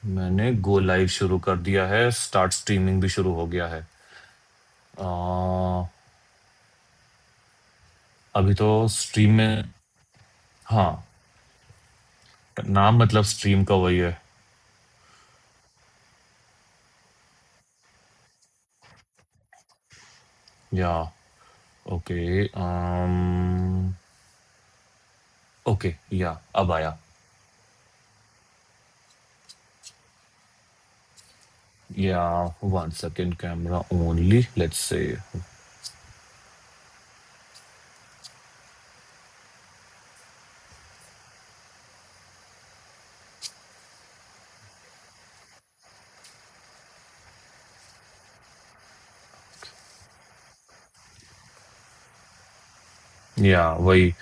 मैंने go live शुरू कर दिया है, स्टार्ट स्ट्रीमिंग भी शुरू हो गया है। अभी तो स्ट्रीम में। हाँ, नाम मतलब स्ट्रीम का वही है। या ओके। ओके या अब आया। या 1 second, camera only, let's say. या वही,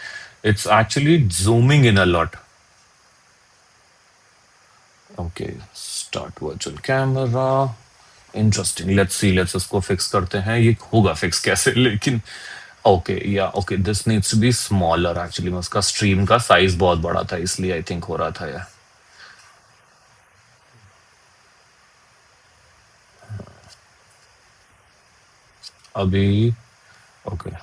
it's actually zooming in a lot. Okay, start virtual camera. Interesting, let's see, let's इसको फिक्स करते हैं। ये होगा फिक्स कैसे लेकिन। Okay yeah okay, this needs to be smaller. Actually मैं उसका स्ट्रीम का साइज बहुत बड़ा था, इसलिए आई थिंक हो रहा था यार। अभी okay.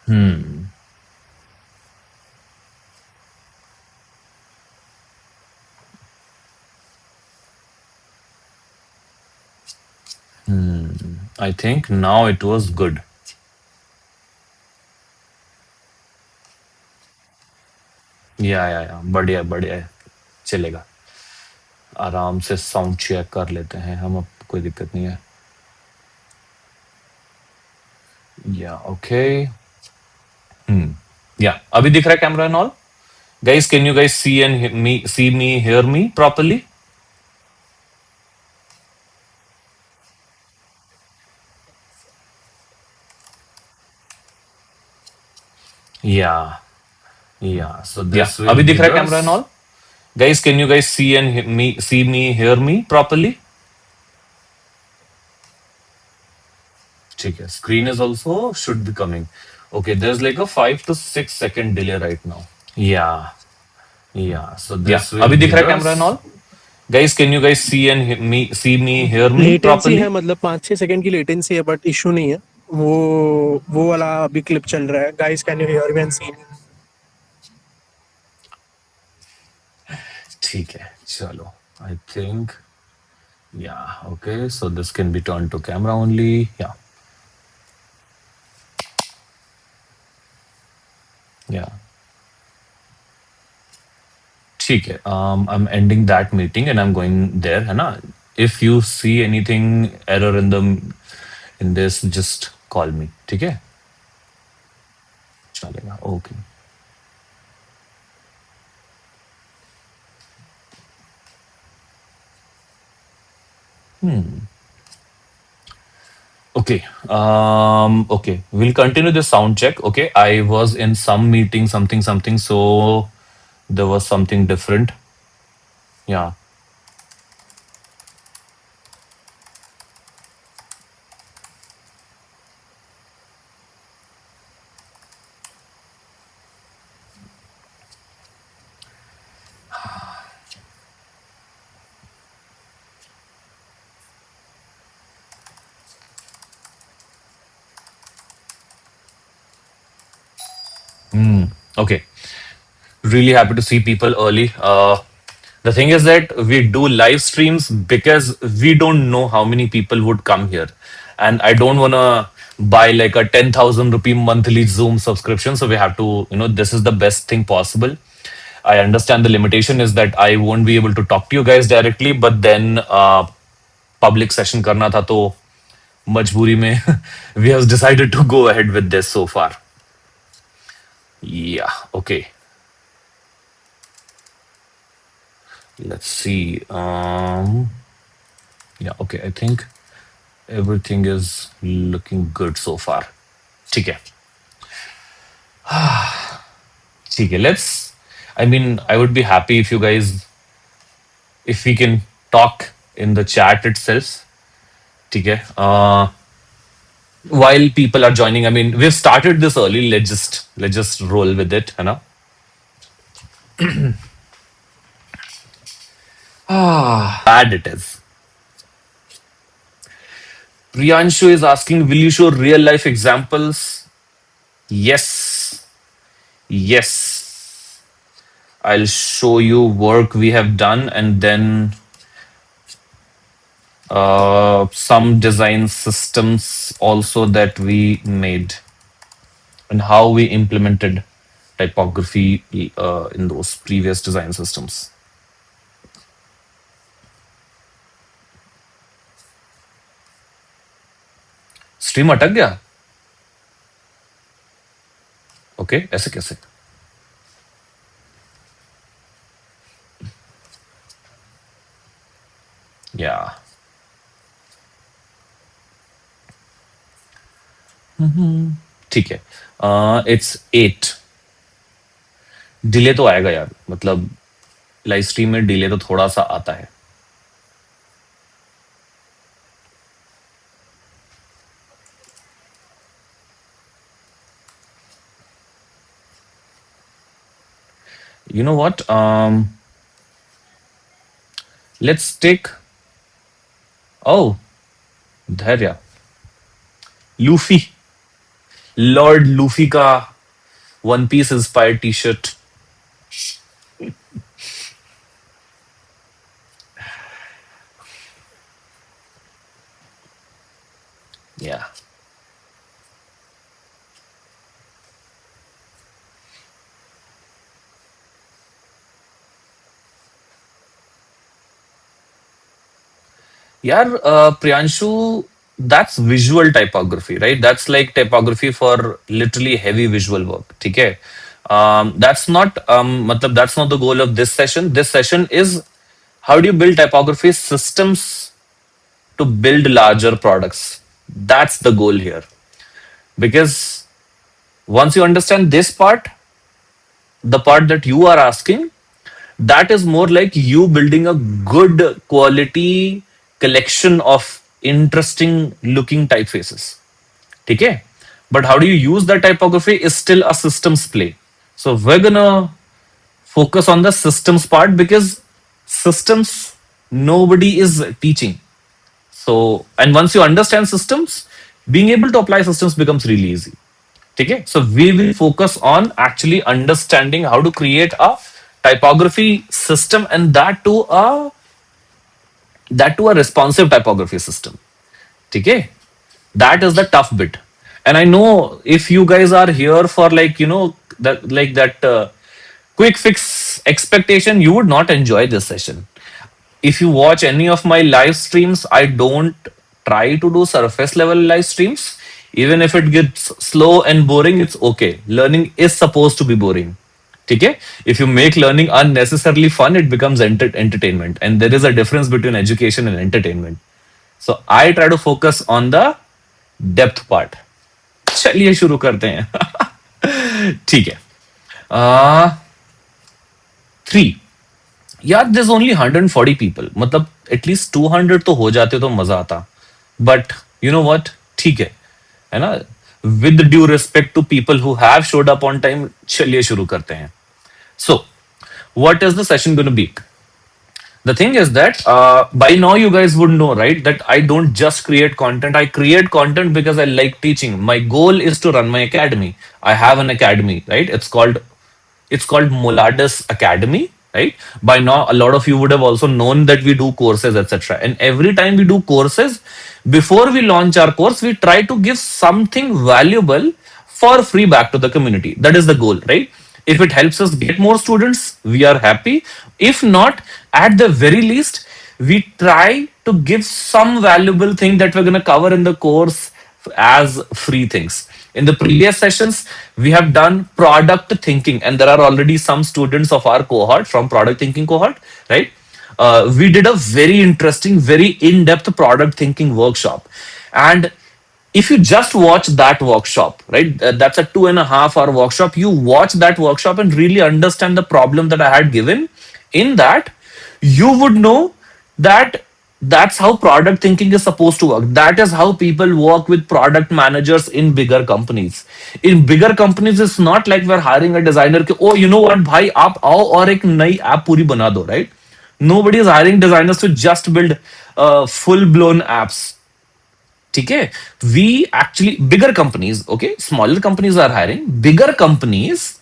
Hmm. I think now it was good. या बढ़िया बढ़िया है, चलेगा। आराम से साउंड चेक कर लेते हैं हम, अब कोई दिक्कत नहीं है। या ओके। या अभी दिख रहा है camera and all. Guys, can you guys see and me, see me, hear me properly? Yeah yeah so this अभी दिख रहा है camera and all. Guys, can you guys see and me, see me, hear me properly? ठीक है, screen is also should be coming. Okay, there is like a 5 to 6 second delay right now. Yeah so this अभी दिख रहा है camera and all. Guys, can you guys see and me, see me, hear me latency properly? है, मतलब 5-6 second की latency है, but issue नहीं है। वो वाला अभी क्लिप चल रहा है, guys can you hear me and see me. ठीक है, चलो। I think yeah okay, so this can be turn to camera only. Yeah ठीक है। I am ending that meeting and I am going there, है ना? If you see anything error in this, just call me, ठीक है? चलेगा, okay. Okay. Okay. We'll continue the sound check. Okay. I was in some meeting, something, something. So there was something different. Yeah. Okay. Really happy to see people early. The thing is that we do live streams because we don't know how many people would come here. And I don't want to buy like a 10,000 rupee monthly Zoom subscription. So we have to, this is the best thing possible. I understand the limitation is that I won't be able to talk to you guys directly, but then public session करना था तो मजबूरी में we have decided to go ahead with this so far. Yeah okay, let's see. Yeah okay, I think everything is looking good so far. ठीक है, ठीक है, let's, I mean I would be happy if you guys, if we can talk in the chat itself. ठीक है, while people are joining, I mean, we've started this early. Let's just roll with it, है ना? Bad it is. Priyanshu is asking, will you show real life examples? Yes. Yes. I'll show you work we have done and then some design systems also that we made and how we implemented typography in those previous design systems. Stream अटक गया. Okay ऐसे कैसे. या ठीक है. It's 8. Delay तो आएगा यार, मतलब लाइव स्ट्रीम में डिले तो थोड़ा सा आता है. You know what? Let's take. Oh, Dhairya. Luffy. Lord Luffy का One Piece inspired T shirt. Yeah यार Priyanshu, that's visual typography, right? That's like typography for literally heavy visual work. ठीक है. That's not मतलब that's not the goal of this session. This session is how do you build typography systems to build larger products. That's the goal here. Because once you understand this part, the part that you are asking, that is more like you building a good quality collection of interesting looking typefaces. Okay? But how do you use that typography is still a systems play. So we're gonna focus on the systems part because systems nobody is teaching. So, and once you understand systems, being able to apply systems becomes really easy. Okay? So we will focus on actually understanding how to create a typography system and that to a responsive typography system. Okay? That is the tough bit. And I know if you guys are here for like, that quick fix expectation, you would not enjoy this session. If you watch any of my live streams, I don't try to do surface level live streams. Even if it gets slow and boring, it's okay. Learning is supposed to be boring. Okay? If you make learning unnecessarily fun, it becomes entertainment. And there is a difference between education and entertainment. So I try to focus on the depth part. चलिए शुरू करते हैं. ठीक है. 3. यार there's only 140 people. मतलब at least 200 तो हो जाते तो मजा आता. बट यू नो व्हाट, ठीक है ना. With due respect to people who have showed up on time, चलिए शुरू करते हैं. So what is the session gonna be? The thing is that by now you guys would know, right, that I don't just create content. I create content because I like teaching. My goal is to run my academy. I have an academy, right? It's called Moladis Academy, right? By now a lot of you would have also known that we do courses, etc. And every time we do courses, before we launch our course, we try to give something valuable for free back to the community. That is the goal, right? If it helps us get more students, we are happy. If not, at the very least, we try to give some valuable thing that we're going to cover in the course as free things. In the previous sessions, we have done product thinking, and there are already some students of our cohort from product thinking cohort, right? We did a very interesting, very in depth product thinking workshop. And if you just watch that workshop, right, that's a 2.5 hour workshop. You watch that workshop and really understand the problem that I had given in that, you would know that That's how product thinking is supposed to work. That is how people work with product managers in bigger companies. In bigger companies, it's not like we're hiring a designer कि, oh, you know what, भाई आप आओ और एक नई app पूरी बना दो, right? Nobody is hiring designers to just build full blown apps. ठीक है, we actually bigger companies, okay, smaller companies are hiring, bigger companies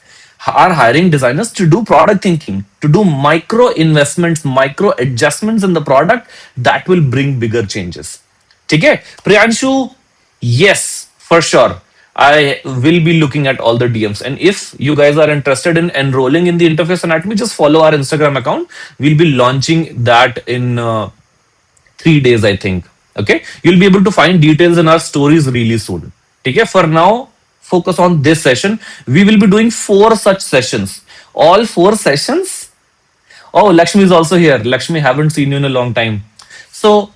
are hiring designers to do product thinking, to do micro investments, micro adjustments in the product that will bring bigger changes. ठीक है, Priyanshu, yes, for sure, I will be looking at all the DMs, and if you guys are interested in enrolling in the interface anatomy, just follow our Instagram account. We'll be launching that in 3 days, I think. Okay, you'll be able to find details in our stories really soon. Okay, for now, focus on this session. We will be doing 4 such sessions. All 4 sessions. Oh, Lakshmi is also here. Lakshmi, haven't seen you in a long time. So,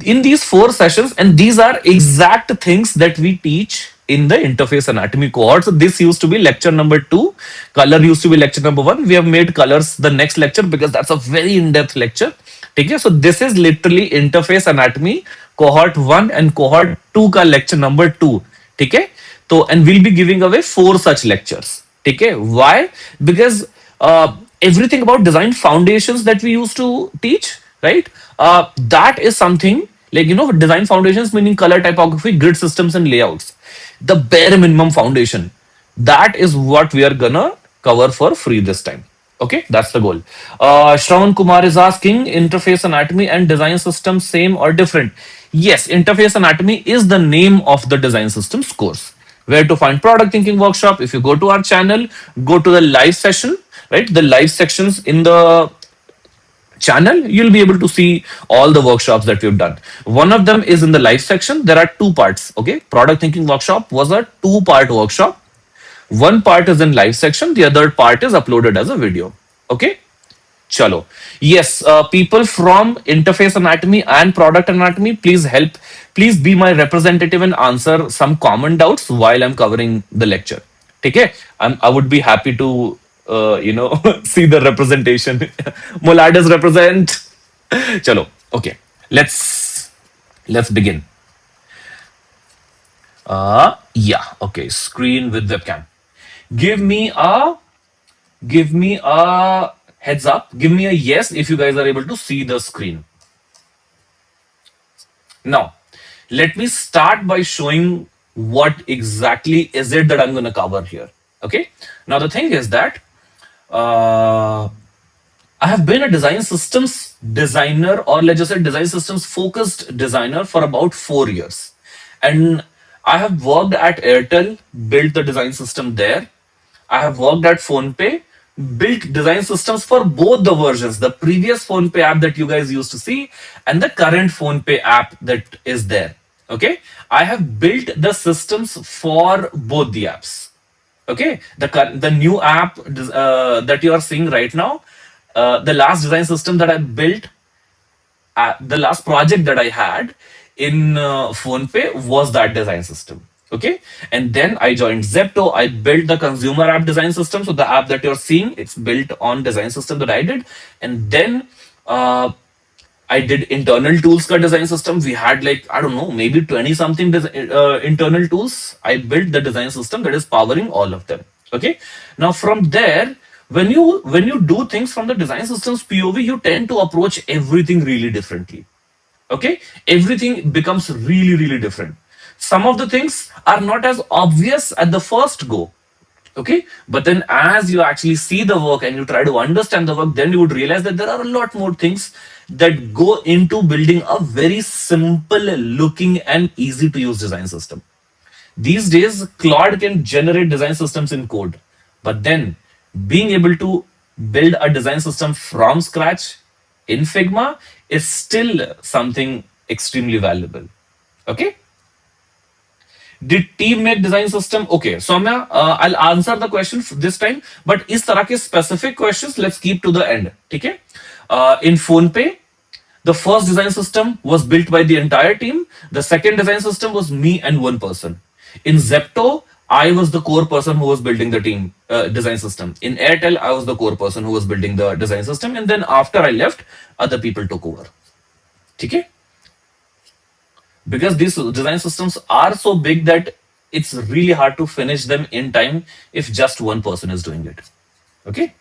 in these 4 sessions, and these are exact things that we teach in the interface anatomy cohort. So, this used to be lecture number 2. Color used to be lecture number 1. We have made colors the next lecture because that's a very in depth lecture. Okay, so this is literally interface anatomy cohort 1 and cohort 2 ka lecture number 2. Okay, so and we'll be giving away 4 such lectures. Okay, why? Because everything about design foundations that we used to teach, right? That is something like, design foundations meaning color, typography, grid systems, and layouts. The bare minimum foundation. That is what we are gonna cover for free this time. Okay, that's the goal. Shravan Kumar is asking, interface anatomy and design system same or different? Yes, interface anatomy is the name of the design systems course. Where to find product thinking workshop? If you go to our channel, go to the live session, right? The live sections in the channel, you'll be able to see all the workshops that we've done. One of them is in the live section. There are 2 parts. Okay, product thinking workshop was a 2-part workshop. One part is in live section, the other part is uploaded as a video. Okay, chalo. Yes, people from interface anatomy and product anatomy, please help. Please be my representative and answer some common doubts while I'm covering the lecture. Okay, I would be happy to, see the representation. Muladis represent. Chalo. Okay, let's begin. Yeah. Okay, screen with webcam. Give me a give me a heads up. Give me a yes if you guys are able to see the screen. Now, let me start by showing what exactly is it that I'm going to cover here. Okay. Now, the thing is that uh, I have been a design systems designer, or let's just say design systems focused designer, for about 4 years. And I have worked at Airtel, built the design system there. I have worked at PhonePe, built design systems for both the versions, the previous PhonePe app that you guys used to see and the current PhonePe app that is there. Okay. I have built the systems for both the apps. Okay, the new app that you are seeing right now, the last design system that I built, the last project that I had in PhonePe was that design system. Okay, and then I joined Zepto. I built the consumer app design system. So the app that you're seeing, it's built on design system that I did, and then uh, I did internal tools ka design system. We had like, I don't know, maybe 20 something internal tools. I built the design system that is powering all of them. Okay. Now from there, when you do things from the design systems POV, you tend to approach everything really differently. Okay. Everything becomes really, really different. Some of the things are not as obvious at the first go. Okay, but then as you actually see the work and you try to understand the work, then you would realize that there are a lot more things that go into building a very simple looking and easy to use design system. These days Claude can generate design systems in code, but then being able to build a design system from scratch in Figma is still something extremely valuable. Okay, did team make design system? Okay, Soumya, I'll answer the question this time, but is tarah ke specific questions let's keep to the end. Okay, in PhonePe, the first design system was built by the entire team. The second design system was me and one person. In Zepto, I was the core person who was building the team design system. In Airtel, I was the core person who was building the design system, and then after I left, other people took over. Okay, because these design systems are so big that it's really hard to finish them in time if just one person is doing it. Okay.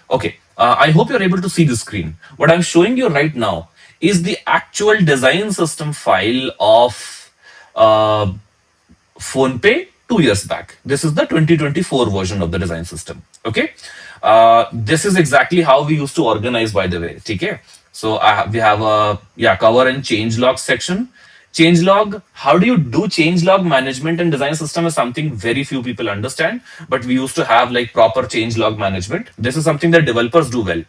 Okay, I hope you're able to see the screen. What I'm showing you right now is the actual design system file of uh, PhonePe 2 years back. This is the 2024 version of the design system. Okay, this is exactly how we used to organize. By the way, okay. So we have a cover and change log section. Change log. How do you do change log management in design system is something very few people understand. But we used to have like proper change log management. This is something that developers do well.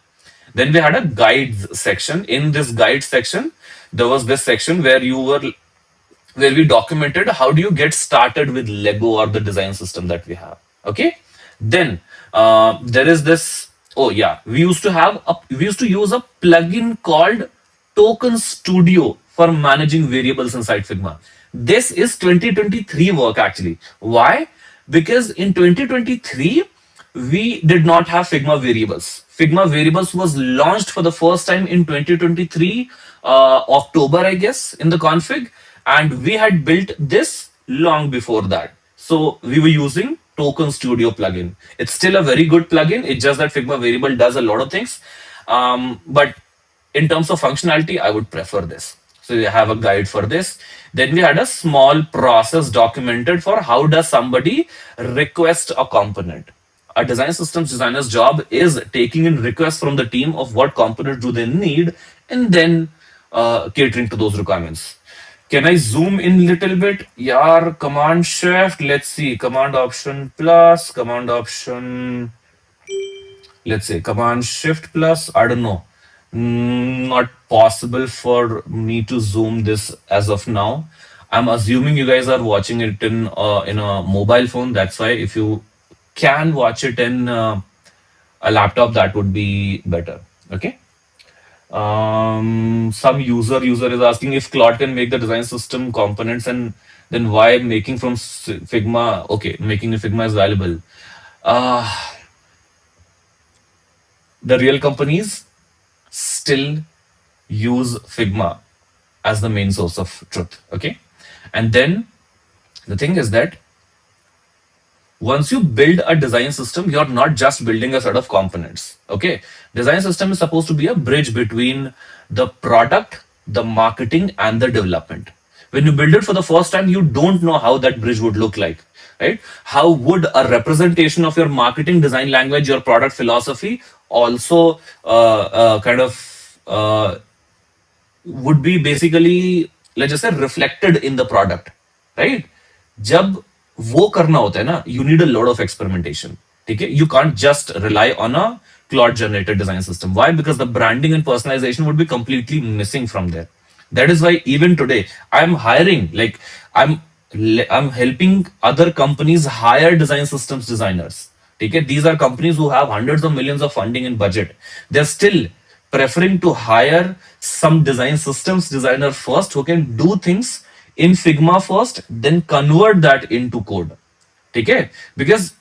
Then we had a guides section. In this guide section, there was this section where we documented how do you get started with Lego or the design system that we have. Okay, then there is this. Oh yeah, we used to use a plugin called Token Studio for managing variables inside Figma. This is 2023 work actually. Why? Because in 2023 we did not have Figma variables. Figma variables was launched for the first time in 2023 October, I guess, in the config, and we had built this long before that. So we were using Token Studio plugin. It's still a very good plugin. It's just that Figma variable does a lot of things, but in terms of functionality, I would prefer this. So we have a guide for this. Then we had a small process documented for how does somebody request a component. A design systems designer's job is taking in requests from the team of what components do they need and then catering to those requirements. Can I zoom in little bit? Yeah, command shift. Let's see. Command option plus, command option, let's say command shift plus, I don't know. Not possible for me to zoom this as of now. I'm assuming you guys are watching it in a mobile phone. That's why if you can watch it in a laptop, that would be better. Okay. Some user is asking if Claude can make the design system components, and then why making from Figma. Okay, making in Figma is valuable. uh the real companies still use Figma as the main source of truth. Okay. And then the thing is that once you build a design system, you're not just building a set of components. Okay. Design system is supposed to be a bridge between the product, the marketing, and the development. When you build it for the first time, you don't know how that bridge would look like, right? How would a representation of your marketing design language, your product philosophy, also kind of would be basically, let's just say, reflected in the product, right? जब वो करना होता है ना, you need a lot of experimentation. ठीक है, you can't just rely on a Claude generated design system. Why? Because the branding and personalization would be completely missing from there. That is why even today I'm hiring, like i'm I'm helping other companies hire design systems designers. Okay, these are companies who have hundreds of millions of funding and budget. They're still preferring to hire some design systems designer first who can do things in Figma first, then convert that into code. Okay, because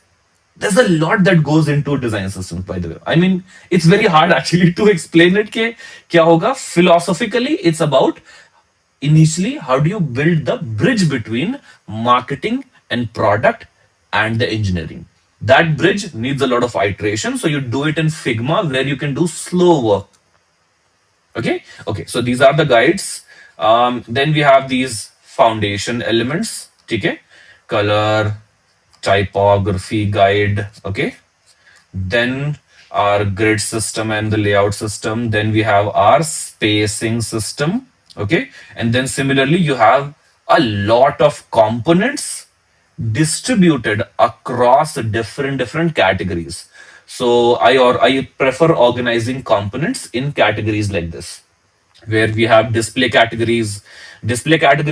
there's a lot that goes into design systems, by the way. I mean, it's very hard actually to explain it ke kya hoga. Philosophically, it's about initially how do you build the bridge between marketing and product and the engineering. That bridge needs a lot of iteration, so you do it in Figma where you can do slow work. Okay. Okay, so these are the guides. Then we have these foundation elements. Okay, color, typography guide. Okay, then our grid system and the layout system. Then we have our spacing system. Okay, and then similarly you have a lot of components distributed across different categories. So I prefer organizing components in categories like this, where we have display category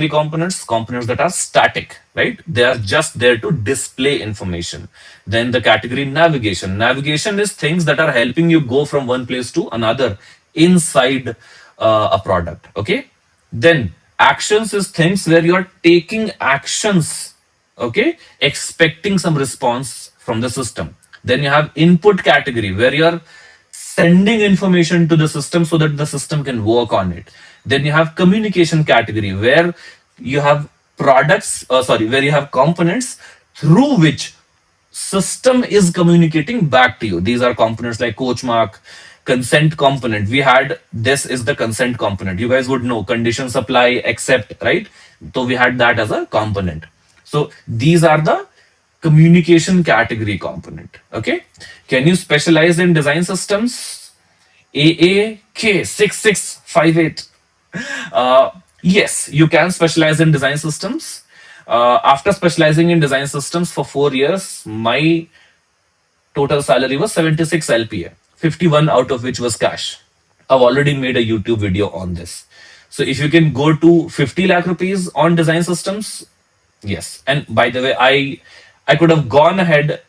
components that are static, right? They are just there to display information. Then the category navigation is things that are helping you go from one place to another inside a product. Okay. Then actions is things where you are taking actions, okay, expecting some response from the system. Then you have input category where you're sending information to the system so that the system can work on it. Then you have communication category, where you have where you have components through which system is communicating back to you. These are components like coach mark, consent component. We had this is the consent component. You guys would know condition supply, accept, right? So we had that as a component. So these are the communication category component. Okay. Can you specialize in design systems? AAK 6658. Uh, yes, you can specialize in design systems. After specializing in design systems for 4 years, my total salary was 76 LPA, 51 out of which was cash. I've already made a YouTube video on this. So if you can go to 50 lakh rupees on design systems, yes. And by the way, I could have gone ahead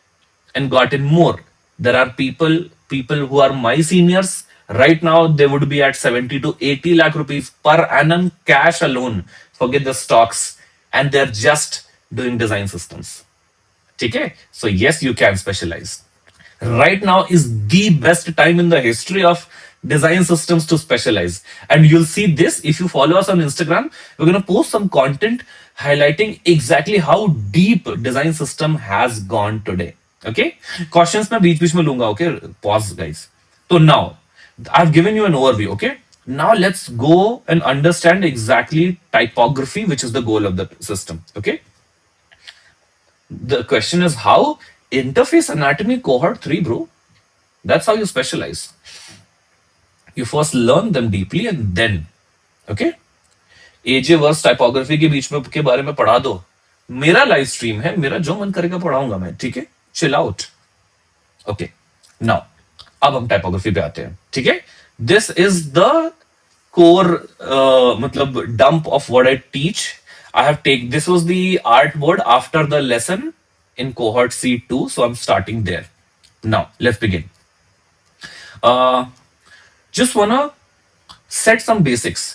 and gotten more. There are people who are my seniors right now. They would be at 70 to 80 lakh rupees per annum cash alone. Forget the stocks, and they're just doing design systems. Okay, so yes, you can specialize. Right now is the best time in the history of design systems to specialize. And you'll see this if you follow us on Instagram. We're going to post some content highlighting exactly how deep design system has gone today. Okay, questions मैं बीच बीच में लूंगा. Okay, pause guys. So now I've given you an overview. Okay, now let's go and understand exactly typography, which is the goal of the system. Okay, the question is how interface anatomy cohort 3, bro. That's how you specialize. You first learn them deeply and then, okay? AJ vs typography के बीच में के बारे में पढ़ा दो. मेरा live stream है, मेरा जो मन करेगा पढ़ाऊंगा मैं. ठीक है, चिल आउट. ओके, नाउ अब हम टाइपोग्राफी पे आते हैं. ठीक है, दिस इज द कोर मतलब dump of what I teach. I have take this was the artboard after the lesson in cohort C2, so I'm starting there. Now let's begin. Uh, just wanna set some basics.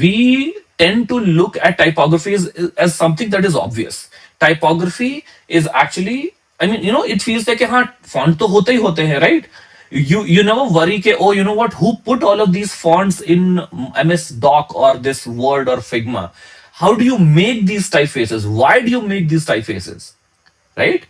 We tend to look at typography as something that is obvious. Typography is actually, I mean, it feels like हाँ font तो होते ही होते हैं, right? You never worry ke, oh, you know what, who put all of these fonts in MS Doc or this Word or Figma? How do you make these typefaces? Why do you make these typefaces? Right?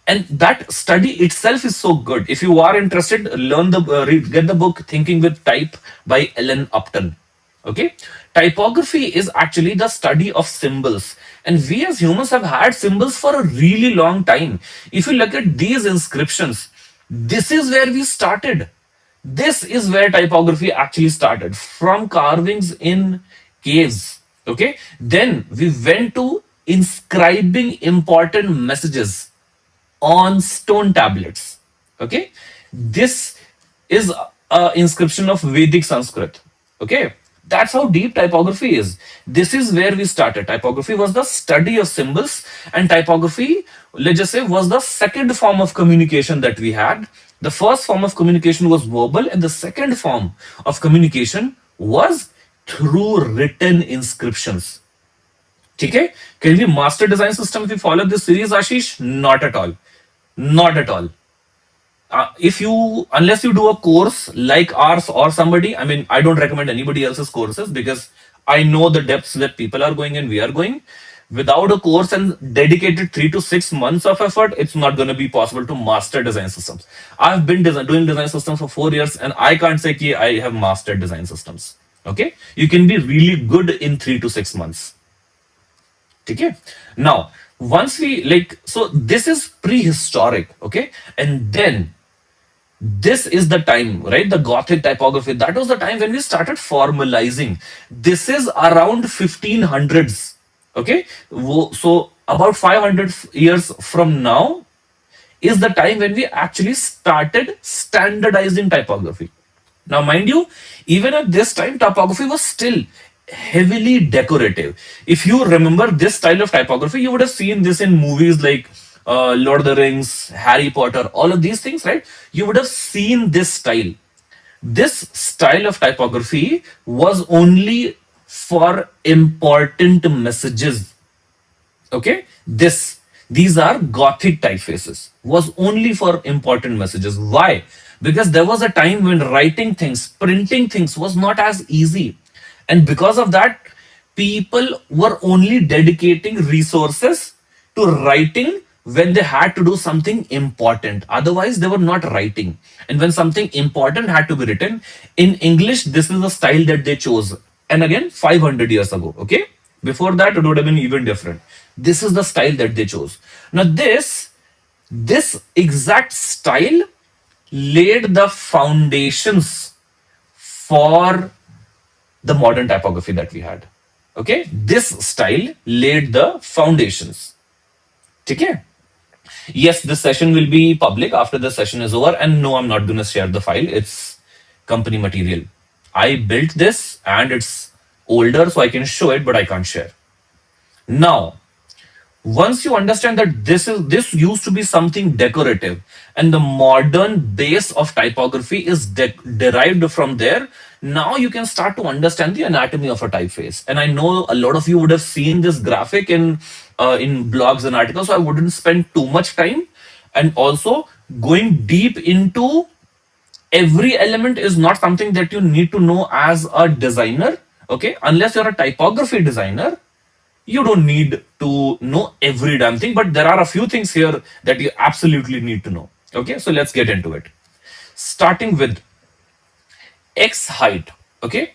And that study itself is so good. If you are interested, get the book Thinking with Type by Ellen Upton. Okay, typography is actually the study of symbols, and we as humans have had symbols for a really long time. If you look at these inscriptions, this is where we started. This is where typography actually started, from carvings in caves. Okay, then we went to inscribing important messages on stone tablets. Okay, this is a inscription of Vedic Sanskrit. Okay, that's how deep typography is. This is where we started. Typography was the study of symbols, and typography, let's just say, was the second form of communication that we had. The first form of communication was verbal, and the second form of communication was through written inscriptions. Okay, can we master design system if we follow this series, Ashish? Not at all. Not at all. If you, unless you do a course like ours or somebody, I mean, I don't recommend anybody else's courses because I know the depths that people are going and we are going. Without a course and dedicated 3 to 6 months of effort, it's not going to be possible to master design systems. I've been doing design systems for 4 years, and I can't say that I have mastered design systems. Okay, you can be really good in 3 to 6 months. Okay, now once we like, so this is prehistoric. Okay, and then this is the time, right? The Gothic typography, that was the time when we started formalizing. This is around 1500s. Okay, so about 500 years from now is the time when we actually started standardizing typography. Now, mind you, even at this time, typography was still heavily decorative. If you remember this style of typography, you would have seen this in movies like Lord of the Rings, Harry Potter, all of these things, right? You would have seen this style. This style of typography was only for important messages. Okay, these are Gothic typefaces, was only for important messages. Why? Because there was a time when writing things, printing things was not as easy. And because of that, people were only dedicating resources to writing when they had to do something important. Otherwise, they were not writing. And when something important had to be written in English, this is the style that they chose. And again, 500 years ago, okay? Before that, it would have been even different. This is the style that they chose. Now, this exact style laid the foundations for the modern typography that we had. Okay, this style laid the foundations. Okay. Yes, this session will be public after the session is over. And no, I'm not going to share the file. It's company material. I built this and it's older, so I can show it, but I can't share. Now, once you understand that this used to be something decorative and the modern base of typography is derived from there, now you can start to understand the anatomy of a typeface. And I know a lot of you would have seen this graphic in blogs and articles, so I wouldn't spend too much time. And also, going deep into every element is not something that you need to know as a designer. Okay, unless you're a typography designer, you don't need to know every damn thing, but there are a few things here that you absolutely need to know. Okay, so let's get into it. Starting with X height. Okay,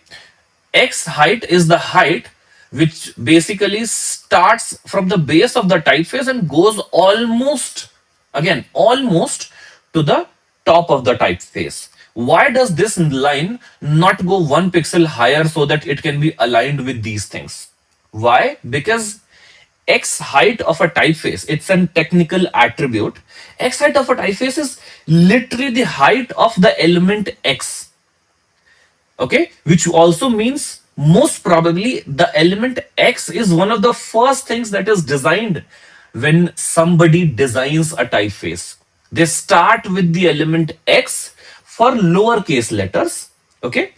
X height is the height which basically starts from the base of the typeface and goes almost, again, almost to the top of the typeface. Why does this line not go 1 pixel higher so that it can be aligned with these things? Why? Because X height of a typeface, it's a technical attribute. X height of a typeface is literally the height of the element X. Okay, which also means most probably the element X is one of the first things that is designed when somebody designs a typeface. They start with the element X for lowercase letters. Okay,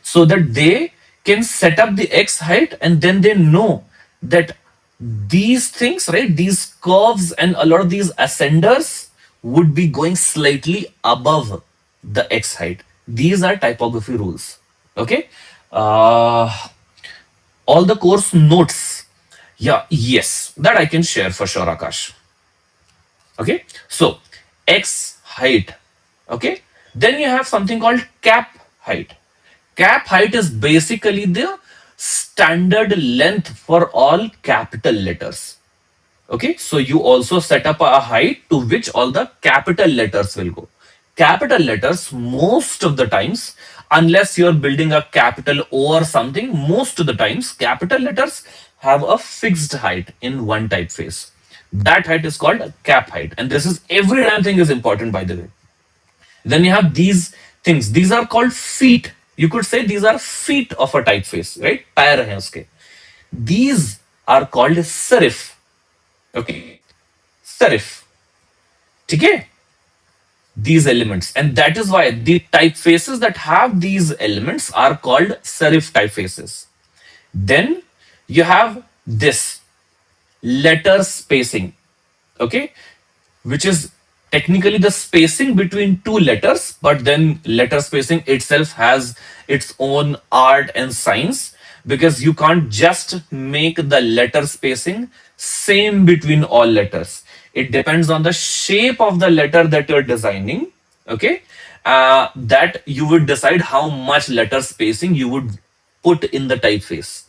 so that they can set up the X height, and then they know that these things, right, these curves and a lot of these ascenders would be going slightly above the X height. These are typography rules. Okay. All the course notes. Yeah, yes, that I can share for sure, Akash. Okay, so X height. Okay, then you have something called cap height. Cap height is basically the standard length for all capital letters. Okay, so you also set up a height to which all the capital letters will go. Capital letters, most of the times, unless you're building a capital O or something, most of the times, capital letters have a fixed height in one typeface. That height is called a cap height. And this is every damn thing is important, by the way. Then you have these things. These are called feet. You could say these are feet of a typeface, right? पैर हैं उसके. These are called serif. Okay, serif. ठीक है? These elements, and that is why the typefaces that have these elements are called serif typefaces. Then you have this letter spacing. Okay, which is technically the spacing between two letters, but then letter spacing itself has its own art and science, because you can't just make the letter spacing same between all letters. It depends on the shape of the letter that you're designing. Okay, that you would decide how much letter spacing you would put in the typeface.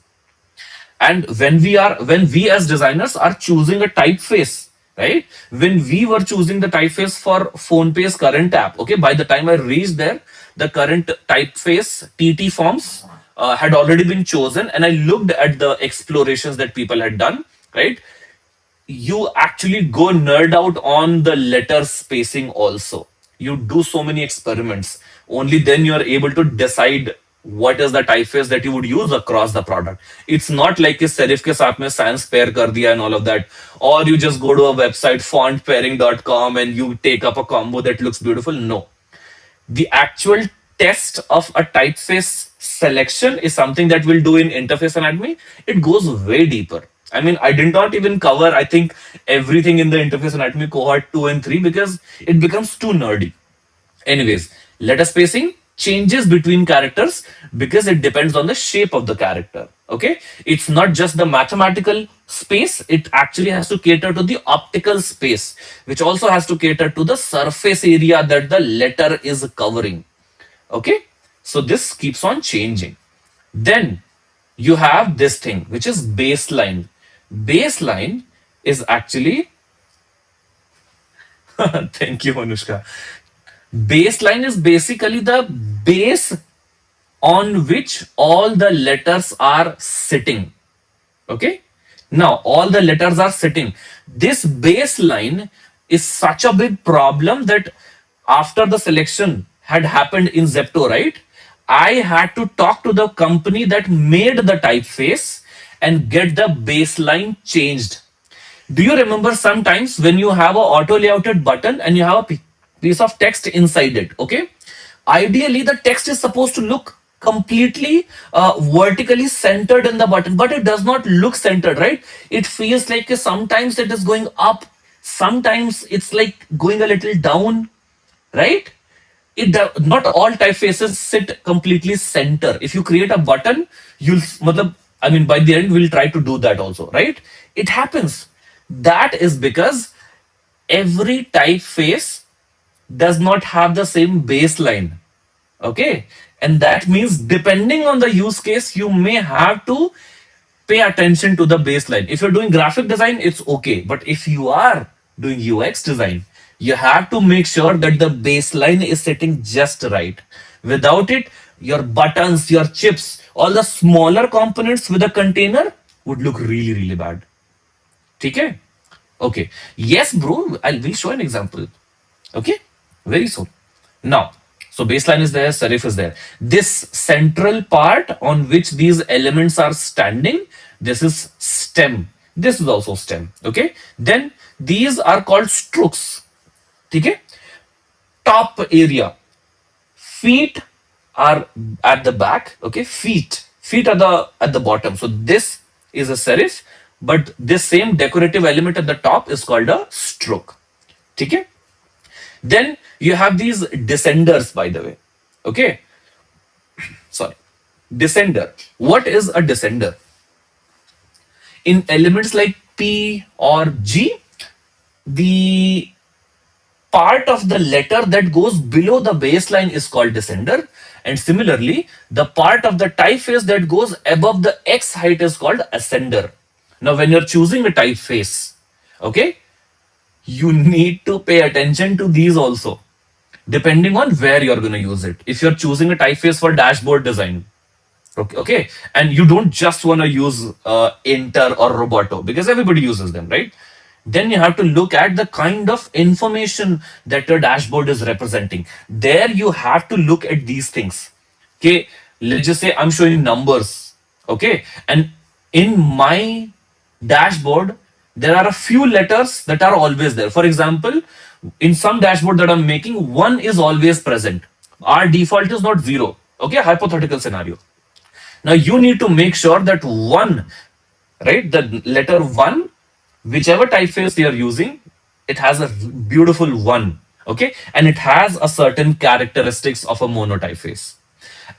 And when we as designers are choosing a typeface, right, when we were choosing the typeface for PhonePe's current app, okay, by the time I reached there, the current typeface TT forms had already been chosen, and I looked at the explorations that people had done, right. You actually go nerd out on the letter spacing also. You do so many experiments. Only then you are able to decide what is the typeface that you would use across the product. It's not like कि serif के साथ में sans pair कर दिया and all of that, or you just go to a website fontpairing.com and you take up a combo that looks beautiful. No, the actual test of a typeface selection is something that we'll do in interface anatomy. It goes way deeper. I mean, I did not even cover, I think, everything in the interface anatomy cohort 2 and 3 because it becomes too nerdy. Anyways, letter spacing, changes between characters because it depends on the shape of the character. Okay, it's not just the mathematical space, it actually has to cater to the optical space, which also has to cater to the surface area that the letter is covering. Okay, so this keeps on changing. Then you have this thing which is baseline. Baseline is actually thank you, Anushka. Baseline is basically the base on which all the letters are sitting. Okay. Now, all the letters are sitting. This baseline is such a big problem that after the selection had happened in Zepto, right? I had to talk to the company that made the typeface and get the baseline changed. Do you remember sometimes when you have a auto layouted button and you have a piece of text inside it? Okay. Ideally, the text is supposed to look completely vertically centered in the button, but it does not look centered, right? It feels like sometimes it is going up, sometimes it's like going a little down, right? Not all typefaces sit completely center. If you create a button, I mean, by the end, we'll try to do that also, right? It happens. That is because every typeface does not have the same baseline. Okay. And that means depending on the use case, you may have to pay attention to the baseline. If you're doing graphic design, it's okay. But if you are doing UX design, you have to make sure that the baseline is sitting just right. Without it, your buttons, your chips, all the smaller components with a container would look really, really bad. Okay? Okay. Yes, bro. We'll show an example. Okay, very soon. Now, so baseline is there, serif is there. This central part on which these elements are standing, this is stem. This is also stem. Okay, then these are called strokes. Okay, top area. Feet are at the back. Okay, feet are at the bottom. So this is a serif, but this same decorative element at the top is called a stroke. Okay. Then you have these descenders, by the way. Okay, sorry. Descender. What is a descender? In elements like P or G, the part of the letter that goes below the baseline is called descender. And similarly, the part of the typeface that goes above the X height is called ascender. Now, when you're choosing a typeface, okay, you need to pay attention to these also, depending on where you're going to use it. If you're choosing a typeface for dashboard design, okay, and you don't just want to use Enter or Roboto because everybody uses them, right? Then you have to look at the kind of information that your dashboard is representing. There you have to look at these things. Okay, let's just say I'm showing numbers. Okay, and in my dashboard, there are a few letters that are always there. For example, in some dashboard that I'm making, one is always present. Our default is not zero. Okay, hypothetical scenario. Now you need to make sure that one, right, the letter one, whichever typeface you're using, it has a beautiful one. Okay, and it has a certain characteristics of a mono typeface.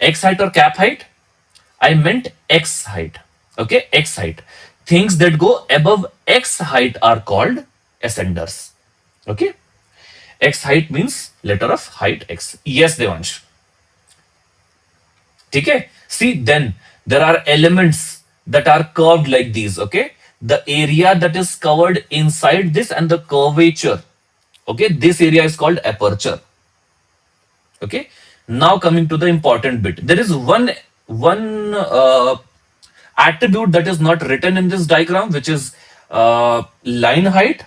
X height or cap height, I meant X height. Okay, X height. Things that go above X height are called ascenders. Okay, X height means letter of height X. Yes, Devansh. Okay. See, then there are elements that are curved like these. Okay, the area that is covered inside this and the curvature. Okay, this area is called aperture. Okay, now coming to the important bit, there is one attribute that is not written in this diagram, which is line height.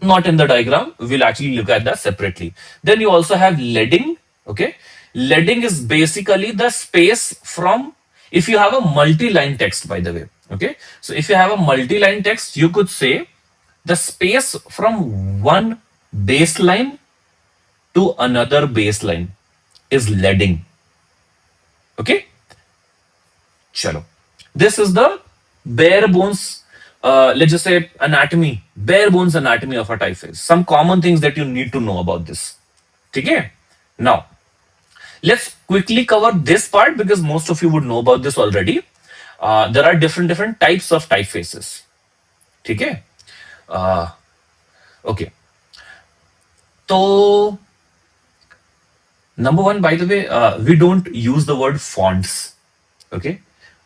Not in the diagram. We'll actually look at that separately. Then you also have leading. Okay, leading is basically the space from, if you have a multi-line text, by the way. Okay, so if you have a multi-line text, you could say the space from one baseline to another baseline is leading. Okay, chalo. This is the bare bones, let's just say anatomy, bare bones anatomy of a typeface. Some common things that you need to know about this. Okay. Now, Let's quickly cover this part because most of you would know about this already. There are different types of typefaces. Okay. Okay. So number one, by the way, we don't use the word fonts. Okay.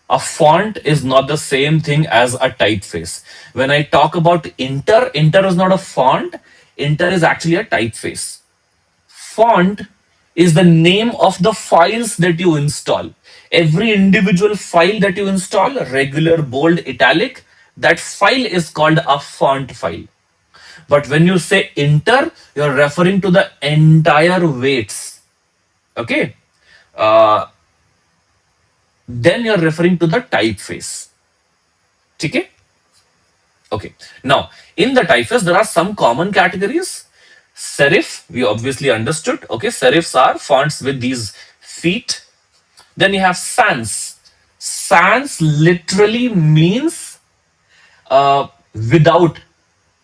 A font is not the same thing as a typeface. When I talk about Inter is not a font. Inter is actually a typeface. Font is the name of the files that you install. Every individual file that you install, regular, bold, italic, that file is called a font file. But when you say Inter, you're referring to the entire weights. Okay. Uh, then you're referring to the typeface. Okay. Okay. Now, in the typeface, there are some common categories. Serif, we obviously understood. Okay. Serifs are fonts with these feet. Then you have sans. Sans literally means without.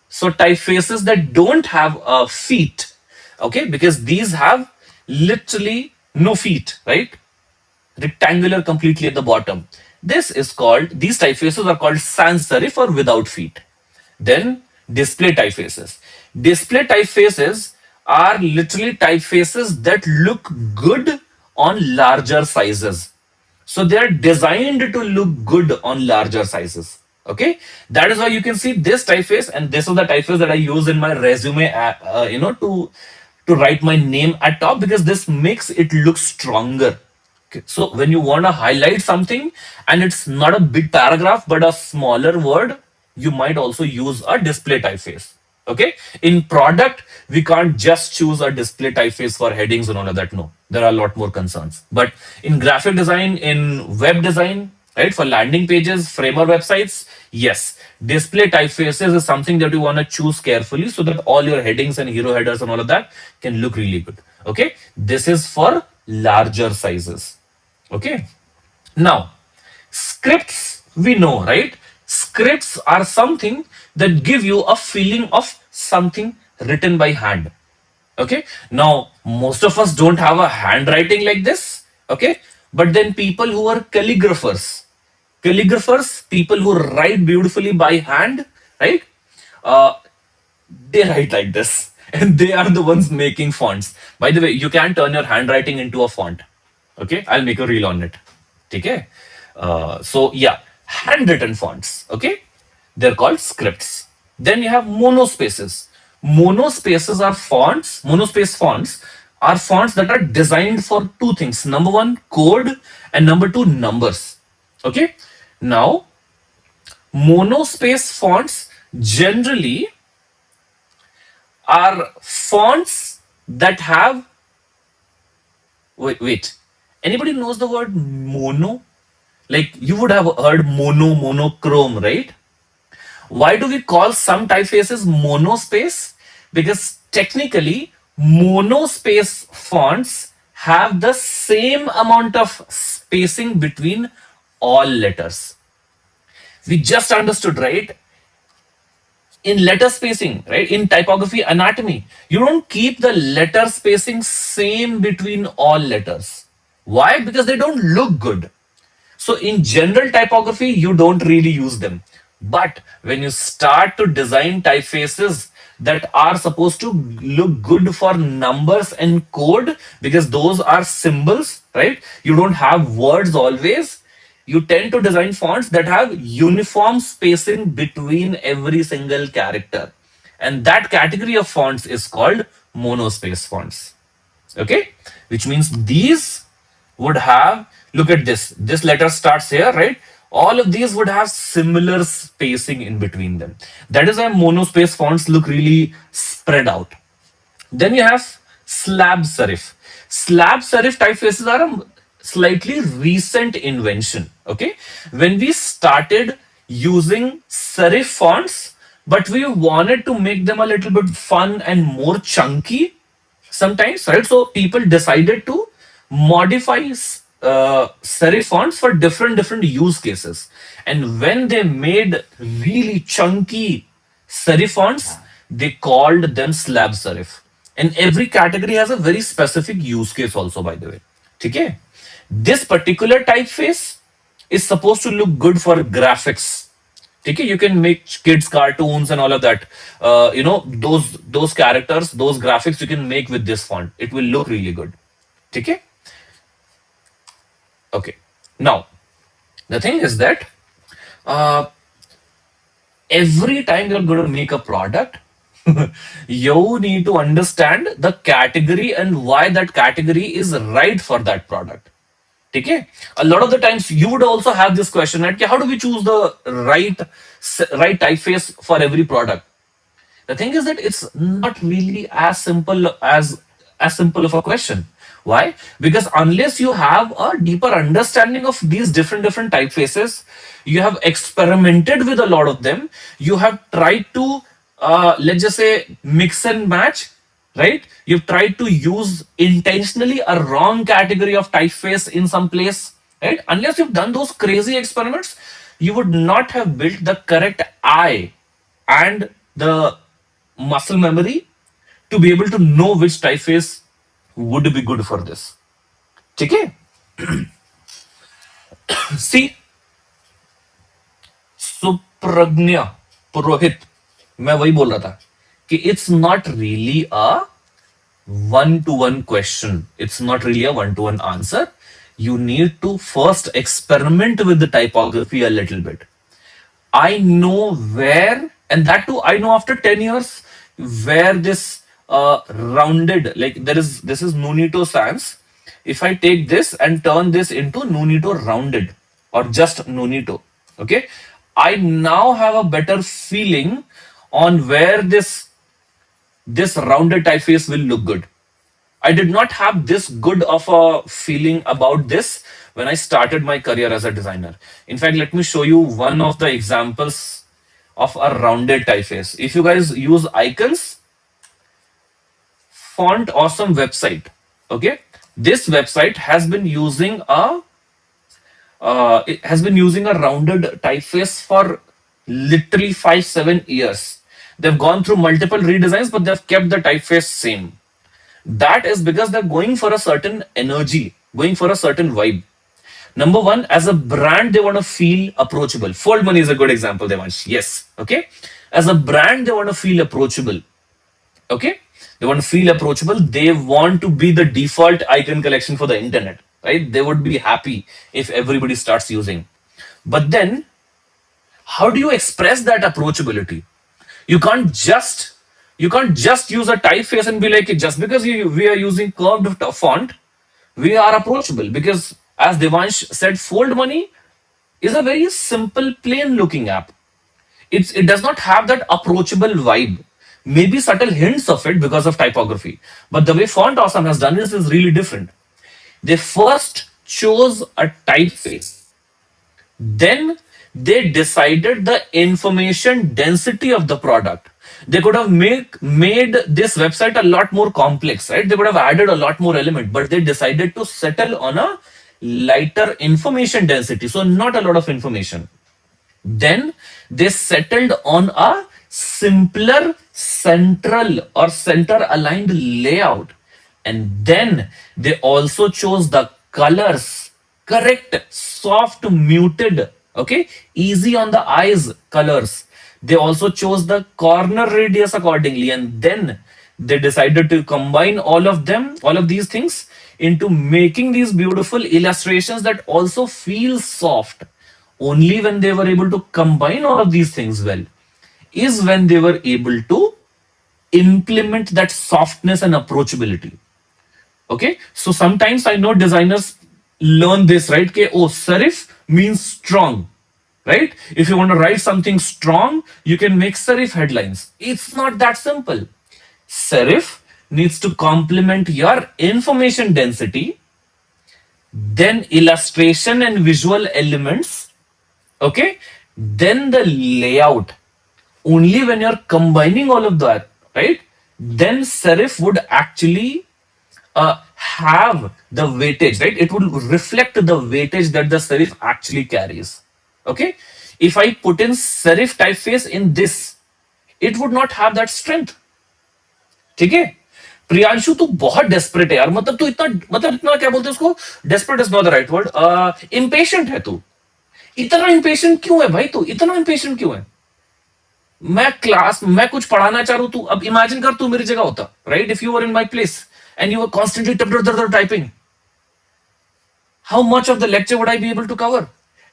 So typefaces that don't have feet, okay, because these have literally no feet, right? Rectangular completely at the bottom. These typefaces are called sans serif or without feet. Then display typefaces. Display typefaces are literally typefaces that look good on larger sizes. So they are designed to look good on larger sizes. Okay, that is why you can see this typeface, and this is the typeface that I use in my resume, to write my name at top because this makes it look stronger. Okay. So when you want to highlight something and it's not a big paragraph but a smaller word, you might also use a display typeface. Okay. In product, we can't just choose a display typeface for headings and all of that. No, there are a lot more concerns. But in graphic design, in web design, right, for landing pages, framer websites, yes, display typefaces is something that you want to choose carefully so that all your headings and hero headers and all of that can look really good. Okay. This is for larger sizes. Okay. Now, scripts, we know, right? Scripts are something that give you a feeling of something written by hand. Okay. Now, most of us don't have a handwriting like this. Okay. But then people who are calligraphers, people who write beautifully by hand, right? Uh, they write like this and they are the ones making fonts. By the way, you can turn your handwriting into a font. Okay, I'll make a reel on it. Okay. So yeah, handwritten fonts. Okay, they're called scripts. Then you have monospaces. Monospace fonts are fonts that are designed for two things. Number one, code, and number two, numbers. Okay. Now, monospace fonts generally are fonts that have, wait. Anybody knows the word mono? Like you would have heard monochrome, right? Why do we call some typefaces monospace? Because technically, monospace fonts have the same amount of spacing between all letters. We just understood, right? In letter spacing, right? In typography anatomy, you don't keep the letter spacing same between all letters. Why? Because they don't look good. So in general typography, you don't really use them. But when you start to design typefaces that are supposed to look good for numbers and code, because those are symbols, right? You don't have words always. You tend to design fonts that have uniform spacing between every single character. And that category of fonts is called monospace fonts. Okay, which means these would have, look at this letter starts here, right? All of these would have similar spacing in between them. That is why monospace fonts look really spread out. Then you have slab serif. Slab serif typefaces are a slightly recent invention. Okay, when we started using serif fonts, but we wanted to make them a little bit fun and more chunky sometimes, right? So people decided to modify serif fonts for different use cases. And when they made really chunky serif fonts, they called them slab serif. And every category has a very specific use case also, by the way. ठीक है. This particular typeface is supposed to look good for graphics. Okay, you can make kids cartoons and all of that. Those characters, those graphics you can make with this font. It will look really good. Okay. Okay. Now the thing is that uh, every time you're going to make a product, you need to understand the category and why that category is right for that product. Okay. A lot of the times you would also have this question, right? How do we choose the right typeface for every product? The thing is that it's not really as simple of a question. Why? Because unless you have a deeper understanding of these different typefaces, you have experimented with a lot of them, you have tried to let's just say mix and match, right? You've tried to use intentionally a wrong category of typeface in some place, right? Unless you've done those crazy experiments, you would not have built the correct eye and the muscle memory to be able to know which typeface would be good for this. Okay. See, सुप्रज्ञा पुरोहित, मैं वही बोल रहा था कि it's not really a one-to-one question. It's not really a one-to-one answer. You need to first experiment with the typography a little bit. I know where, and that too, I know after 10 years, where this rounded, like this is Nunito Sans. If I take this and turn this into Nunito rounded or just Nunito, okay, I now have a better feeling on where this rounded typeface will look good. I did not have this good of a feeling about this when I started my career as a designer. In fact, let me show you one of the examples of a rounded typeface. If you guys use icons, Font Awesome website, okay, this website has been using a rounded typeface for literally 5-7 years. They've gone through multiple redesigns, but they've kept the typeface same. That is because they're going for a certain energy, going for a certain vibe. Number one, as a brand, they want to feel approachable. Fold Money is a good example, Devansh. Yes. Okay. As a brand, they want to feel approachable. Okay. They want to feel approachable. They want to be the default icon collection for the internet, right? They would be happy if everybody starts using. But then, how do you express that approachability? You can't just use a typeface and be like, just because we are using curved font, we are approachable. Because as Devansh said, Fold Money is a very simple, plain looking app. It does not have that approachable vibe. Maybe subtle hints of it because of typography. But the way Font Awesome has done this is really different. They first chose a typeface, then they decided the information density of the product. They could have made this website a lot more complex, right? They could have added a lot more element, but they decided to settle on a lighter information density, so not a lot of information. Then they settled on a simpler central or center aligned layout. And then they also chose the colors, correct, soft, muted, okay, easy on the eyes colors. They also chose the corner radius accordingly. And then they decided to combine all of them, all of these things into making these beautiful illustrations that also feel soft. Only when they were able to combine all of these things well is when they were able to implement that softness and approachability. Okay, so sometimes I know designers learn this, right? Okay, oh, serif means strong, right? If you want to write something strong, you can make serif headlines. It's not that simple. Serif needs to complement your information density, then illustration and visual elements, okay, then the layout. Only when you're combining all of that, right, then serif would actually have the weightage, right? It would reflect the weightage that the serif actually carries. Okay, if I put in serif typeface in this, it would not have that strength. Okay, Priyanshu तू बहुत desperate है यार, मतलब तू इतना, मतलब इतना क्या बोलते हैं उसको, desperate is not the right word, impatient है तू। इतना इम्पेशेंट क्यों है भाई, तू इतना इम्पेशेंट क्यों है? मैं कुछ पढ़ाना चाह रहा हूं, तू अब इमेजिन कर, तू मेरी जगह होता, right, if you were in my place and you were constantly typing, how much of the lecture would I be able to cover?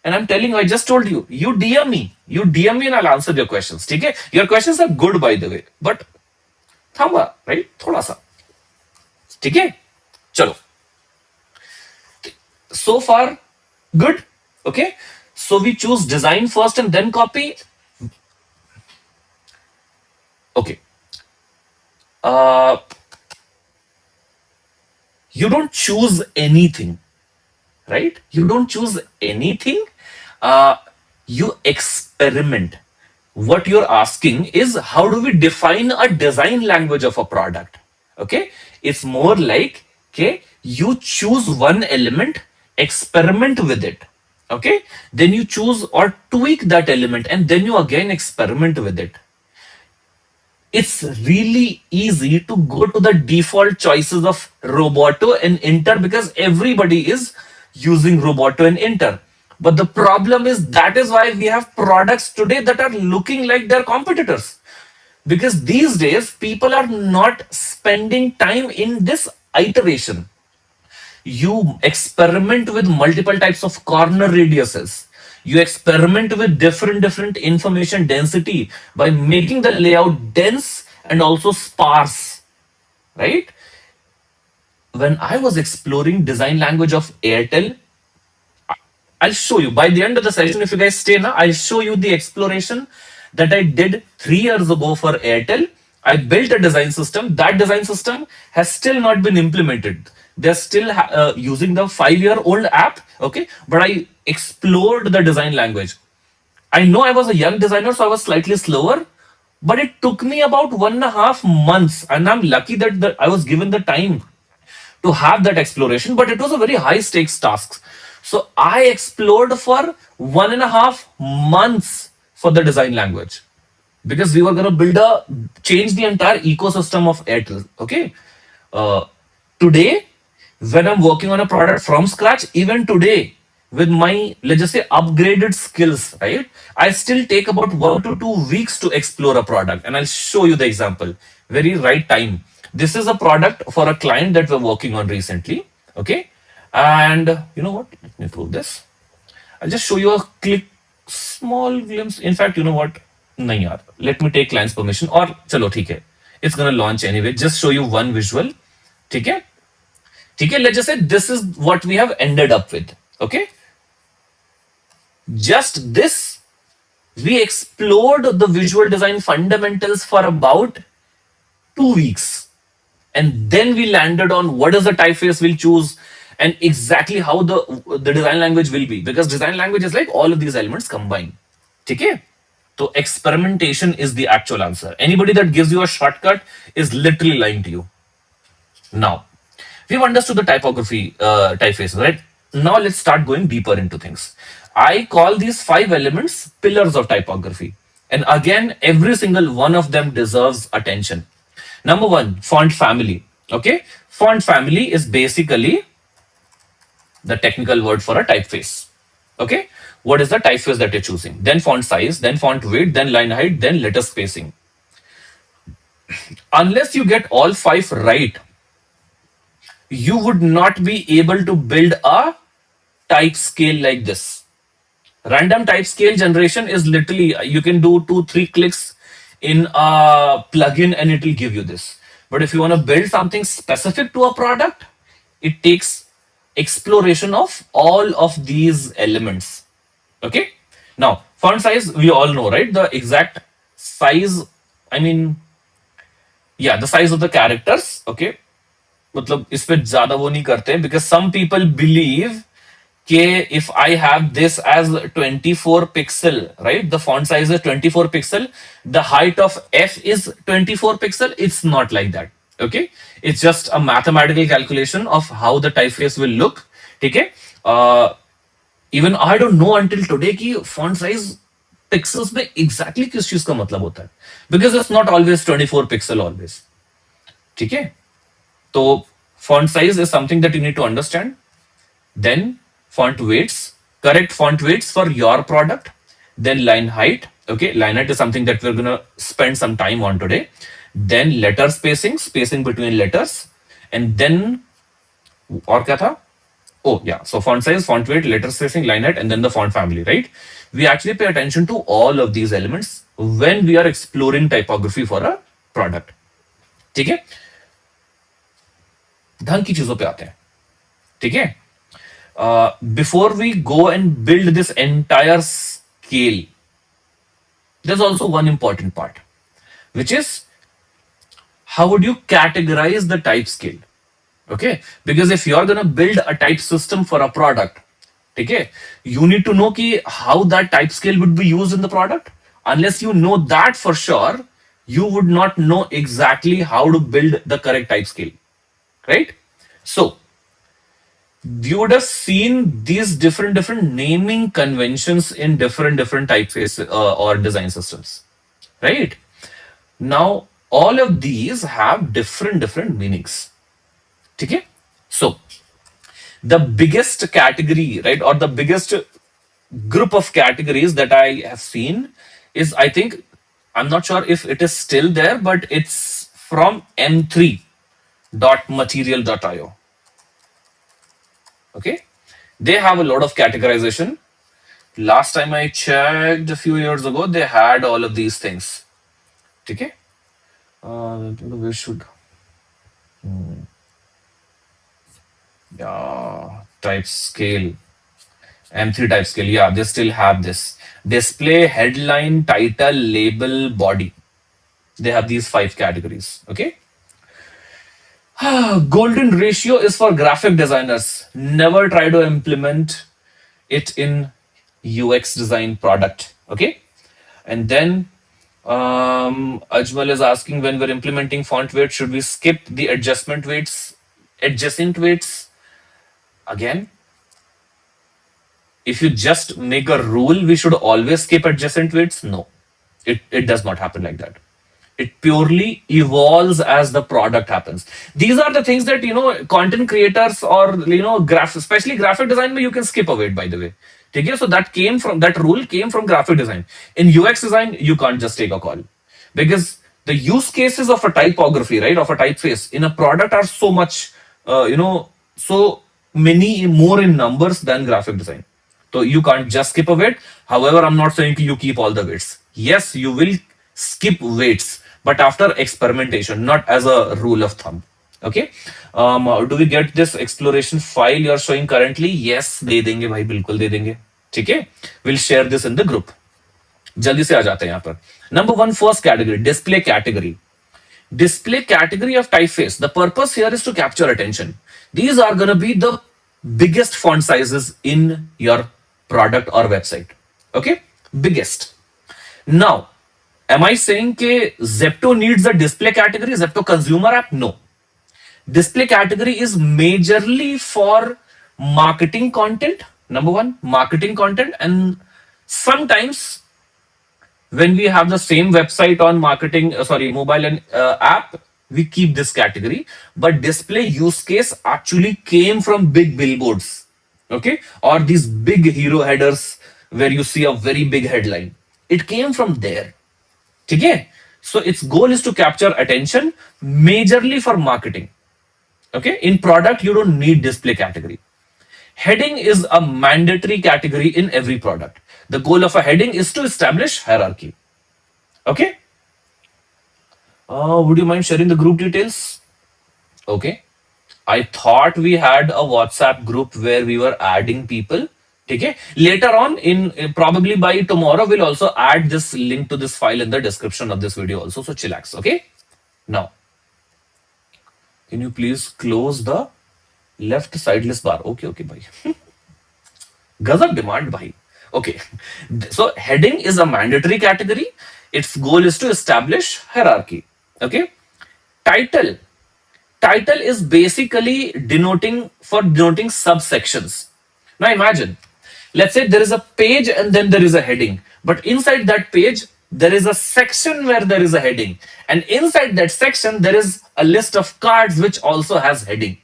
And I'm telling you, I just told you, you DM me and I'll answer your questions. ठीक है? Your questions are good by the way, but थांबा, right? थोड़ा सा, ठीक है? चलो, so far good, okay? So we choose design first and then copy. Okay. Uh, you don't choose anything, right? You don't choose anything. Uh, you experiment. What you're asking is how do we define a design language of a product? Okay, it's more like, okay, you choose one element, experiment with it. Okay, then you choose or tweak that element, and then you again experiment with it. It's really easy to go to the default choices of Roboto and Inter because everybody is using Roboto and Inter. But the problem is that is why we have products today that are looking like their competitors. Because these days, people are not spending time in this iteration. You experiment with multiple types of corner radiuses. You experiment with different information density by making the layout dense and also sparse, right? When I was exploring design language of Airtel, I'll show you by the end of the session. If you guys stay now, I'll show you the exploration that I did 3 years ago for Airtel. I built a design system. That design system has still not been implemented. They're still using the 5-year-old app. Okay, but I explored the design language. I know I was a young designer, so I was slightly slower, but it took me about 1.5 months, and I'm lucky that I was given the time to have that exploration, but it was a very high stakes task. So I explored for 1.5 months for the design language because we were going to change the entire ecosystem of Airtel. Okay. Uh, Today, when I'm working on a product from scratch, even today, with my, let's just say, upgraded skills, right? I still take about 1 to 2 weeks to explore a product. And I'll show you the example. Very right time. This is a product for a client that we're working on recently. Okay. And you know what? Let me prove this. I'll just show you a click, small glimpse. In fact, you know what? नहीं यार. Let me take client's permission. और चलो ठीक है. It's gonna launch anyway. Just show you one visual. ठीक है? ठीक है? Let's just say this is what we have ended up with. Okay? Just this, we explored the visual design fundamentals for about 2 weeks. And then we landed on what is the typeface we'll choose and exactly how the design language will be. Because design language is like all of these elements combined. Okay? So experimentation is the actual answer. Anybody that gives you a shortcut is literally lying to you. Now, we've understood the typography typefaces, right? Now let's start going deeper into things. I call these 5 elements pillars of typography. And again, every single one of them deserves attention. Number one, font family. Okay. Font family is basically the technical word for a typeface. Okay. What is the typeface that you're choosing? Then font size, then font weight, then line height, then letter spacing. Unless you get all 5 right, you would not be able to build a type scale like this. Random type scale generation is literally, you can do 2-3 clicks in a plugin and it will give you this. But if you want to build something specific to a product, it takes exploration of all of these elements. Okay. Now, font size, we all know, right? The exact size, I mean, yeah, the size of the characters. Okay. मतलब इस पे ज्यादा वो नहीं करते because some people believe कि if I have this as 24 pixel, right? The font size is 24 pixel. The height of F is 24 pixel. It's not like that. Okay. It's just a mathematical calculation of how the typeface will look. Okay. Even I don't know until today कि font size pixels में exactly किस चीज का मतलब होता है because it's not always 24 pixel always. ठीक है. So font size is something that you need to understand. Then font weights, correct font weights for your product. Then line height. Okay, line height is something that we're gonna spend some time on today. Then letter spacing, spacing between letters, and then और क्या था? Oh yeah, so font size, font weight, letter spacing, line height, and then the font family, right? We actually pay attention to all of these elements when we are exploring typography for a product. ठीक है? ढंग की चीजों पे आते हैं. ठीक है? Before we go and build this entire scale, there's also one important part, which is how would you categorize the type scale? Okay, because if you're gonna build a type system for a product, okay, you need to know ki how that type scale would be used in the product. Unless you know that for sure, you would not know exactly how to build the correct type scale, right? So you would have seen these different naming conventions in different typeface or design systems, right? Now all of these have different meanings. Okay, so the biggest category, right, or the biggest group of categories that I have seen is, I think, I'm not sure if it is still there, but it's from m3.material.io. Okay, they have a lot of categorization. Last time I checked a few years ago, they had all of these things. Okay, we should, yeah, type scale. M3 type scale. Yeah, they still have this. Display, headline, title, label, body. They have these 5 categories. Okay. Golden ratio is for graphic designers. Never try to implement it in UX design product. Okay. And then Ajmal is asking, when we're implementing font weight, should we skip the adjustment weights, adjacent weights? Again, if you just make a rule, we should always skip adjacent weights. No, it does not happen like that. It purely evolves as the product happens. These are the things that, content creators or, especially graphic design, you can skip a weight, by the way. Okay, so that rule came from graphic design. In UX design, you can't just take a call, because the use cases of a typography, right, of a typeface in a product are so much, so many more in numbers than graphic design. So you can't just skip a weight. However, I'm not saying you keep all the weights. Yes, you will skip weights, but after experimentation, not as a rule of thumb. Okay. Do we get this exploration file you're showing currently? Yes, दे देंगे भाई, बिल्कुल दे देंगे. ठीक है. We'll share this in the group. जल्दी से आ जाते हैं यहाँ पर. Number one, first category, display category. Display category of typeface. The purpose here is to capture attention. These are going to be the biggest font sizes in your product or website. Okay, biggest. Now, am I saying that Zepto needs a display category? Zepto consumer app? No. Display category is majorly for marketing content. Number one, marketing content, and sometimes when we have the same website on marketing, mobile and app, we keep this category. But display use case actually came from big billboards, okay, or these big hero headers where you see a very big headline. It came from there. Okay, so its goal is to capture attention, majorly for marketing. Okay, in product you don't need display category. Heading is a mandatory category in every product. The goal of a heading is to establish hierarchy. Okay. Would you mind sharing the group details? Okay. I thought we had a WhatsApp group where we were adding people. Okay. Later on, in probably by tomorrow, we'll also add this link to this file in the description of this video also. So chillax. Okay. Now, can you please close the left sideless bar? Okay. Okay. Bye. Gazab demand, bhai. Okay. So heading is a mandatory category. Its goal is to establish hierarchy. Okay. Title. Title is basically denoting subsections. Now imagine, let's say there is a page and then there is a heading. But inside that page, there is a section where there is a heading, and inside that section there is a list of cards which also has heading.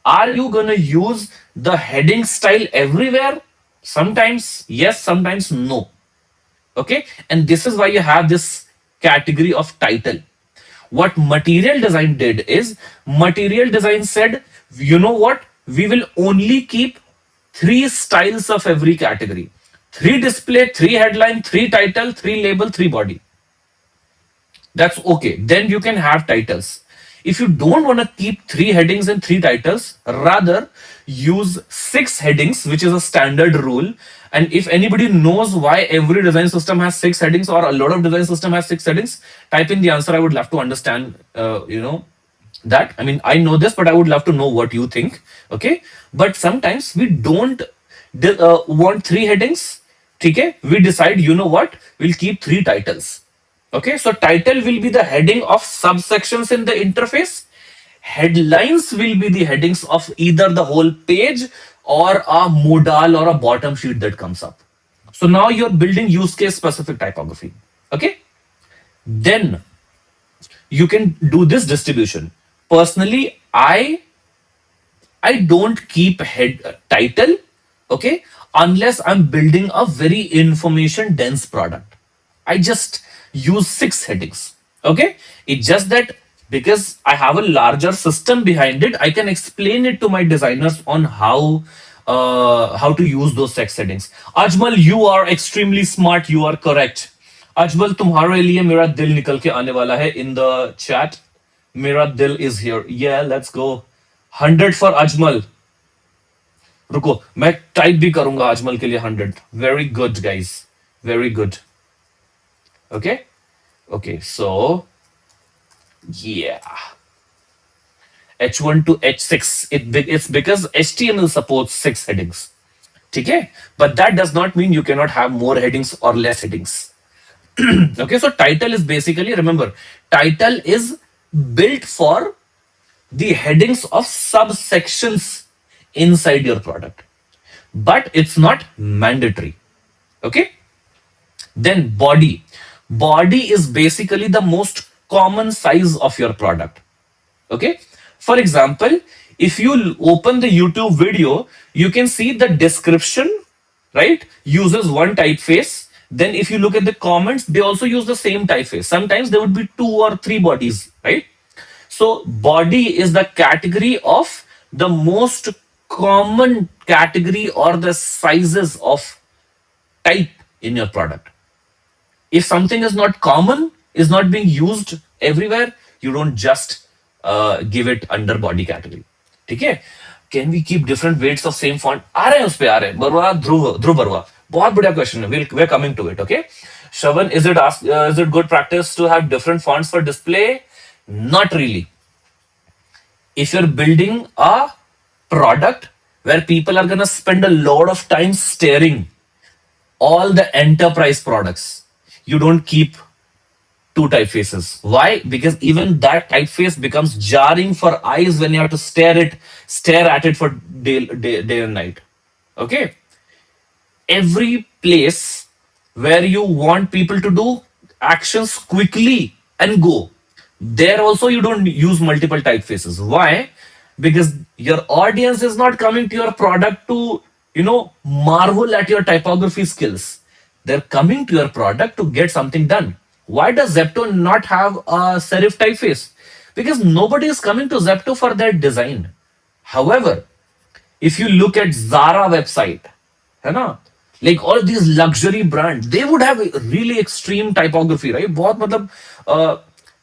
Are you going to use the heading style everywhere? Sometimes yes, sometimes no. Okay, and this is why you have this category of title. What material design did is, material design said, you know what, we will only keep three styles of every category: three display, three headline, three title, three label, three body. That's okay. Then you can have titles. If you don't want to keep three headings and three titles, rather use six headings, which is a standard rule. And if anybody knows why every design system has six headings, or a lot of design system has six headings, type in the answer. I would love to understand, that. I mean, I know this, but I would love to know what you think. Okay. But sometimes we don't want three headings. Okay. We decide, you know what, we'll keep three titles. Okay, so title will be the heading of subsections in the interface. Headlines will be the headings of either the whole page or a modal or a bottom sheet that comes up. So now you're building use case specific typography. Okay, then you can do this distribution. Personally, I don't keep head title, okay, unless I'm building a very information dense product. I just use six headings. Okay, it's just that because I have a larger system behind it, I can explain it to my designers on how to use those six headings. Ajmal, you are extremely smart. You are correct. Ajmal तुम्हारे लिए मेरा दिल निकल के आने वाला है इन the chat मेरा दिल इज हियर या लेट्स गो 100 फॉर अजमल रुको मैं टाइप भी करूंगा अजमल के लिए 100 very good guys very good okay okay so yeah h1 to h6 it's because html supports six headings okay but that does not mean you cannot have more headings or less headings. Okay, so title is basically, remember, title is built for the headings of subsections inside your product, but it's not mandatory. Okay, then body is basically the most common size of your product. Okay, for example, if you open the YouTube video, you can see the description, right, uses one typeface. Then if you look at the comments, they also use the same typeface. Sometimes there would be two or three bodies, right? So body is the category of the most common category or the sizes of type in your product. If something is not common, is not being used everywhere, you don't just give it under body category. ठीक है? Can we keep different weights of same font? आ रहे हैं उस पे आ रहे हैं बरुआ ध्रुव बरुआ बहुत बढ़िया क्वेश्चन है we're coming to it. Okay, Shravan, is it good practice to have different fonts for display? Not really. If you're building a product where people are gonna spend a lot of time staring, all the enterprise products, you don't keep two typefaces. Why? Because even that typeface becomes jarring for eyes when you have to stare at it for day and night. Okay. Every place where you want people to do actions quickly and go, there also you don't use multiple typefaces. Why? Because your audience is not coming to your product to, marvel at your typography skills. They're coming to your product to get something done. Why does Zepto not have a serif typeface? Because nobody is coming to Zepto for their design. However, if you look at Zara website, है ना, like all these luxury brands, they would have really extreme typography, right? बहुत मतलब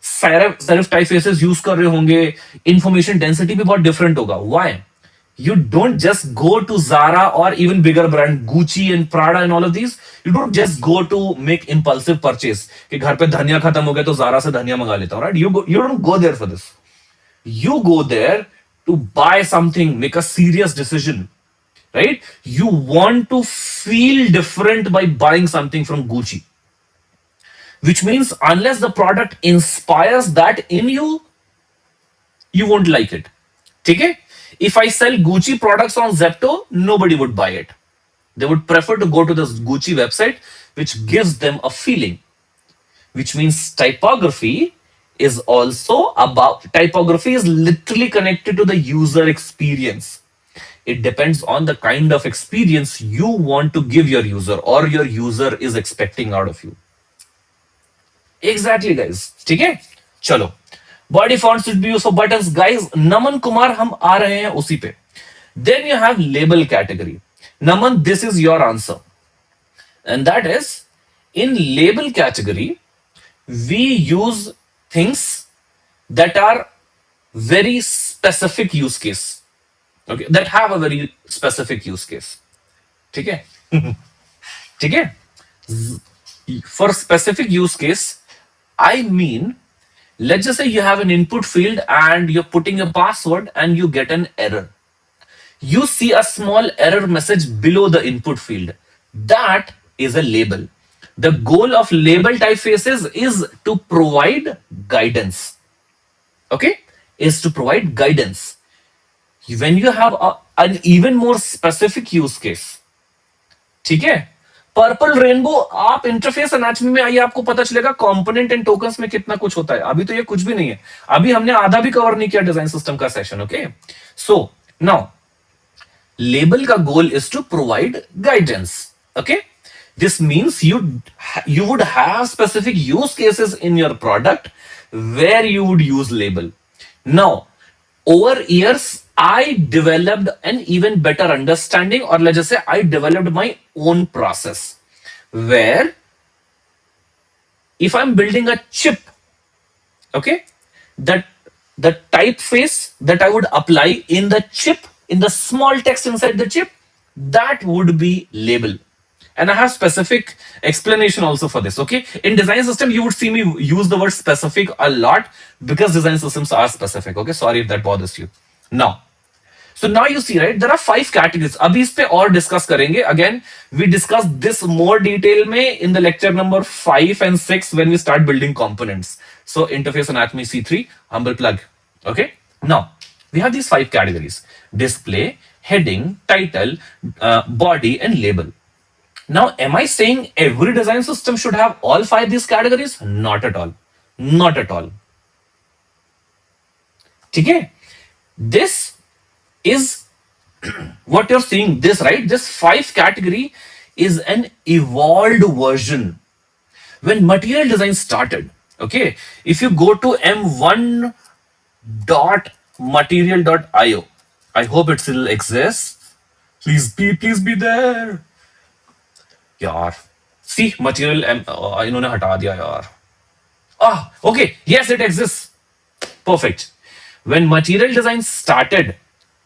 serif typefaces use कर रहे होंगे, information density भी बहुत different होगा. Why? You don't just go to Zara or even bigger brand Gucci and Prada and all of these. You don't just go to make impulsive purchase. कि घर पे धनिया खत्म हो गया तो Zara से धनिया मंगा लेता हूँ, right? You don't go there for this. You go there to buy something, make a serious decision, right? You want to feel different by buying something from Gucci, which means unless the product inspires that in you, you won't like it. Okay? If I sell Gucci products on Zepto, nobody would buy it. They would prefer to go to the Gucci website, which gives them a feeling. which means typography is literally connected to the user experience. It depends on the kind of experience you want to give your user or your user is expecting out of you. Exactly, guys. ठीक है, चलो. Body fonts should be used for buttons, guys. Naman Kumar, हम आ रहे हैं उसी पे. Then you have label category. Naman, this is your answer, and that is, in label category we use things that are very specific use case. Okay, that have a very specific use case. ठीक है, ठीक है. For specific use case, I mean, let's just say you have an input field and you're putting a password and you get an error. You see a small error message below the input field. That is a label. The goal of label typefaces is to provide guidance. Okay? Is to provide guidance. When you have an even more specific use case, ठीक है, purple rainbow, आप interface anatomy में आइए, आपको पता चलेगा component and tokens में कितना कुछ होता है. अभी तो ये कुछ भी नहीं है, अभी हमने आधा भी कवर नहीं किया डिजाइन सिस्टम का session. Okay, so now label ka goal is to provide guidance. Okay, this means you would have specific use cases in your product where you would use label. Now, over years I developed an even better understanding, or let's just say I developed my own process where if I'm building a chip, okay, that the typeface that I would apply in the chip, in the small text inside the chip, that would be label. And I have specific explanation also for this. Okay, in design system you would see me use the word specific a lot because design systems are specific. Okay, sorry if that bothers you. Now, so now you see, right, there are 5 categories. अभी इस पे और discuss करेंगे. Again, we discuss this more detail में in the lecture number 5 and 6 when we start building components. So interface anatomy C3, humble plug. Okay. Now we have these 5 categories: display, heading, title, body, and label. Now, am I saying every design system should have all 5 these categories? Not at all. Not at all. Okay. This is what you're seeing, this, right? This 5 category is an evolved version. When material design started, okay, if you go to m1.material.io, I hope it still exists. Please be there. यार, see material इन्होंने हटा दिया यार. Okay, yes, it exists. Perfect. When material design started,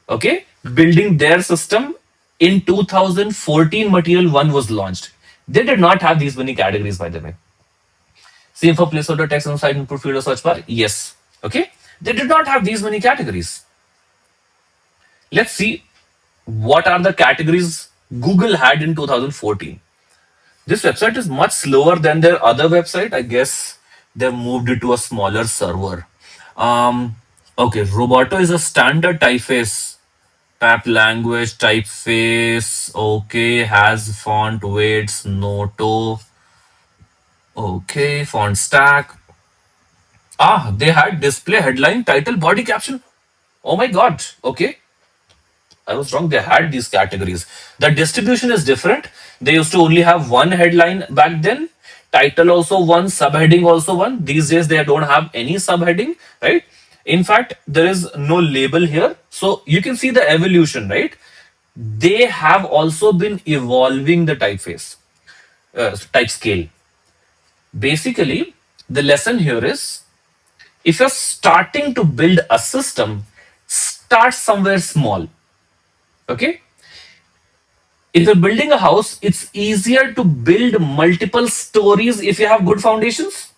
okay, building their system in 2014, Material 1 was launched. They did not have these many categories, by the way. Same for placeholder text inside input field or search bar. Yes. Okay. They did not have these many categories. Let's see what are the categories Google had in 2014. This website is much slower than their other website. I guess they moved it to a smaller server. Okay, Roboto is a standard typeface. Type language, typeface. Okay, has font weights, Noto. Okay, font stack. They had display, headline, title, body, caption. Oh my god. Okay, I was wrong. They had these categories. The distribution is different. They used to only have one headline back then. Title also one, subheading also one. These days they don't have any subheading, right? In fact, there is no label here. So you can see the evolution, right? They have also been evolving the typeface, type scale. Basically, the lesson here is, if you're starting to build a system, start somewhere small. Okay, if you're building a house, it's easier to build multiple stories if you have good foundations,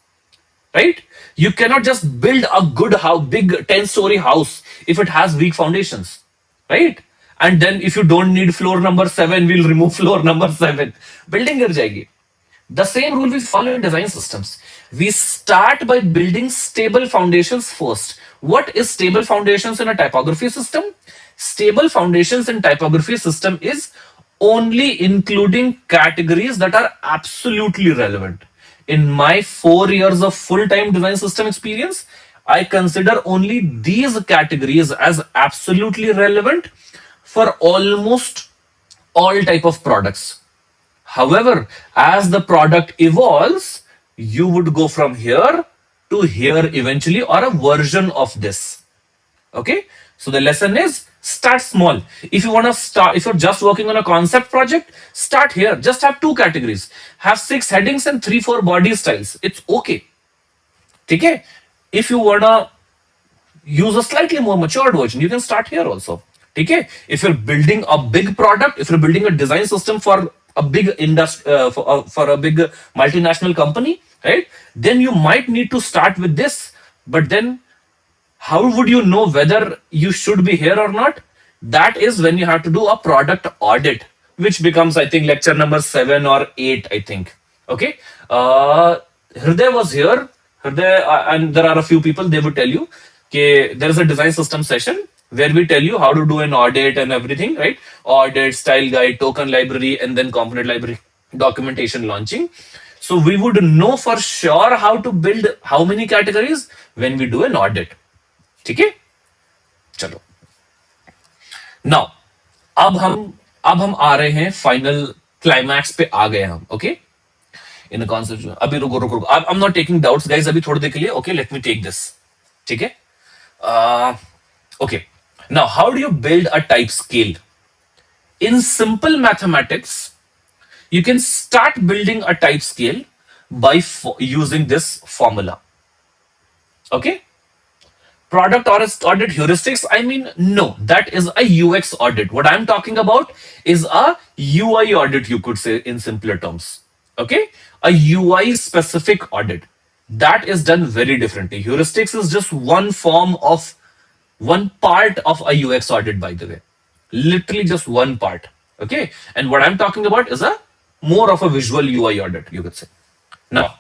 right? You cannot just build a good house, big 10-story house, if it has weak foundations, right? And then if you don't need floor number 7, we'll remove floor number 7. Building गिर जाएगी. The same rule we follow in design systems. We start by building stable foundations first. What is stable foundations in a typography system? Stable foundations in typography system is only including categories that are absolutely relevant. in my 4 years of full-time design system experience, I consider only these categories as absolutely relevant for almost all type of products. However, as the product evolves, you would go from here to here eventually, or a version of this. Okay, so the lesson is start small. If you want to start, if you're just working on a concept project, start here. Just have two categories, have 6 headings and 3 4 body styles. It's okay. Okay, if you want to use a slightly more matured version, you can start here also. Okay, if you're building a big product, if you're building a design system for a big industry, for a big multinational company, right, then you might need to start with this. But then how would you know whether you should be here or not? That is when you have to do a product audit, which becomes, I think, lecture number 7 or 8, I think. Okay. Hriday was here. Hriday, and there are a few people, they would tell you, okay, there is a design system session where we tell you how to do an audit and everything, right? Audit, style guide, token library, and then component library, documentation launching. So we would know for sure how to build how many categories when we do an audit. ठीक है, चलो. Now अब हम आ रहे हैं final climax पे आ गए हम. ओके, इन कॉन्सेप्ट अभी रुको रुको रुको, I am not taking doubts guys अभी थोड़ी देर के लिए. Okay, let me take this. ठीक है. Okay, now how do you build a type scale in simple mathematics? You can start building a type scale by using this formula. Okay, product or audit heuristics, I mean, no, that is a UX audit. What I'm talking about is a UI audit, you could say in simpler terms. Okay, a UI specific audit, that is done very differently. Heuristics is just one form of, one part of a UX audit, by the way, literally just one part. Okay, and what I'm talking about is a more of a visual UI audit, you could say. Now,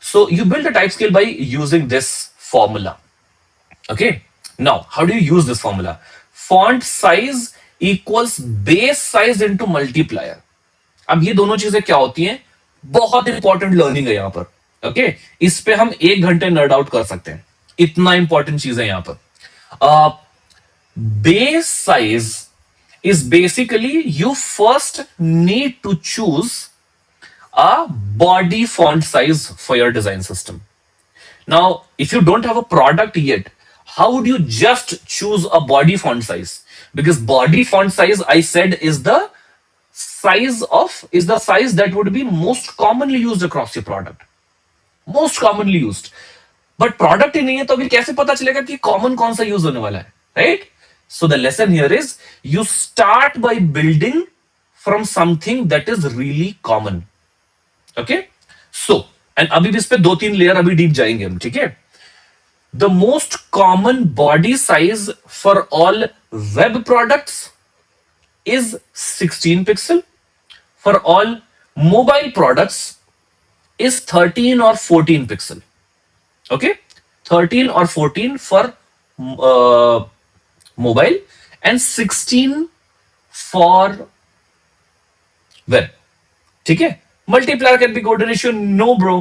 so you build a type scale by using this formula. Okay, now how do you use this formula? Font size equals base size into multiplier. अब ये दोनों चीजें क्या होती हैं? बहुत important learning है यहाँ पर. ओके, इस पे हम 1 घंटे नर्ड आउट कर सकते हैं, इतना इंपॉर्टेंट चीज है यहाँ पर. Base size is basically you first need to choose a body font size for your design system. Now, if you don't have a product yet, how would you just choose a body font size? Because body font size, I said, is the size that would be most commonly used across your product. Most commonly used. But product ही नहीं है, तो अभी कैसे पता चलेगा कि common कौन सा यूज होने वाला है, right? So the lesson here is you start by building from something that is really common. Okay, so and अभी भी इस पे 2 3 लेयर अभी डीप जाएंगे हम. ठीक है. The most common body size for all web products is 16 pixel. For all mobile products is 13 or 14 pixel. Okay, 13 or 14 for mobile and 16 for web. ठीक है. Multiplier can be golden ratio. No bro,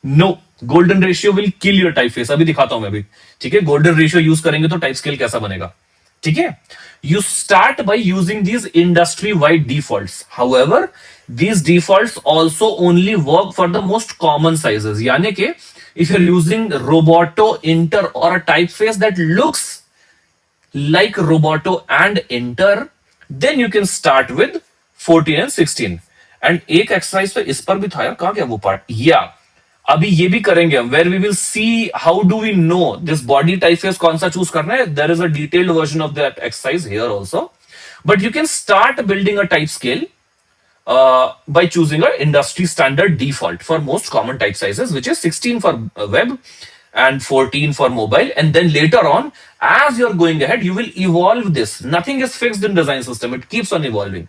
no, golden ratio will kill your typeface. अभी दिखाता हूं मैं अभी. ठीक है, golden ratio use करेंगे तो टाइप स्केल कैसा बनेगा. ठीक है. You start by using these industry wide defaults. However, these defaults also only work for the most common sizes. यानी कि if you're using Roboto, Inter or a typeface that looks like Roboto and Enter, then you can start with 14 and 16. And एक exercise पे इस पर भी था यार, कहाँ गया वो पार्ट? या अभी ये भी करेंगे हम, where we will see how do we know this body typeface कौन सा चूज करना है. There is a detailed version of that exercise here also. But you can start building a type scale by choosing a industry standard default for most common type sizes, which is 16 for web and 14 for mobile. And then later on, as you're going ahead, you will evolve this. Nothing is fixed in design system. It keeps on evolving.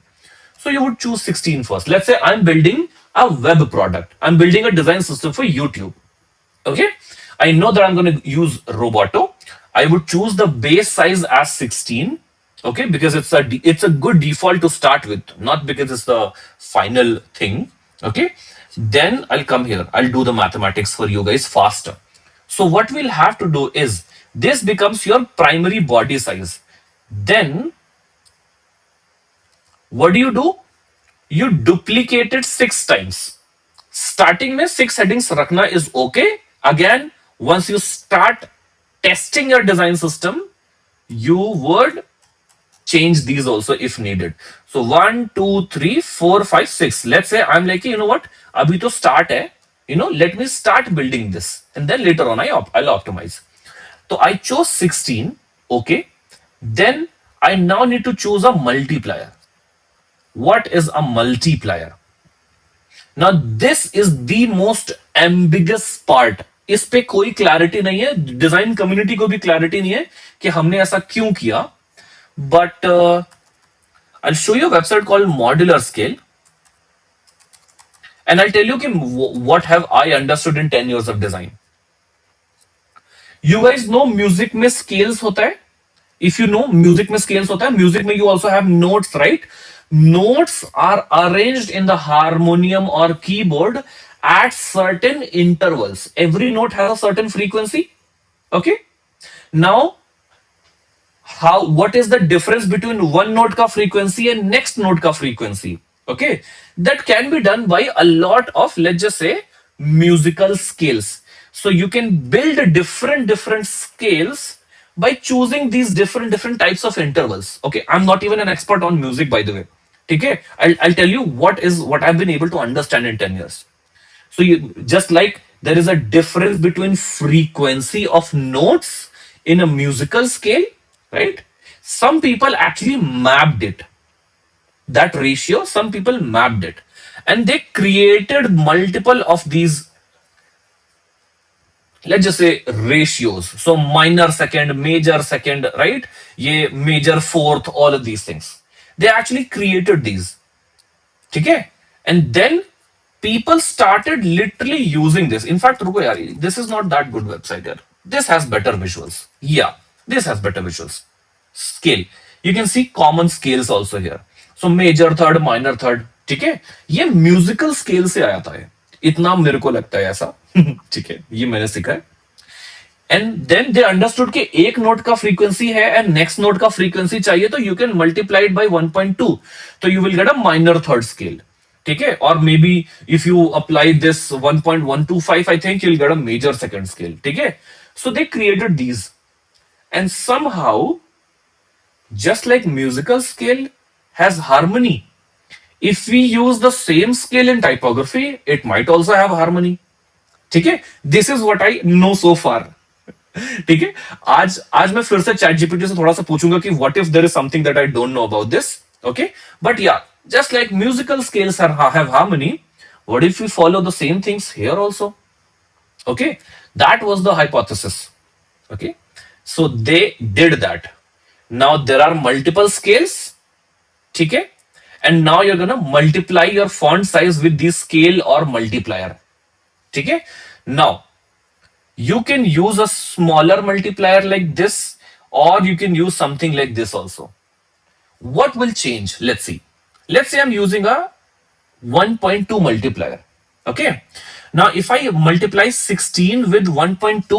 So you would choose 16 first. Let's say I'm building a web product. I'm building a design system for YouTube. Okay. I know that I'm going to use Roboto. I would choose the base size as 16. Okay, because it's a good default to start with, not because it's the final thing. Okay, Then I'll come here. I'll do the mathematics for you guys faster. So what we'll have to do is this becomes your primary body size. Then what do? You duplicate it 6 times. Starting में 6 headings रखना is okay. Again, once you start testing your design system, you would change these also if needed. So 1, 2, 3, 4, 5, 6. Let's say I'm like, you know what? Abhi to start hai. Let me start building this, and then later on I'll optimize. So I chose 16. Okay. Then I now need to choose a multiplier. What is a multiplier? Now this is the most ambiguous part. इस पे कोई clarity नहीं है, design community को भी clarity नहीं है कि हमने ऐसा क्यों किया. But I'll show you a website called Modular Scale, and I'll tell you कि what have I understood in 10 years of design. You guys know music में scales होता है. If you know music में scales होता है, music में you also have notes, right? Notes are arranged in the harmonium or keyboard at certain intervals. Every note has a certain frequency. Okay. Now, what is the difference between one note ka frequency and next note ka frequency? Okay, that can be done by a lot of, let's just say, musical scales. So you can build different scales by choosing these different types of intervals. Okay, I'm not even an expert on music, by the way. Okay, I'll tell you what I've been able to understand in 10 years. So you just like there is a difference between frequency of notes in a musical scale, right? Some people actually mapped it. That ratio, some people mapped it. And they created multiple of these, let's just say, ratios. So minor second, major second, right? Ye major fourth, all of these things. They actually created these. Okay? And then people started literally using this. In fact, रुको यार, this is not that good website here. This has better visuals. Yeah, this has better visuals. Scale. You can see common scales also here. So major third, minor third. ठीक है, ये musical scale से आया था ये. इतना मेरे को लगता है ऐसा. ठीक है, ये मैंने सीखा है. एंड देन दे अंडरस्टूड कि एक नोट का फ्रीक्वेंसी है एंड नेक्स्ट नोट का फ्रीक्वेंसी चाहिए, तो you can multiply it by 1.2, तो you will get a minor third scale. ठीक है, और may be if you apply this 1.125, I think you will get a major second scale. ठीक है, so they created these, and somehow just like musical scale has harmony, if we use the same scale in typography, it might also have harmony. ठीक है, this is what I know so far. ठीक है, आज मैं फिर से chat GPT से थोड़ा सा पूछूंगा कि what if there is something that I don't know about this. Okay, but yeah just like musical scales have harmony, what if we follow the same things here also. Okay, that was the hypothesis. Okay, so they did that. Now there are multiple scales. ठीक है, and now you are gonna multiply your font size with this scale और multiplier. ठीक है, now you can use a smaller multiplier like this, or you can use something like this also. What will change? Let's see. Let's say I'm using a 1.2 multiplier. Okay, now if I multiply 16 with 1.2,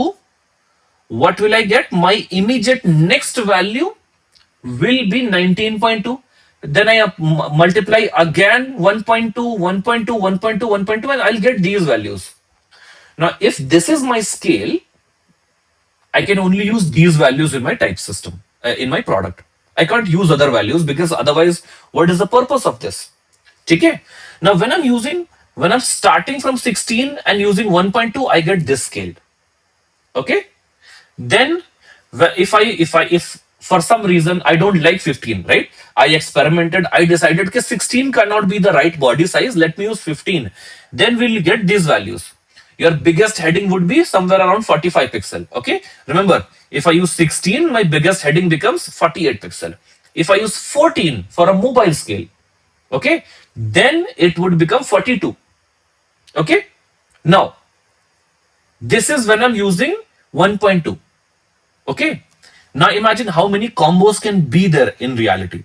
what will I get? My immediate next value will be 19.2. Then I multiply again 1.2, 1.2, 1.2, 1.2, and I'll get these values. Now, if this is my scale, I can only use these values in my type system, in my product. I can't use other values because otherwise, what is the purpose of this? Okay. Now, when I'm starting from 16 and using 1.2, I get this scale. Okay. Then, if for some reason I don't like 15, right? I experimented. I decided that 16 cannot be the right body size. Let me use 15. Then we'll get these values. Your biggest heading would be somewhere around 45 pixel. Okay. Remember, if I use 16, my biggest heading becomes 48 pixel. If I use 14 for a mobile scale, okay, then it would become 42. Okay. Now, this is when I'm using 1.2. Okay. Now imagine how many combos can be there in reality.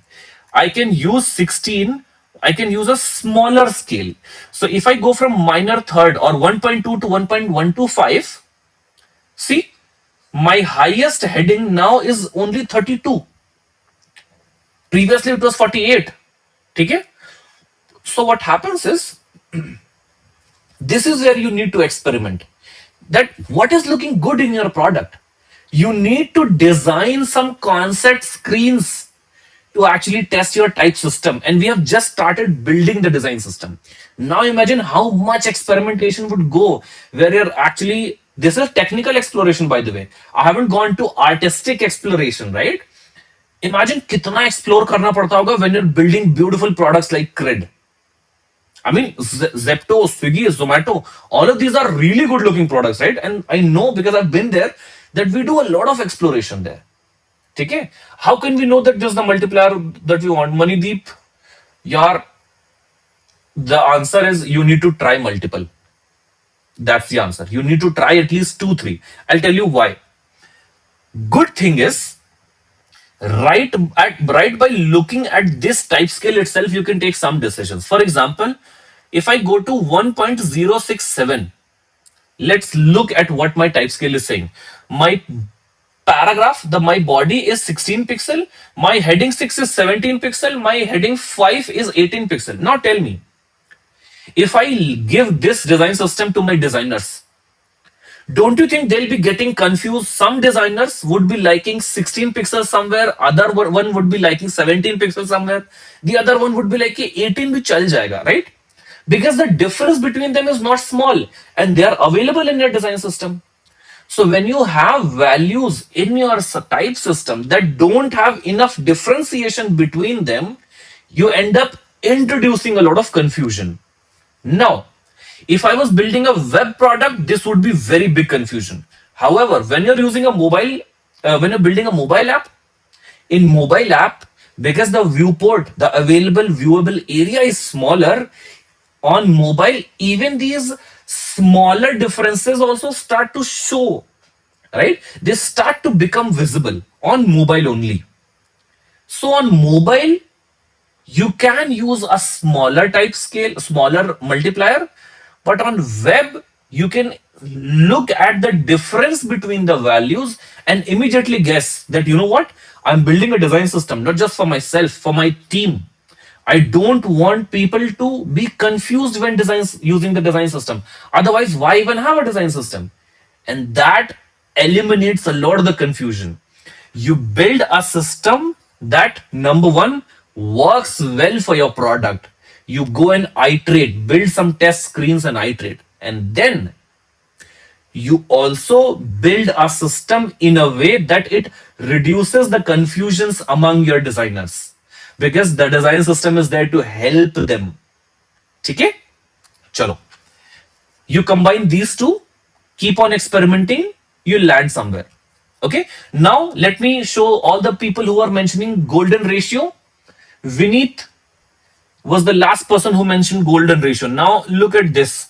I can use 16 I can use a smaller scale. So if I go from minor third or 1.2 to 1.125, see, my highest heading now is only 32. Previously it was 48. Okay? So what happens is, this is where you need to experiment. That what is looking good in your product? You need to design some concept screens to actually test your type system. And we have just started building the design system. Now imagine how much experimentation would go where you're actually, this is technical exploration, by the way. I haven't gone to artistic exploration, right? Imagine kitna explore karna padta hoga when you're building beautiful products like Cred. I mean, Zepto, Swiggy, Zomato, all of these are really good looking products, right? And I know because I've been there that we do a lot of exploration there. Okay? How can we know that this is the multiplier that we want? Manideep, yaar, the answer is you need to try multiple. That's the answer. You need to try at least two, three. I'll tell you why. Good thing is, right by looking at this type scale itself, you can take some decisions. For example, if I go to 1.067, let's look at what my type scale is saying. My paragraph, my body is 16 pixel, my heading 6 is 17 pixel, my heading 5 is 18 pixel. Now tell me, if I give this design system to my designers, don't you think they'll be getting confused? Some designers would be liking 16 pixels somewhere, other one would be liking 17 pixels somewhere, the other one would be like 18 bhi chal jayega, right? Because the difference between them is not small and they are available in your design system. So when you have values in your type system that don't have enough differentiation between them, you end up introducing a lot of confusion. Now, if I was building a web product, this would be very big confusion. However, when you're using a when you're building a mobile app, in mobile app, because the viewport, the available viewable area is smaller, on mobile, even these smaller differences also start to show, right? They start to become visible on mobile only. So on mobile, you can use a smaller type scale, smaller multiplier, but on web, you can look at the difference between the values and immediately guess that, you know what, I'm building a design system not just for myself, for my team. I don't want people to be confused when designs using the design system. Otherwise, why even have a design system? And that eliminates a lot of the confusion. You build a system that, number one, works well for your product. You go and iterate, build some test screens and iterate. And then you also build a system in a way that it reduces the confusions among your designers, because the design system is there to help them. Okay? Chalo. You combine these two, keep on experimenting, you land somewhere. Okay? Now let me show all the people who are mentioning golden ratio. Vineet was the last person who mentioned golden ratio. Now look at this.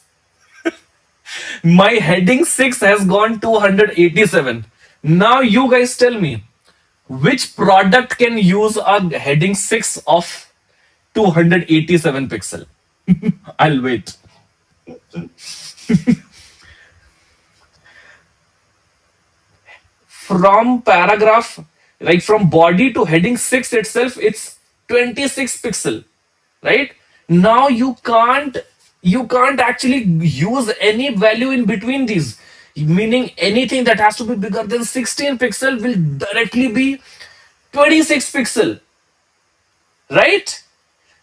My heading 6 has gone 287. Now you guys tell me, which product can use a heading 6 of 287 pixel? I'll wait. From paragraph, like from body to heading 6 itself, it's 26 pixel, right? Now you can't actually use any value in between these, meaning anything that has to be bigger than 16 pixel will directly be 26 pixel, right?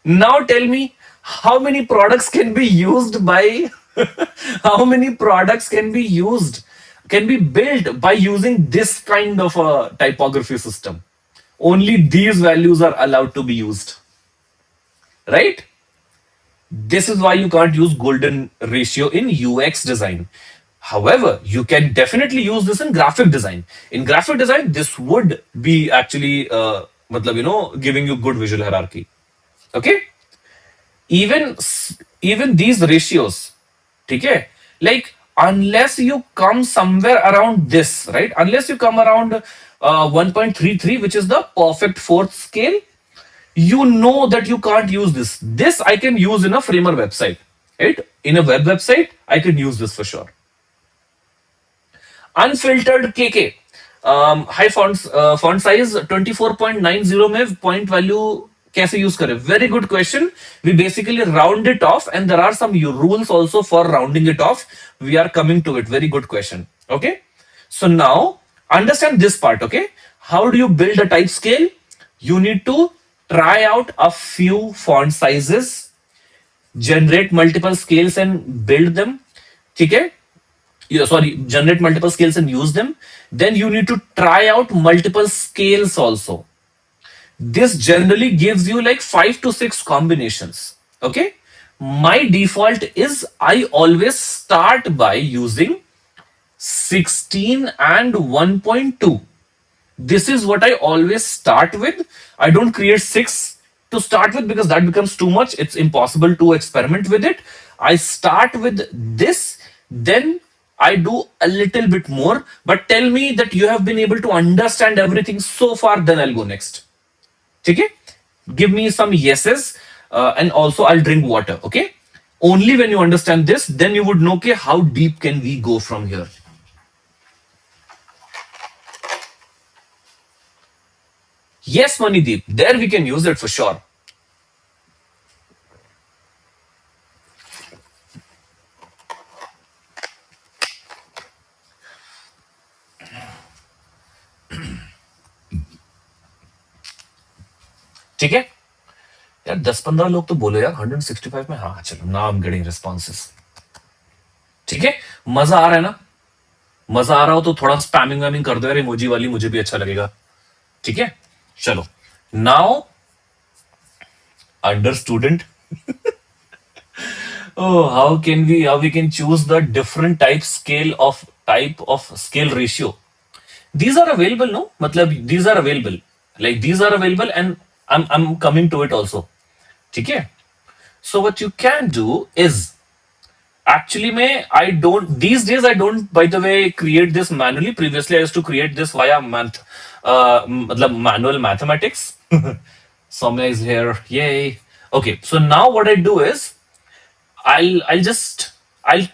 Now tell me, how many products can be used by how many products can be built by using this kind of a typography system? Only these values are allowed to be used, right? This is why you can't use golden ratio in UX design. However, you can definitely use this in graphic design. In graphic design, this would be actually, giving you good visual hierarchy. Okay? Even these ratios, okay, like unless you come somewhere around this, right, unless you come around 1.33, which is the perfect fourth scale, you know that you can't use this. This I can use in a Framer website, right? In a web website, I can use this for sure. Unfiltered KK. High font size 24.90 में point value कैसे use करें? Very good question. We basically round it off, and there are some rules also for rounding it off. We are coming to it. Very good question. Okay. So now understand this part. Okay. How do you build a type scale? You need to try out a few font sizes, generate multiple scales and build them. Okay, sorry, generate multiple scales and use them. Then you need to try out multiple scales also. This generally gives you like 5 to 6 combinations. Okay, my default is I always start by using 16 and 1.2. This is what I always start with. I don't create 6 to start with because that becomes too much. It's impossible to experiment with it. I start with this, then I do a little bit more. But tell me that you have been able to understand everything so far, then I'll go next. Okay? Give me some yeses, and also I'll drink water. Okay? Only when you understand this, then you would know, okay, how deep can we go from here. Yes, Manideep, there we can use it for sure. ठीक है यार, 10-15 लोग तो बोले यार 165 में. हाँ चलो, now I am getting responses. ठीक है, मजा आ रहा है ना? मजा आ रहा हो तो थोड़ा स्पैमिंग वैमिंग कर दो यार, इमोजी वाली, मुझे भी अच्छा लगेगा. ठीक है, चलो. Now under student. Oh, how we can choose the different type of scale ratio? These are available, no? Matlab, these are available. Like these are available, and I'm coming to it also. Okay. So what you can do is, actually may I don't these days I don't, by the way, create this manually. Previously I used to create this via manual mathematics. Soumya is here. Yay. Okay. So now what I do is I'll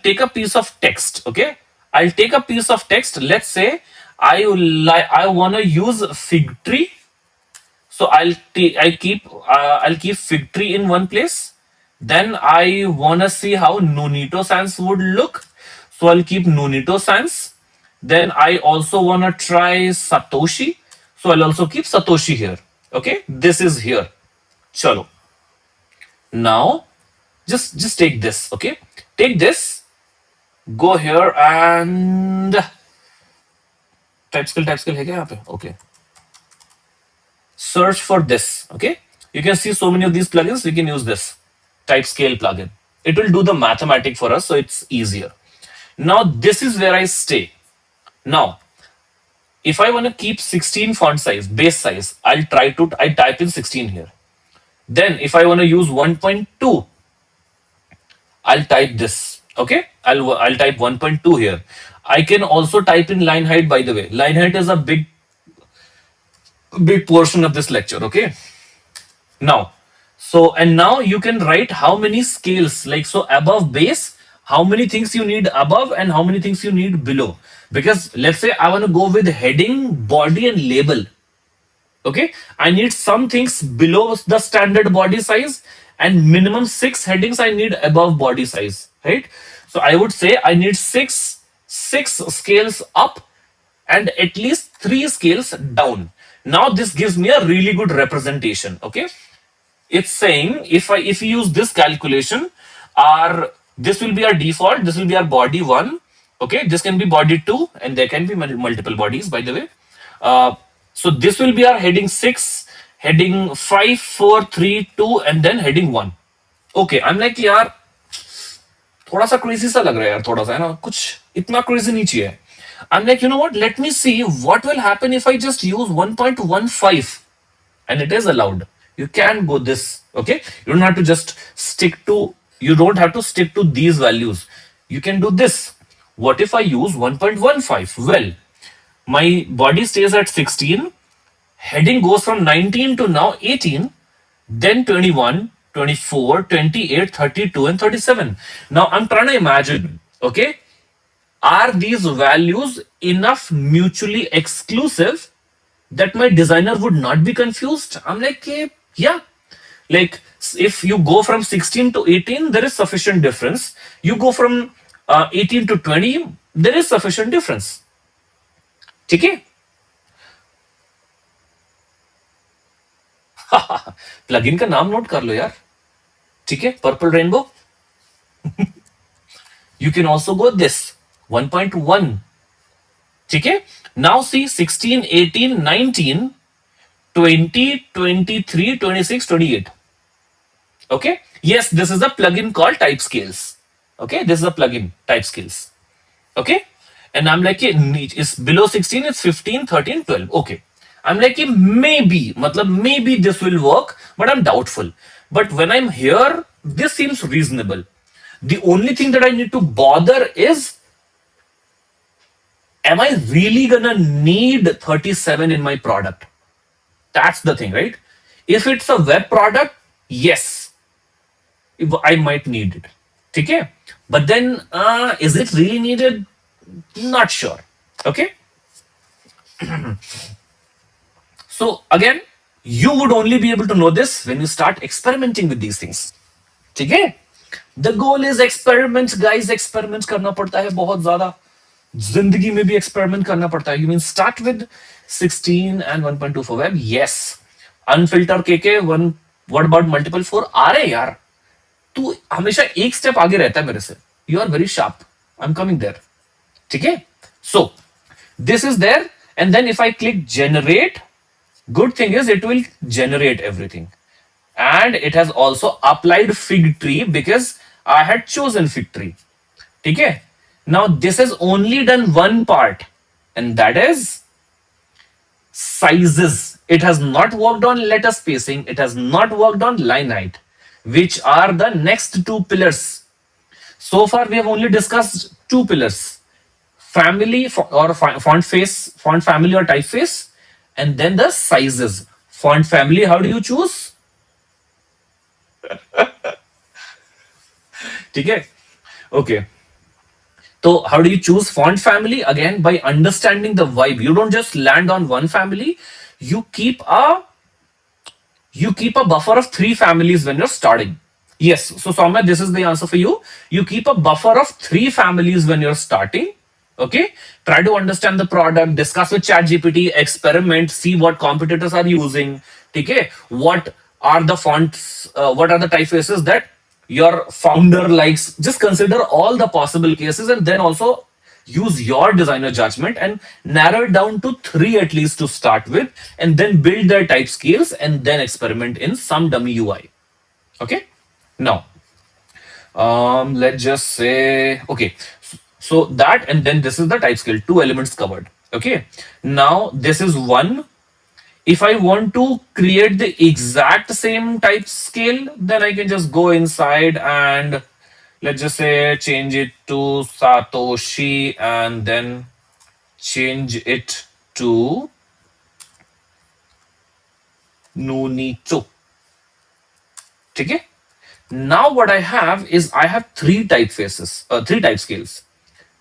take a piece of text. Okay, I'll take a piece of text. Let's say I want to use fig tree, so I'll keep fig tree in one place. Then I wanna see how Nonito Sans would look, so I'll keep Nonito Sans. Then I also wanna try Satoshi, so I'll also keep Satoshi here. Okay, this is here. Chalo. Now just take this. Okay, take this, go here and type skill है क्या यहाँ पे? Okay, search for this. Okay, you can see so many of these plugins. We can use this type scale plugin. It will do the mathematic for us, so it's easier. Now this is where I stay. Now if I want to keep 16 font size, base size, I type in 16 here. Then if I want to use 1.2, I'll type this. Okay, I'll type 1.2 here. I can also type in line height, by the way. Line height is a big portion of this lecture. Okay, now and now you can write how many scales, like, so above base, how many things you need above and how many things you need below. Because let's say I want to go with heading, body and label. Okay, I need some things below the standard body size, and minimum 6 headings I need above body size, right? So I would say I need six scales up and at least 3 scales down. Now this gives me a really good representation. Okay, it's saying if we use this calculation, our this will be our default, this will be our body 1. Okay, this can be body 2, and there can be multiple bodies, by the way. So this will be our heading 6, heading 5, 4, 3, 2, and then heading 1. Okay, I'm like, यार थोड़ा सा crazy सा लग रहा है यार, थोड़ा सा है ना, कुछ इतना क्रेजी नहीं चाहिए. I'm like, you know what, let me see what will happen if I just use 1.15, and it is allowed. You can go this. Okay, you don't have to just stick to you don't have to stick to these values. You can do this. What if I use 1.15? Well, my body stays at 16, heading goes from 19 to now 18, then 21, 24, 28, 32, and 37. Now I'm trying to imagine, okay, are these values enough mutually exclusive that my designer would not be confused? I'm like, yeah. Like, if you go from 16 to 18, there is sufficient difference. You go from 18 to 20, there is sufficient difference. ठीक है? Plugin का नाम note कर लो यार. ठीक है? Purple rainbow. You can also go this 1.1. Okay. Now see 16, 18, 19, 20, 23, 26, 28. Okay. Yes, this is a plugin called type scales. Okay. This is a plugin type scales. Okay. And I'm like, it's below 16, it's 15, 13, 12. Okay. I'm like, maybe, matlab, maybe this will work, but I'm doubtful. But when I'm here, this seems reasonable. The only thing that I need to bother is, am I really gonna need 37 in my product? That's the thing, right? If it's a web product, yes, I might need it. Okay? But then, is it really needed? Not sure. Okay? So, again, you would only be able to know this when you start experimenting with these things. Okay? The goal is experiments, guys. Experiments करना पड़ता है बहुत ज़्यादा. जिंदगी में भी experiment करना पड़ता है. You mean start with 16 and 1.2 for web? Yes. Unfilter KK 1. What about multiple 4? आ रहे यार. तू हमेशा एक स्टेप आगे रहता है मेरे से. You are very sharp. I'm coming there. ठीक है? So this is there, and then if I click generate, good thing is it will generate everything, and it has also applied fig tree because I had chosen fig tree. Okay. Now this has only done one part, and that is sizes. It has not worked on letter spacing. It has not worked on line height, which are the next two pillars. So far, we have only discussed two pillars: family or font face, font family or typeface, and then the sizes. Font family, how do you choose? Okay. Okay. So how do you choose font family? Again, by understanding the vibe. You don't just land on one family. You keep a buffer of three families when you're starting. Yes. So Soumya, this is the answer for you. You keep a buffer of three families when you're starting. Okay. Try to understand the product, discuss with ChatGPT, experiment, see what competitors are using. Okay. What are the fonts, what are the typefaces that your founder likes? Just consider all the possible cases and then also use your designer judgment and narrow it down to three at least to start with, and then build their type scales and then experiment in some dummy UI. Okay. Now, let's just say, okay, so that, and then this is the type scale, two elements covered. Okay. Now this is one. If I want to create the exact same type scale, then I can just go inside and let's just say change it to Satoshi and then change it to Nunito. Okay. Now what I have is I have three typefaces, three type scales.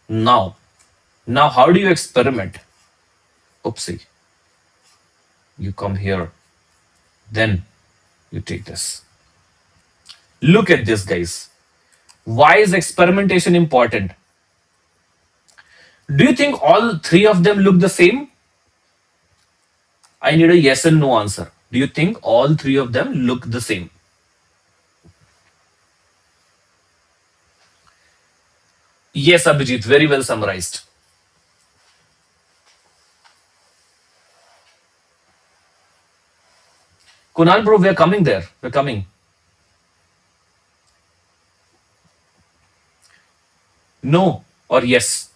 Now how do you experiment? Oopsie. You come here, then you take this. Look at this, guys. Why is experimentation important? Do you think all three of them look the same? I need a yes and no answer. Do you think all three of them look the same? Yes, Abhijit, very well summarized. Kunal, bro, we're coming there. We're coming. No or yes.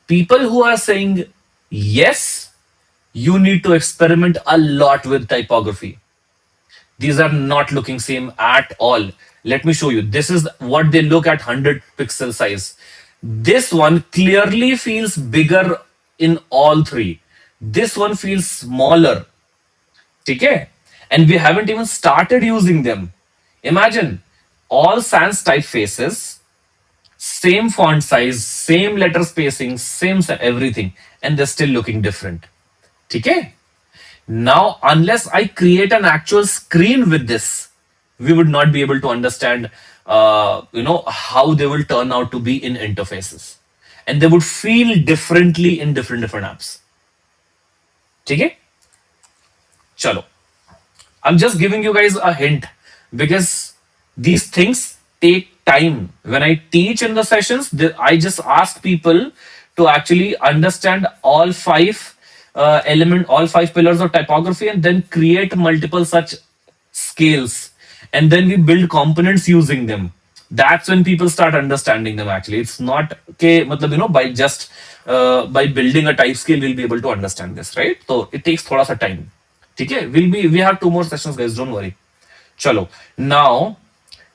People who are saying yes, you need to experiment a lot with typography. These are not looking same at all. Let me show you. This is what they look at 100 pixel size. This one clearly feels bigger in all three. This one feels smaller. Okay? and we haven't even started using them. Imagine all sans typefaces, same font size, same letter spacing, everything, and they're still looking different. Okay? Now, unless I create an actual screen with this, we would not be able to understand, how they will turn out to be in interfaces, and they would feel differently in different apps. Okay? Chalo. I'm just giving you guys a hint because these things take time. When I teach in the sessions, I just ask people to actually understand all five all five pillars of typography, and then create multiple such scales, and then we build components using them. That's when people start understanding them. Actually, it's not okay. Matlab, by just by building a type scale, we'll be able to understand this, right? So it takes thoda sa time. Okay, we have two more sessions, guys. Don't worry. Chalo. Now,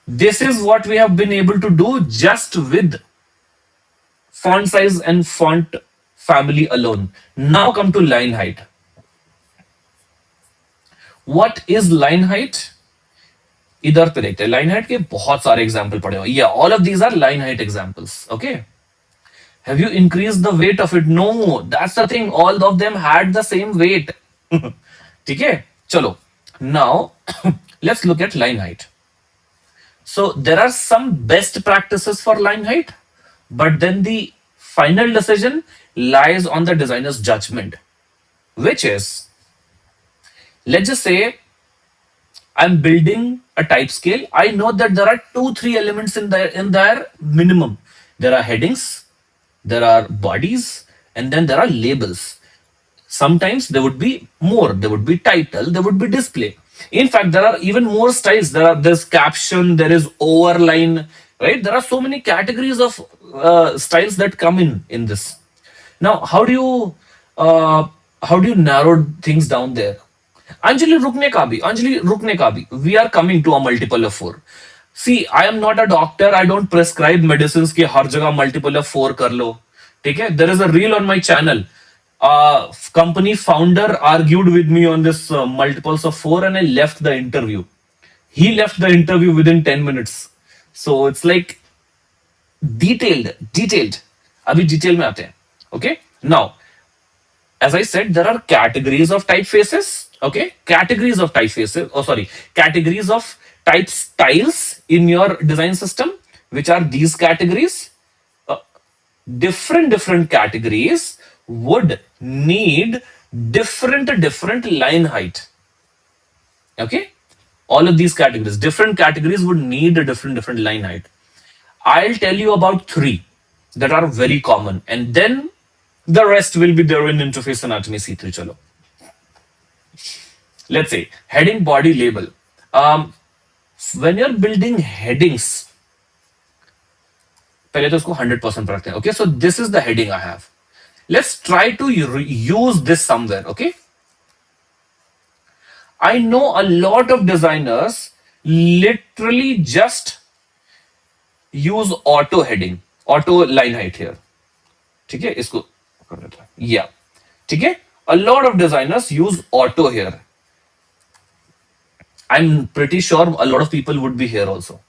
this is what we have been able to do just with font size and font family alone. Now come to line height. What is line height? इधर पे देखते हैं line height के बहुत सारे example पड़े हुए. Yeah, all of these are line height examples. Okay, have you increased the weight of it? No, that's the thing, all of them had the same weight. ठीक है, चलो. Now let's look at line height. So there are some best practices for line height, but then the final decision lies on the designer's judgment, which is, let's just say I'm building a type scale. I know that there are two, three elements in there minimum. There are headings, there are bodies, and then there are labels. Sometimes there would be more. There would be title, there would be display. In fact, there are even more styles. There's caption, there is overline, right? There are so many categories of styles that come in this. Now, how do you narrow things down there? Anjali रुकने का भी we are coming to a multiple of four. See, I am not a doctor. I don't prescribe medicines कि हर जगह multiple of four कर लो. ठीक है? There is a reel on my channel. Company founder argued with me on this multiples of four, and I left the interview. He left the interview within 10 minutes. So it's like detailed. अभी detail में आते हैं. Okay? Now, as I said, there are categories of typefaces. Okay, categories of typefaces. Oh, sorry, categories of type styles in your design system, which are these categories. Uh, different categories would need different line height. Okay, all of these categories, different categories would need a different line height. I'll tell you about three that are very common, and then the rest will be there in interface anatomy C3. Chalo. Let's say heading, body, label. Um, when you're building headings, पहले तो उसको 100% पर रखते हैं. Okay, so this is the heading I have. Let's try to use this somewhere. Okay, I know a lot of designers literally just use auto heading, auto line height here. ठीक है, इसको कर देता है. Yeah, ठीक है. A lot of designers use auto here. I'm pretty sure a lot of people would be here also.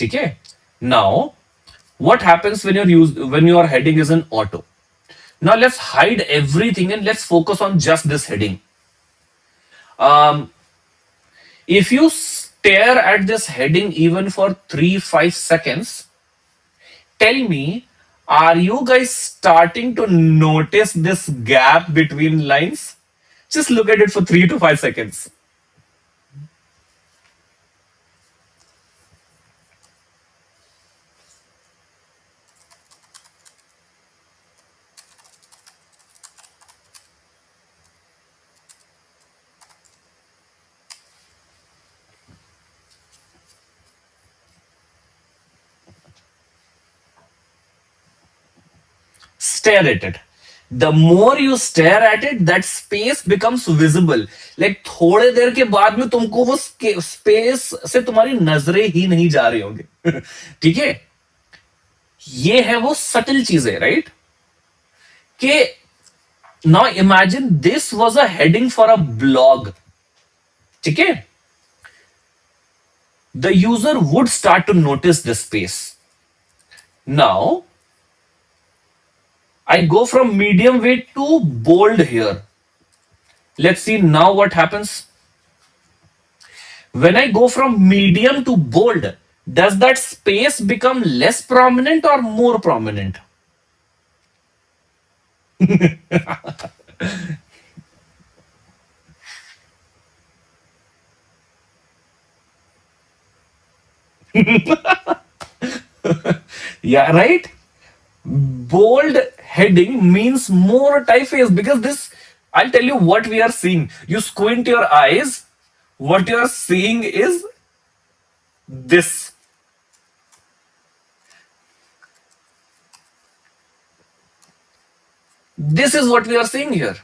Okay. Now, what happens when your heading is in auto? Now let's hide everything and let's focus on just this heading. Um, if you stare at this heading even for 3-5 seconds, tell me, are you guys starting to notice this gap between lines? Just look at it for 3 to 5 seconds. Stare at it. The more you stare at it, that space becomes visible. Like थोड़े देर के बाद में तुमको वो space से तुम्हारी नजरें ही नहीं जा रही होंगी. ठीक है, ये है वो सटल चीजें, राइट? कि Now imagine this was a heading for a blog. Okay? The user would start to notice this space. Now I go from medium weight to bold here. Let's see now what happens. When I go from medium to bold, does that space become less prominent or more prominent? Yeah, right? Bold heading means more typeface because this, I'll tell you what we are seeing. You squint your eyes, what you are seeing is this. This is what we are seeing here.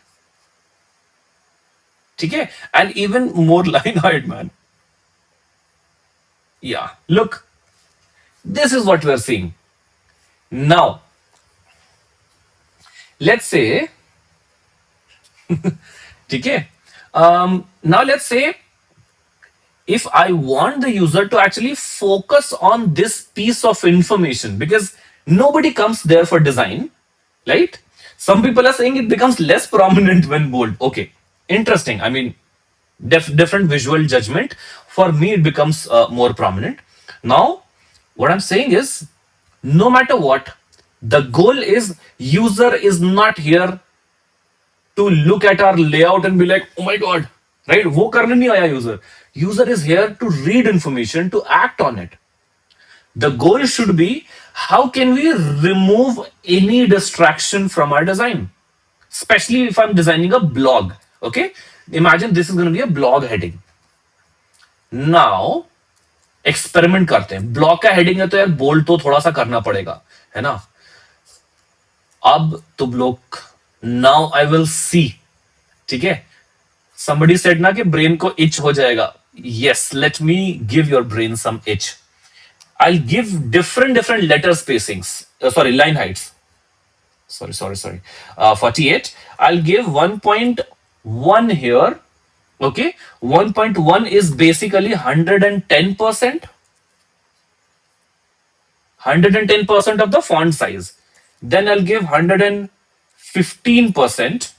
Okay? And even more line height, man. Yeah, look, this is what we are seeing. Now, let's say, okay, now let's say if I want the user to actually focus on this piece of information, because nobody comes there for design, right? Some people are saying it becomes less prominent when bold. Okay, interesting. I mean, different visual judgment. For me, it becomes more prominent. Now, what I'm saying is, no matter what, the goal is user is not here to look at our layout and be like, oh my god, right? वो करने नहीं आया user. User is here to read information, to act on it. The goal should be how can we remove any distraction from our design, especially if I'm designing a blog. Okay, imagine this is going to be a blog heading. Now experiment करते हैं. Blog का heading है तो यार bold तो थोड़ा सा करना पड़ेगा, है ना? अब तुम लोग, नाउ आई विल सी. ठीक है, somebody said ना कि ब्रेन को इच हो जाएगा. Yes, let me give your brain some itch. I'll give different letter spacings. Sorry, line heights. Sorry. 48. I'll give 1.1 here. Okay, 1.1 is basically 110%. 110% of the font size. Then I'll give 115%,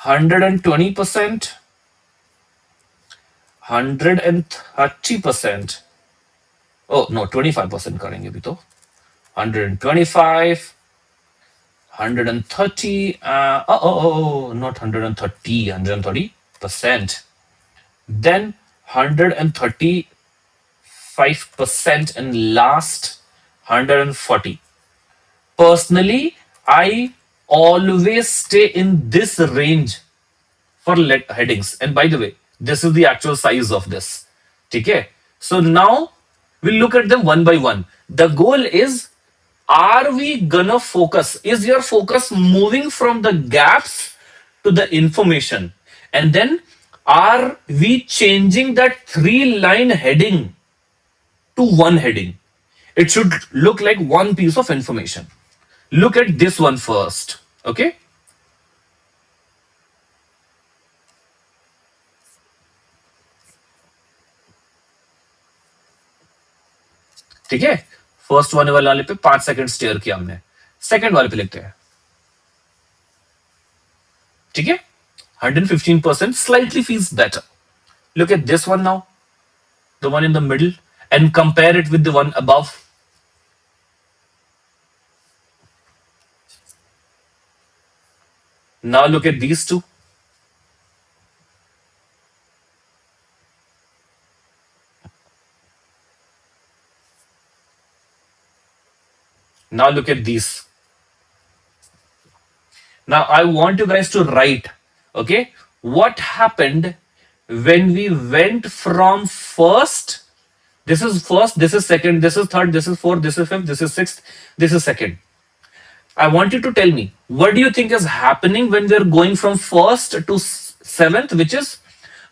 120%, 130%. Oh no, 25% करेंगे भी तो. 125, 130, not 130, 130%. Then 135% and last 140. Personally, I always stay in this range for headings. And by the way, this is the actual size of this. Okay. So now we'll look at them one by one. The goal is, are we gonna focus? Is your focus moving from the gaps to the information? And then are we changing that 3-line heading to one heading? It should look like one piece of information. Look at this one first. Okay. ठीक है, first वाले पे 5 second stair किया हमने. Second वाले पे लिखते हैं. ठीक है, 115% slightly feels better. Look at this one now, the one in the middle, and compare it with the one above. Now look at these two. Now look at these. Now I want you guys to write, okay, what happened when we went from first. This is first, this is second, this is third, this is fourth, this is fifth, this is sixth, this is second. I want you to tell me, what do you think is happening when we're going from first to seventh, which is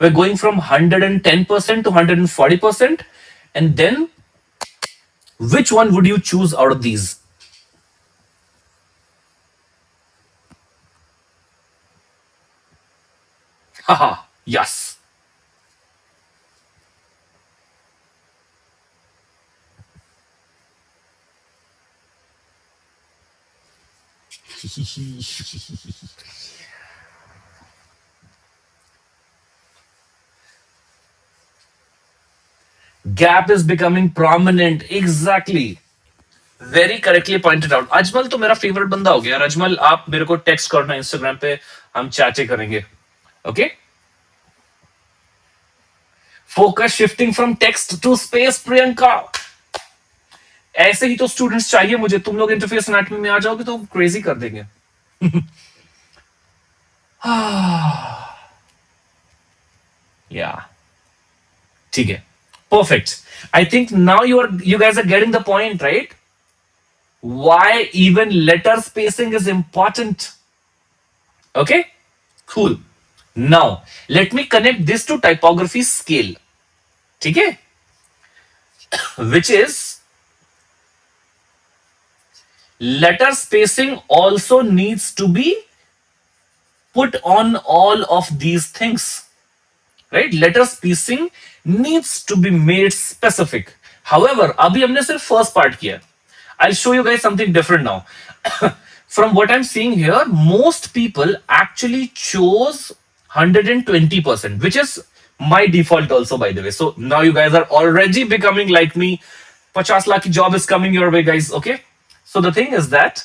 we're going from 110% to 140%. And then which one would you choose out of these? Haha, yes. Gap is becoming prominent. Exactly. Very correctly pointed out. Ajmal तो मेरा favourite बंदा हो गया. अजमल, आप मेरे को text करना Instagram पे, हम चाचे करेंगे. Okay. Focus shifting from text to space, Priyanka. ऐसे ही तो स्टूडेंट्स चाहिए मुझे. तुम लोग इंटरफेस एनाटॉमी में आ जाओगे तो क्रेजी कर देंगे. या. ठीक है. Perfect. I think now you guys are getting the point, right? Why even letter spacing is important. Okay? Cool. Now, let me connect this to typography scale. Okay? Which is letter spacing also needs to be put on all of these things. Right? Letter spacing needs to be made specific. However, abhi humne sirf first part kiya. I'll show you guys something different now. From what I'm seeing here, most people actually chose 120%, which is my default also, by the way. So now you guys are already becoming like me. 50 lakh ki job is coming your way, guys. Okay. So the thing is that,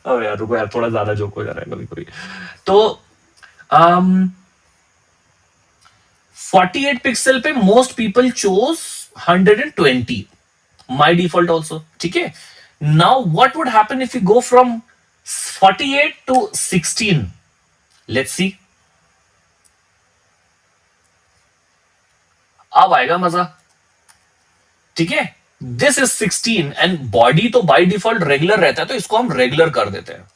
oh यार रुको यार, थोड़ा ज्यादा joke हो जा रहा है कभी कभी. तो um 48 पिक्सल पे most people chose 120. My default also. ठीक है. Now what would happen if we go from 48 to 16? Let's see. अब आएगा मजा. ठीक है. दिस इज 16 एंड बॉडी तो बाय डिफॉल्ट रेगुलर रहता है, तो इसको हम रेगुलर कर देते हैं.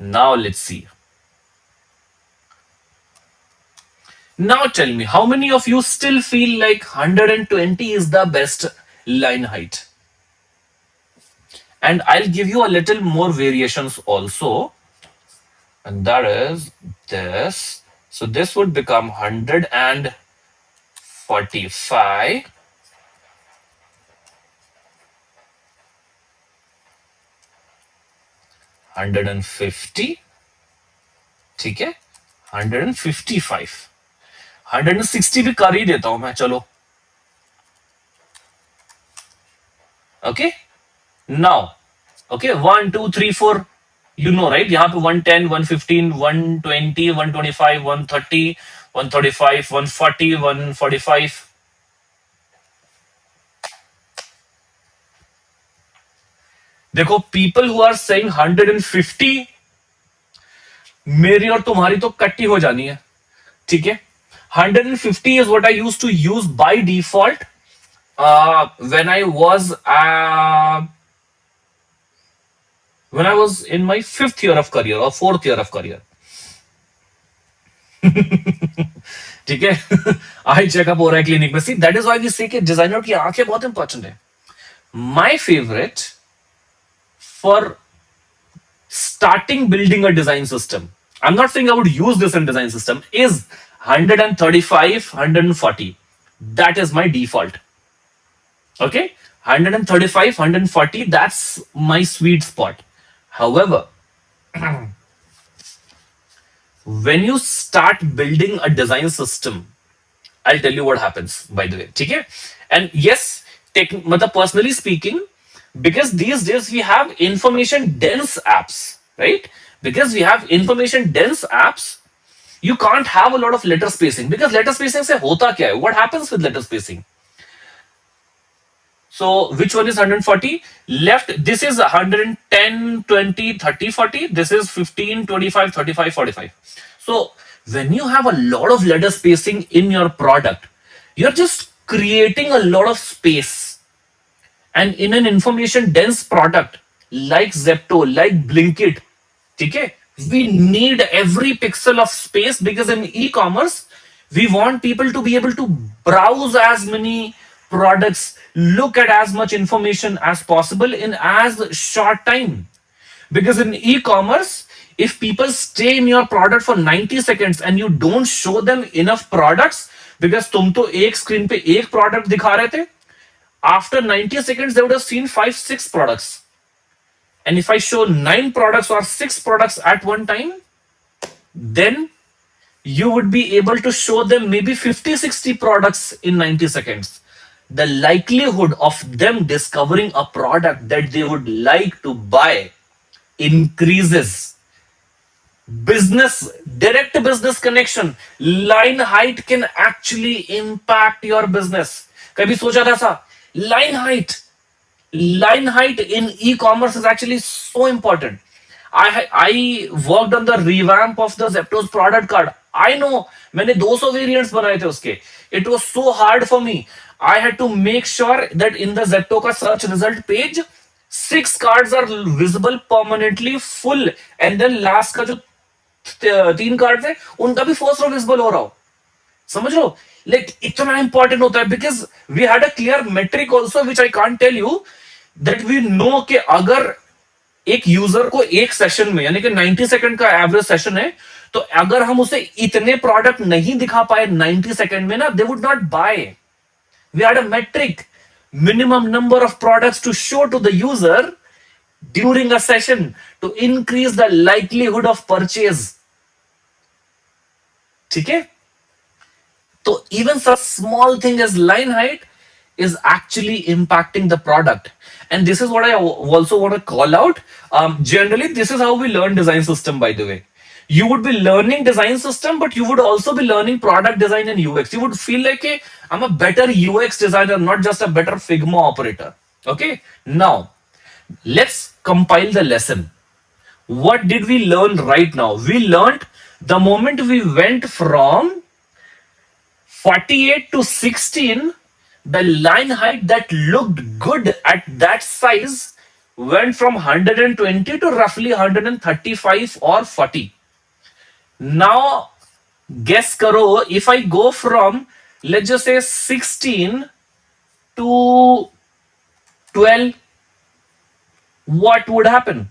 Now let's see. Now tell me, how many of you still feel like 120 is the best line height? And I'll give you a little more variations also. And that is this. So this would become 145, 150, ठीक है, 155, 160 भी कर ही देता हूं मैं, चलो. Okay. Now, okay, 1, 2, 3, 4. You know, right? यहाँ पे 110, 115, 120, 125, 130, 135, 140, 145. देखो, people who are saying 150, मेरी और तुम्हारी तो कट्टी हो जानी है. ठीक है. 150 is what I used to use by default when I was in my 5th year of career or 4th year of career. ठीक है. आई चेकअप हो रहा है क्लिनिक में. See that is why we say कि designer की आंखें बहुत इंपॉर्टेंट है. My favourite for starting building a design system, I'm not saying I would use this in design system, is 135, 140. That is my default. Okay. 135, 140, that's my sweet spot. However, when you start building a design system, I'll tell you what happens, by the way. Okay? And yes, personally speaking, because these days we have information dense apps, right? Because we have information dense apps, you can't have a lot of letter spacing, because letter spacing se hota kya hai? What happens with letter spacing? So which one is 140? Left, this is 110, 20, 30, 40. This is 15, 25, 35, 45. So when you have a lot of letter spacing in your product, you're just creating a lot of space. And in an information dense product like Zepto, like Blinkit, okay, we need every pixel of space, because in e-commerce, we want people to be able to browse as many products, look at as much information as possible in as short time. Because in e-commerce, If people stay in your product for 90 seconds and you don't show them enough products, because तुम तो एक screen पे एक product दिखा रहे थे, after 90 seconds they would have seen 5 6 products. And if I show 9 products or 6 products at one time, then you would be able to show them maybe 50 60 products in 90 seconds. The likelihood of them discovering a product that they would like to buy increases. Business, direct business connection, line height can actually impact your business. कभी सोचा था ऐसा? line height line height in e-commerce is actually so important. I worked on the revamp of the Zepto's product card. I know मैंने 200 variants बनाए थे उसके. It was so hard for me. I had to make sure that in the Zepto का search result page, 6 cards are visible permanently full, and then last का जो 3 card है उनका भी फर्स्ट रो विजिबल हो रहा हो. समझ लो, लाइक इतना इंपॉर्टेंट होता है, because we had a clear metric also which I can't tell you, that we know कि अगर एक यूजर को एक सेशन में, यानी कि 90 सेकंड का एवरेज सेशन है, तो अगर हम उसे इतने प्रोडक्ट नहीं दिखा पाए 90 सेकंड में ना, they would not buy. We had a metric, minimum number of products to show to the user during a session to increase the likelihood of purchase. ठीक है? So even such small thing as line height is actually impacting the product. And this is what I also want to call out. Generally, this is how we learn design system, by the way. You would be learning design system, but you would also be learning product design and UX. You would feel like, hey, I'm a better UX designer, not just a better Figma operator. Okay. Now, let's compile the lesson. What did we learn right now? We learned the moment we went from 48 to 16, the line height that looked good at that size went from 120 to roughly 135 or 40. Now, guess karo, if I go from, let's just say 16 to 12, what would happen?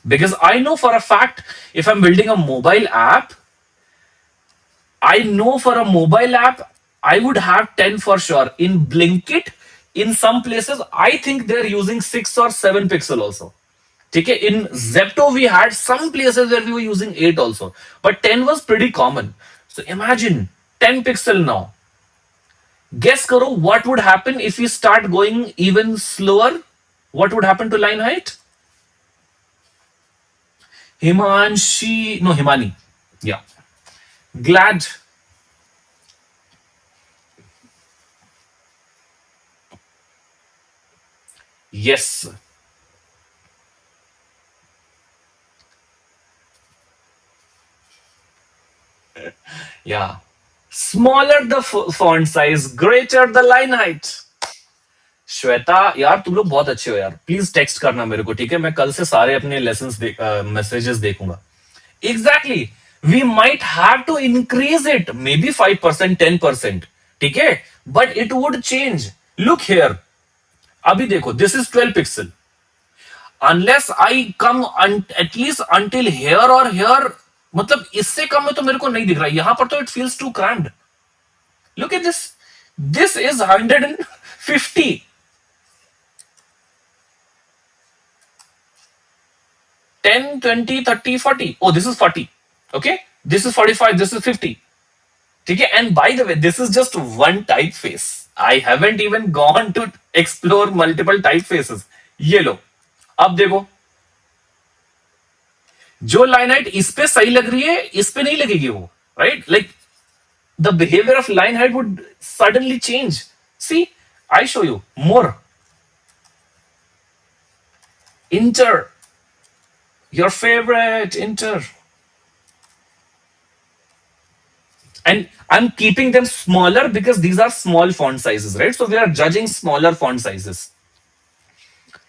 Because I know for a fact, if I'm building a mobile app, I know for a mobile app, I would have 10 for sure. In Blinkit, in some places, I think they're using 6 or 7 pixel also. Okay, in Zepto, we had some places where we were using 8 also, but 10 was pretty common. So imagine 10 pixel now. Guess karo what would happen if we start going even slower? What would happen to line height? Himanshi, no, Himani. Yeah. Glad. Yes. Yeah. Smaller the font size, greater the line height. Shweta यार, तुम लोग बहुत अच्छे हो यार. Please text करना मेरे को, ठीक है? मैं कल से सारे अपने लेसन मैसेजेस देखूंगा. Exactly. We might have to increase it, maybe 5% 10%. ठीक है, but it would change. Look here, अभी देखो, this is 12 pixel. Unless I come at least until here और हेयर, मतलब इससे कम में तो मेरे को नहीं दिख रहा. यहां पर तो it feels too crammed. Look at this. This is 150. 10, 20, 30, 40. Oh, this is 40. Okay. This is 45. This is 50. Okay. And by the way, this is just one typeface. I haven't even gone to explore multiple typefaces. ये लो. अब देखो, जो line height इस पे सही लग रही है, इस पे नहीं लगेगी वो. Right? Like the behavior of line height would suddenly change. See, I show you more. Inter, your favorite inter. And I'm keeping them smaller because these are small font sizes, right? So we are judging smaller font sizes.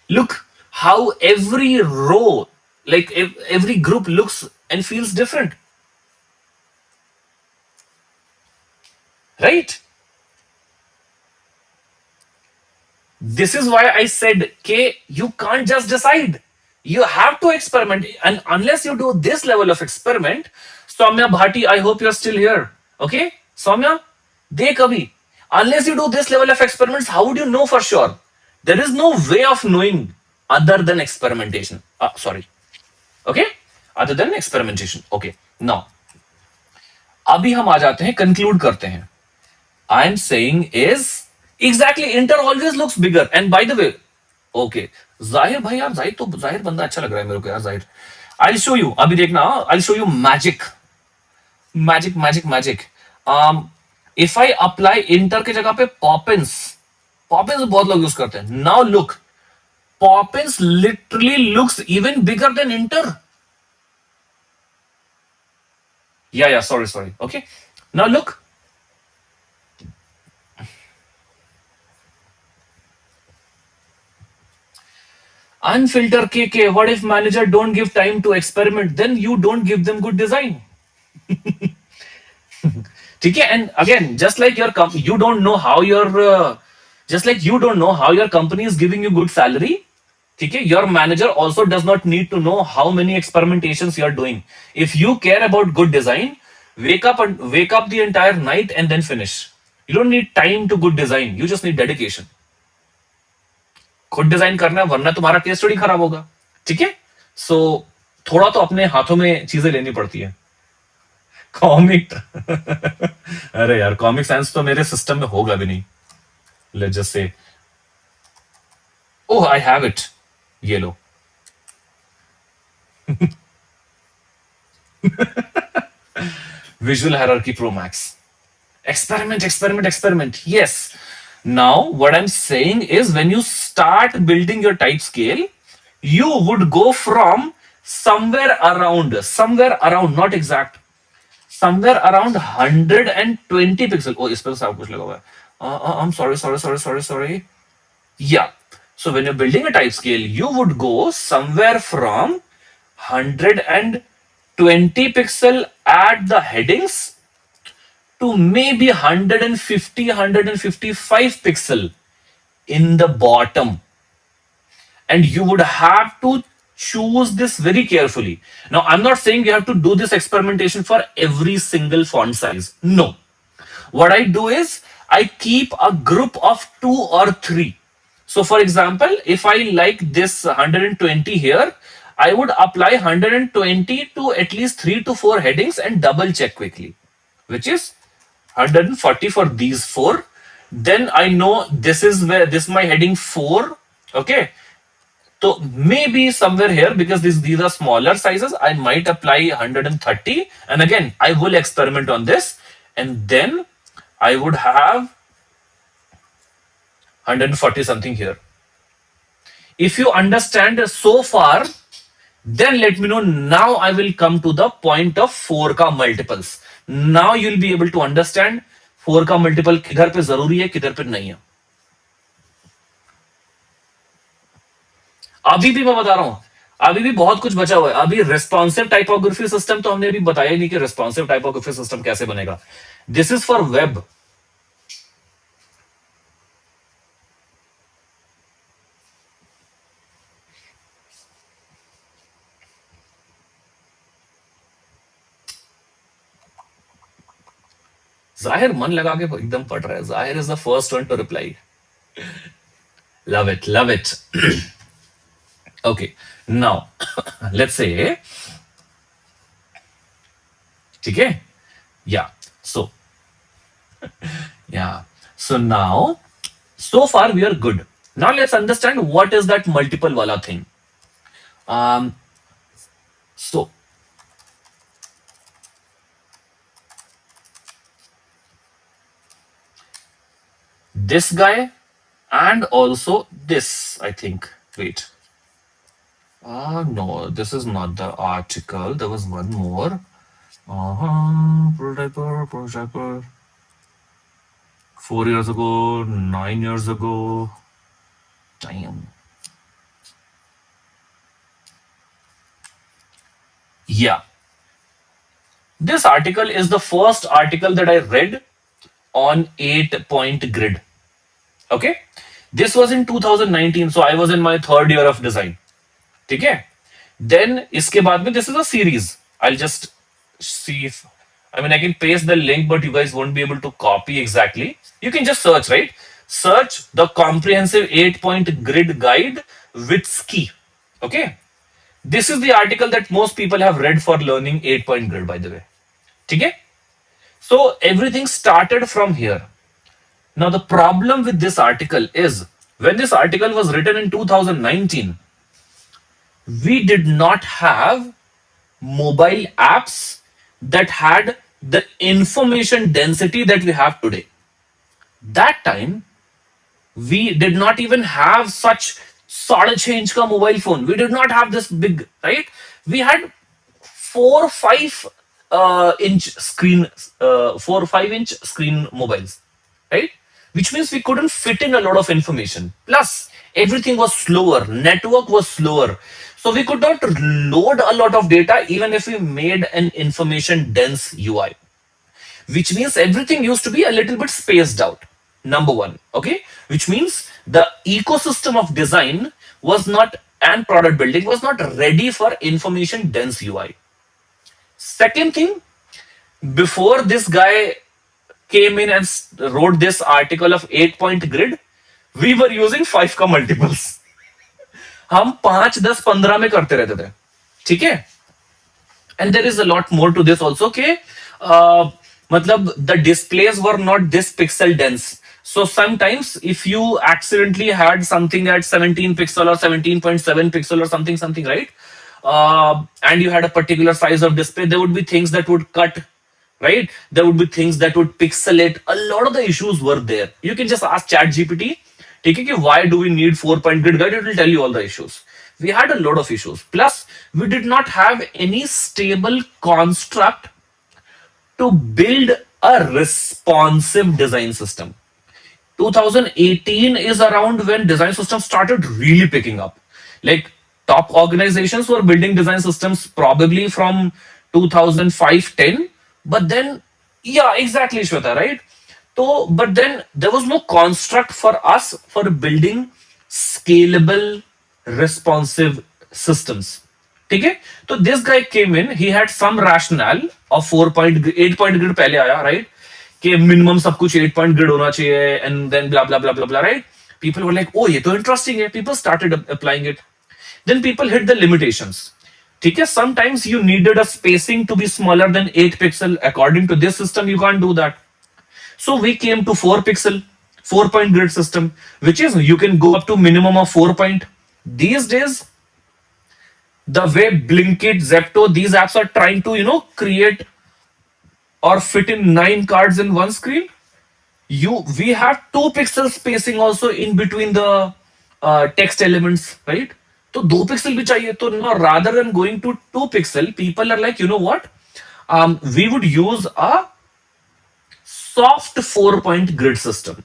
Look how every row, like every group looks and feels different, right? This is why I said, K, you can't just decide. You have to experiment, and unless you do this level of experiment, Soumya Bhati, I hope you're still here. Okay, Soumya, de kabhi, unless you do this level of experiments, how would you know for sure? There is no way of knowing other than experimentation. Sorry. Okay, other than experimentation. Okay, now अभी हम आ जाते हैं, conclude करते हैं. I am saying is exactly Inter always looks bigger. And by the way, okay, जाहिर भाई यार, जाहिर तो जाहिर बंदा अच्छा लग रहा है मेरे को यार, जाहिर. I'll show you. अभी देखना, I'll show you magic, magic, magic, magic. If I apply Inter के जगह पे Poppins, Poppins बहुत लोग यूज करते हैं. Now look, Poppins literally looks even bigger than Inter. Yeah, sorry, sorry. Okay, now look. Unfilter KK. What if manager don't give time to experiment? Then you don't give them good design. ठीक है. And again, just like your you don't know how your just like you don't know how your company is giving you good salary. ठीक है. Your manager also does not need to know how many experimentations you are doing. If you care about good design, wake up the entire night and then finish. You don't need time to good design. You just need dedication. खुद design करना है, वरना तुम्हारा case study खराब होगा. ठीक है. सो थोड़ा तो अपने हाथों में चीजें लेनी पड़ती है. कॉमिक अरे यार, कॉमिक साइंस तो मेरे सिस्टम में होगा भी नहीं. Let's just say, oh I have it, ये लो. Visual hierarchy pro max. Experiment, experiment, experiment. Yes. Now, what I'm saying is when you start building your type scale, you would go from somewhere around, not exact, somewhere around 120 pixel. Oh, इस पे तो सब कुछ लगा हुआ है. I'm sorry, sorry, sorry, sorry, sorry. Yeah. So when you're building a type scale, you would go somewhere from 120 pixel at the headings to maybe 155 pixel in the bottom. And you would have to choose this very carefully. Now, I'm not saying you have to do this experimentation for every single font size. No. What I do is I keep a group of 2 or 3. So, for example, if I like this 120 here, I would apply 120 to at least 3 to 4 headings and double check quickly, which is 140 for these 4. Then I know this is where this is my heading 4. Okay. So maybe somewhere here, because these are smaller sizes, I might apply 130. And again, I will experiment on this. And then I would have 140 something here. If you understand so far, then let me know. Now I will come to the point of 4 का multiples. Now you'll be able to understand 4 का multiple किधर पे जरूरी है, किधर पे नहीं है. अभी भी मैं बता रहा हूं, अभी भी बहुत कुछ बचा हुआ है. अभी रेस्पॉन्सिव टाइपोग्राफी सिस्टम तो हमने अभी बताया ही नहीं कि रेस्पॉन्सिव टाइपोग्राफी सिस्टम कैसे बनेगा. This is for web. जाहिर मन लगा के एकदम पढ़ रहा है. जाहिर is the first one two reply. Love it, love it. Okay, now let's say, ठीक है. या सो, yeah, so now so far we are good. Now let's understand what is that multiple wala thing. So this guy and also this, I think. Wait. No, this is not the article. There was one more. Prototyper. 4 years ago, 9 years ago. Damn. Yeah. This article is the first article that I read on 8-point grid. Okay. This was in 2019, so I was in my third year of design. Okay. Then iske baad mein, this is a series. I'll just see if, I mean, I can paste the link, but you guys won't be able to copy exactly. You can just search, right? Search the comprehensive 8 point grid guide with ski. Okay. This is the article that most people have read for learning 8 point grid, by the way. Okay. So everything started from here. Now, the problem with this article is when this article was written in 2019, we did not have mobile apps that had the information density that we have today. That time, we did not even have such sort of change ka mobile phone. We did not have this big, right? We had 4 or 5 inch screen, 4 or 5 inch screen mobiles, right? Which means we couldn't fit in a lot of information. Plus, everything was slower, network was slower. So we could not load a lot of data even if we made an information dense UI, which means everything used to be a little bit spaced out. Number one, okay, which means the ecosystem of design was not, and product building was not ready for information dense UI. Second thing, before this guy came in and wrote this article of 8 point grid, we were using 5 का multiples. हम 5 10 15 में करते रहते थे. ठीक है. And there is a lot more to this also. Okay, matlab the displays were not this pixel dense. So sometimes if you accidentally had something at 17 pixel or 17.7 pixel or something, right? And you had a particular size of display, there would be things that would cut, right? There would be things that would pixelate. A lot of the issues were there. You can just ask Chat GPT, okay, why do we need 4 point grid guide? It will tell you all the issues. We had a lot of issues. Plus, we did not have any stable construct to build a responsive design system. 2018 is around when design systems started really picking up. Like top organizations were building design systems probably from 2005-10, but then yeah, exactly, Shweta, right? So, but then there was no construct for us for building scalable, responsive systems. Okay, so this guy came in, he had some rationale of 8 point grid पहले आया, right? कि minimum सब कुछ 8 point grid होना चाहिए, and then blah blah blah blah blah, right? People were like, oh, ये तो interesting है. People started applying it. Then people hit the limitations. ठीक है, sometimes you needed a spacing to be smaller than 8 pixel. According to this system, you can't do that. So we came to 4 pixel, 4 point grid system, which is you can go up to minimum of 4 point. These days, the way Blinkit, Zepto, these apps are trying to, create or fit in 9 cards in one screen. We have 2 pixel spacing also in between the text elements, right? So 2 pixel bhi chahiye. So now rather than going to 2 pixel, people are like, you know what? We would use a soft 4 point grid system.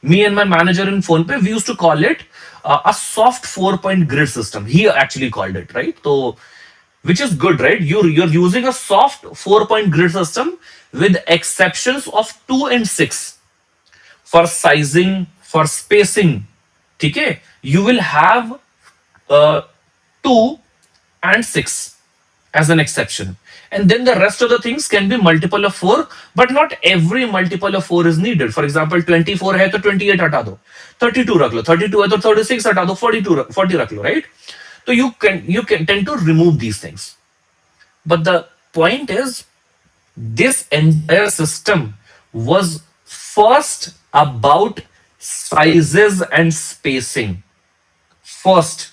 Me and my manager in PhonePe, we used to call it a soft 4 point grid system. He actually called it, right? So, which is good, right? You're using a soft 4 point grid system with exceptions of 2 and 6 for sizing, for spacing. Okay, you will have 2 and 6 as an exception. And then the rest of the things can be multiple of 4, but not every multiple of 4 is needed. For example, 24 है तो 28 हटा दो, 32 रख लो, 32 है तो 36 हटा दो, 40 रख लो, right? So you can tend to remove these things. But the point is, this entire system was first about sizes and spacing. First,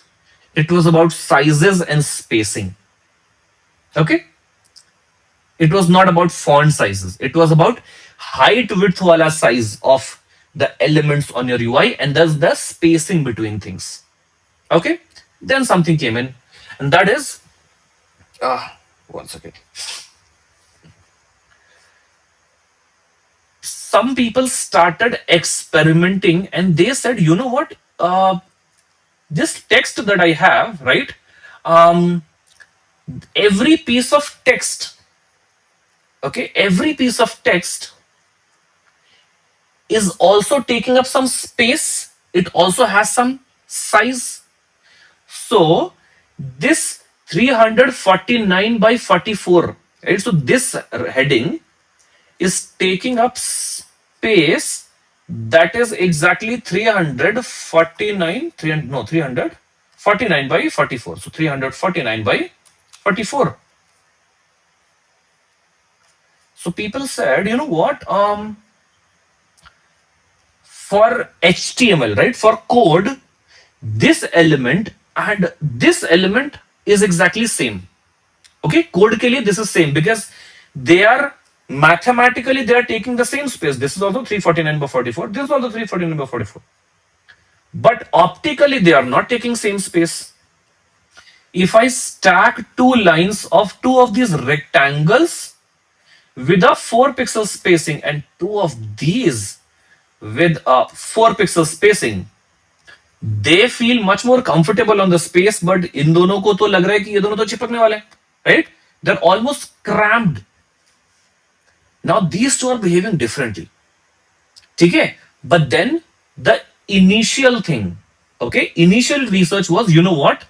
it was about sizes and spacing. Okay? It was not about font sizes. It was about height width wala size of the elements on your UI, and thus the spacing between things. Okay? Then something came in, and that is, one second. Some people started experimenting and they said, you know what? This text that I have, right? Um, every piece of text, okay, every piece of text is also taking up some space. It also has some size. So this 349 by 44. Right? So this heading is taking up space that is exactly 349, 300, no, 349 by 44. So 349 by 44. So people said, you know what? For HTML, right? For code, this element and this element is exactly same. Okay, code ke liye this is same because they are mathematically they are taking the same space. This is also 349 by 44. This is also 349 by 44. But optically they are not taking same space. If I stack two lines of two of these rectangles with a 4 pixel spacing and two of these with a 4 pixel spacing, they feel much more comfortable on the space. But इन दोनों को तो लग रहा है कि ये दोनों तो चिपकने वाले हैं, right? They're almost crammed. Now these two are behaving differently. Okay? But then the initial thing, okay, initial research was, you know what?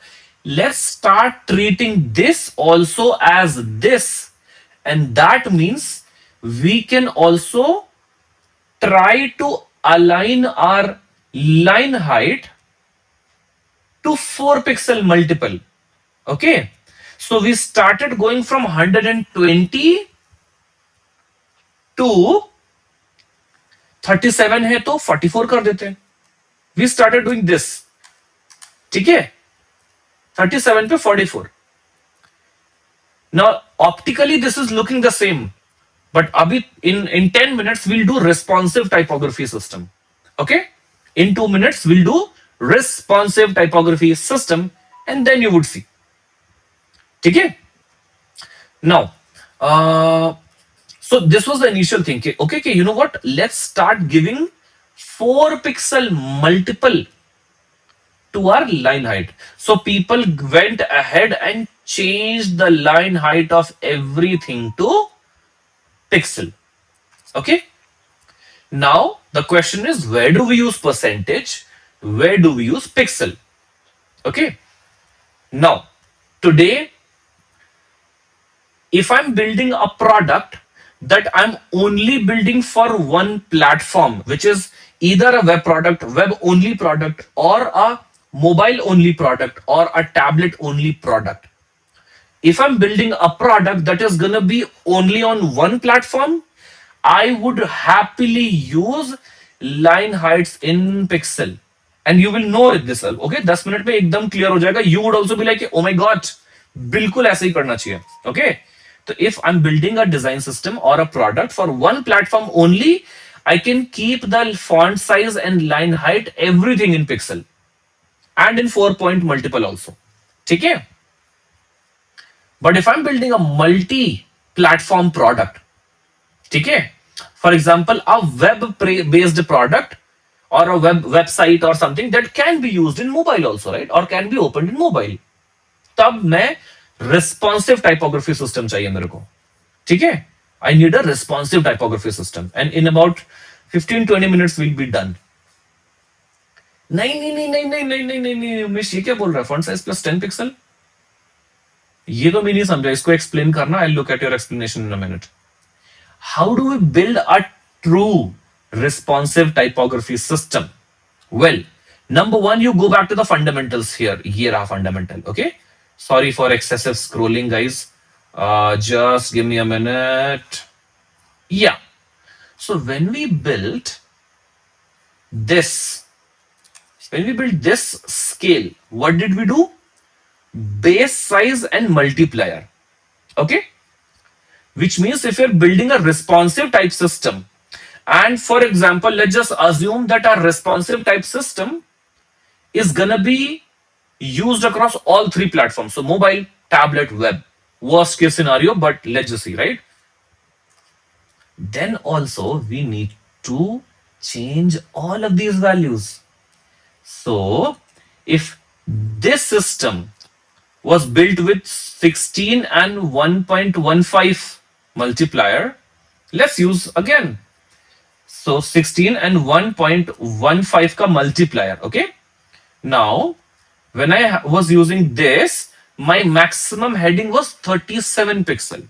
Let's start treating this also as this. And that means we can also try to align our line height to 4 pixel multiple. Okay. So we started going from 120 to 37 है तो 44 कर देते हैं. We started doing this. ठीक है, 37 पे 44. Now optically this is looking the same, but abhi in 10 minutes we'll do responsive typography system. Okay, in 2 minutes we'll do responsive typography system and then you would see. ठीक है. Now so this was the initial thing. Okay, you know what, let's start giving 4 pixel multiple to our line height. So people went ahead and changed the line height of everything to pixel. Okay. Now the question is, where do we use percentage? Where do we use pixel? Okay. Now today, if I'm building a product that I'm only building for one platform, which is either a web product, web only product, or a mobile only product, or a tablet only product. If I'm building a product that is going to be only on one platform, I would happily use line heights in pixel. And you will know it this. Okay, 10 minute में एकदम clear हो जाएगा. You would also be like, oh my god, बिल्कुल ऐसे ही करना चाहिए. Okay. So if I'm building a design system or a product for one platform only, I can keep the font size and line height, everything in pixel and in 4-point multiple also. Okay? But if I'm building a multi-platform product, okay? For example, a web-based product or a website or something that can be used in mobile also, right? Or can be opened in mobile. तब मैं responsive typography system चाहिए मेरे को. ठीक है? I need a responsive typography system, and in about 15-20 minutes we'll be done. नहीं नहीं नहीं नहीं नहीं नहीं नहीं नहीं नहीं उमेश, ये क्या बोल रहा है? Font size plus 10 pixel? ये तो मैं नहीं समझा. इसको explain करना. I'll look at your explanation in a minute. How do we build a true responsive typography system? Well, number one, you go back to the fundamentals here. Here are fundamental. Okay. Sorry for excessive scrolling, guys. Just give me a minute. Yeah. So when we built this, scale, what did we do? Base size and multiplier. Okay. Which means if you're building a responsive type system, and for example, let's just assume that our responsive type system is gonna be used across all three platforms. So mobile, tablet, web. Worst case scenario, but let's just see, right? Then also we need to change all of these values. So if this system was built with 16 and 1.15 multiplier, let's use again. So 16 and 1.15 ka multiplier. Okay. Now, when I was using this, My maximum heading was 37 pixel.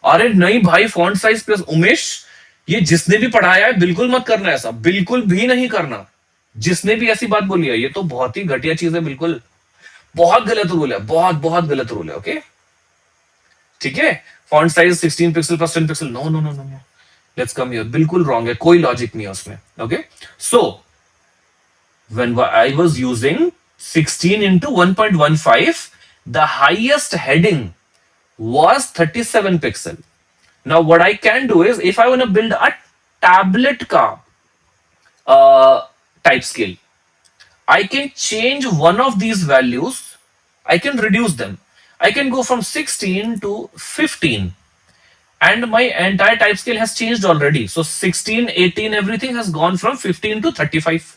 अरे नहीं भाई, font size plus Umesh, ये जिसने भी पढ़ाया है बिल्कुल मत करना ऐसा, बिल्कुल भी नहीं करना। जिसने भी ऐसी बात बोली है ये तो बहुत ही घटिया चीज है, बिल्कुल बहुत गलत रूल है, बहुत बहुत गलत रूल है। ओके, ठीक है। Font size 16 pixel plus 10 pixel, no no no no no, let's come here, बिल्कुल रॉन्ग है, कोई लॉजिक नहीं है उसमें। Okay, so when I was using 16 into 1.15, the highest heading was 37 pixel. Now, what I can do is, if I want to build a tablet ka type scale, I can change one of these values. I can reduce them. I can go from 16 to 15, and my entire type scale has changed already. So 16, 18, everything has gone from 15 to 35.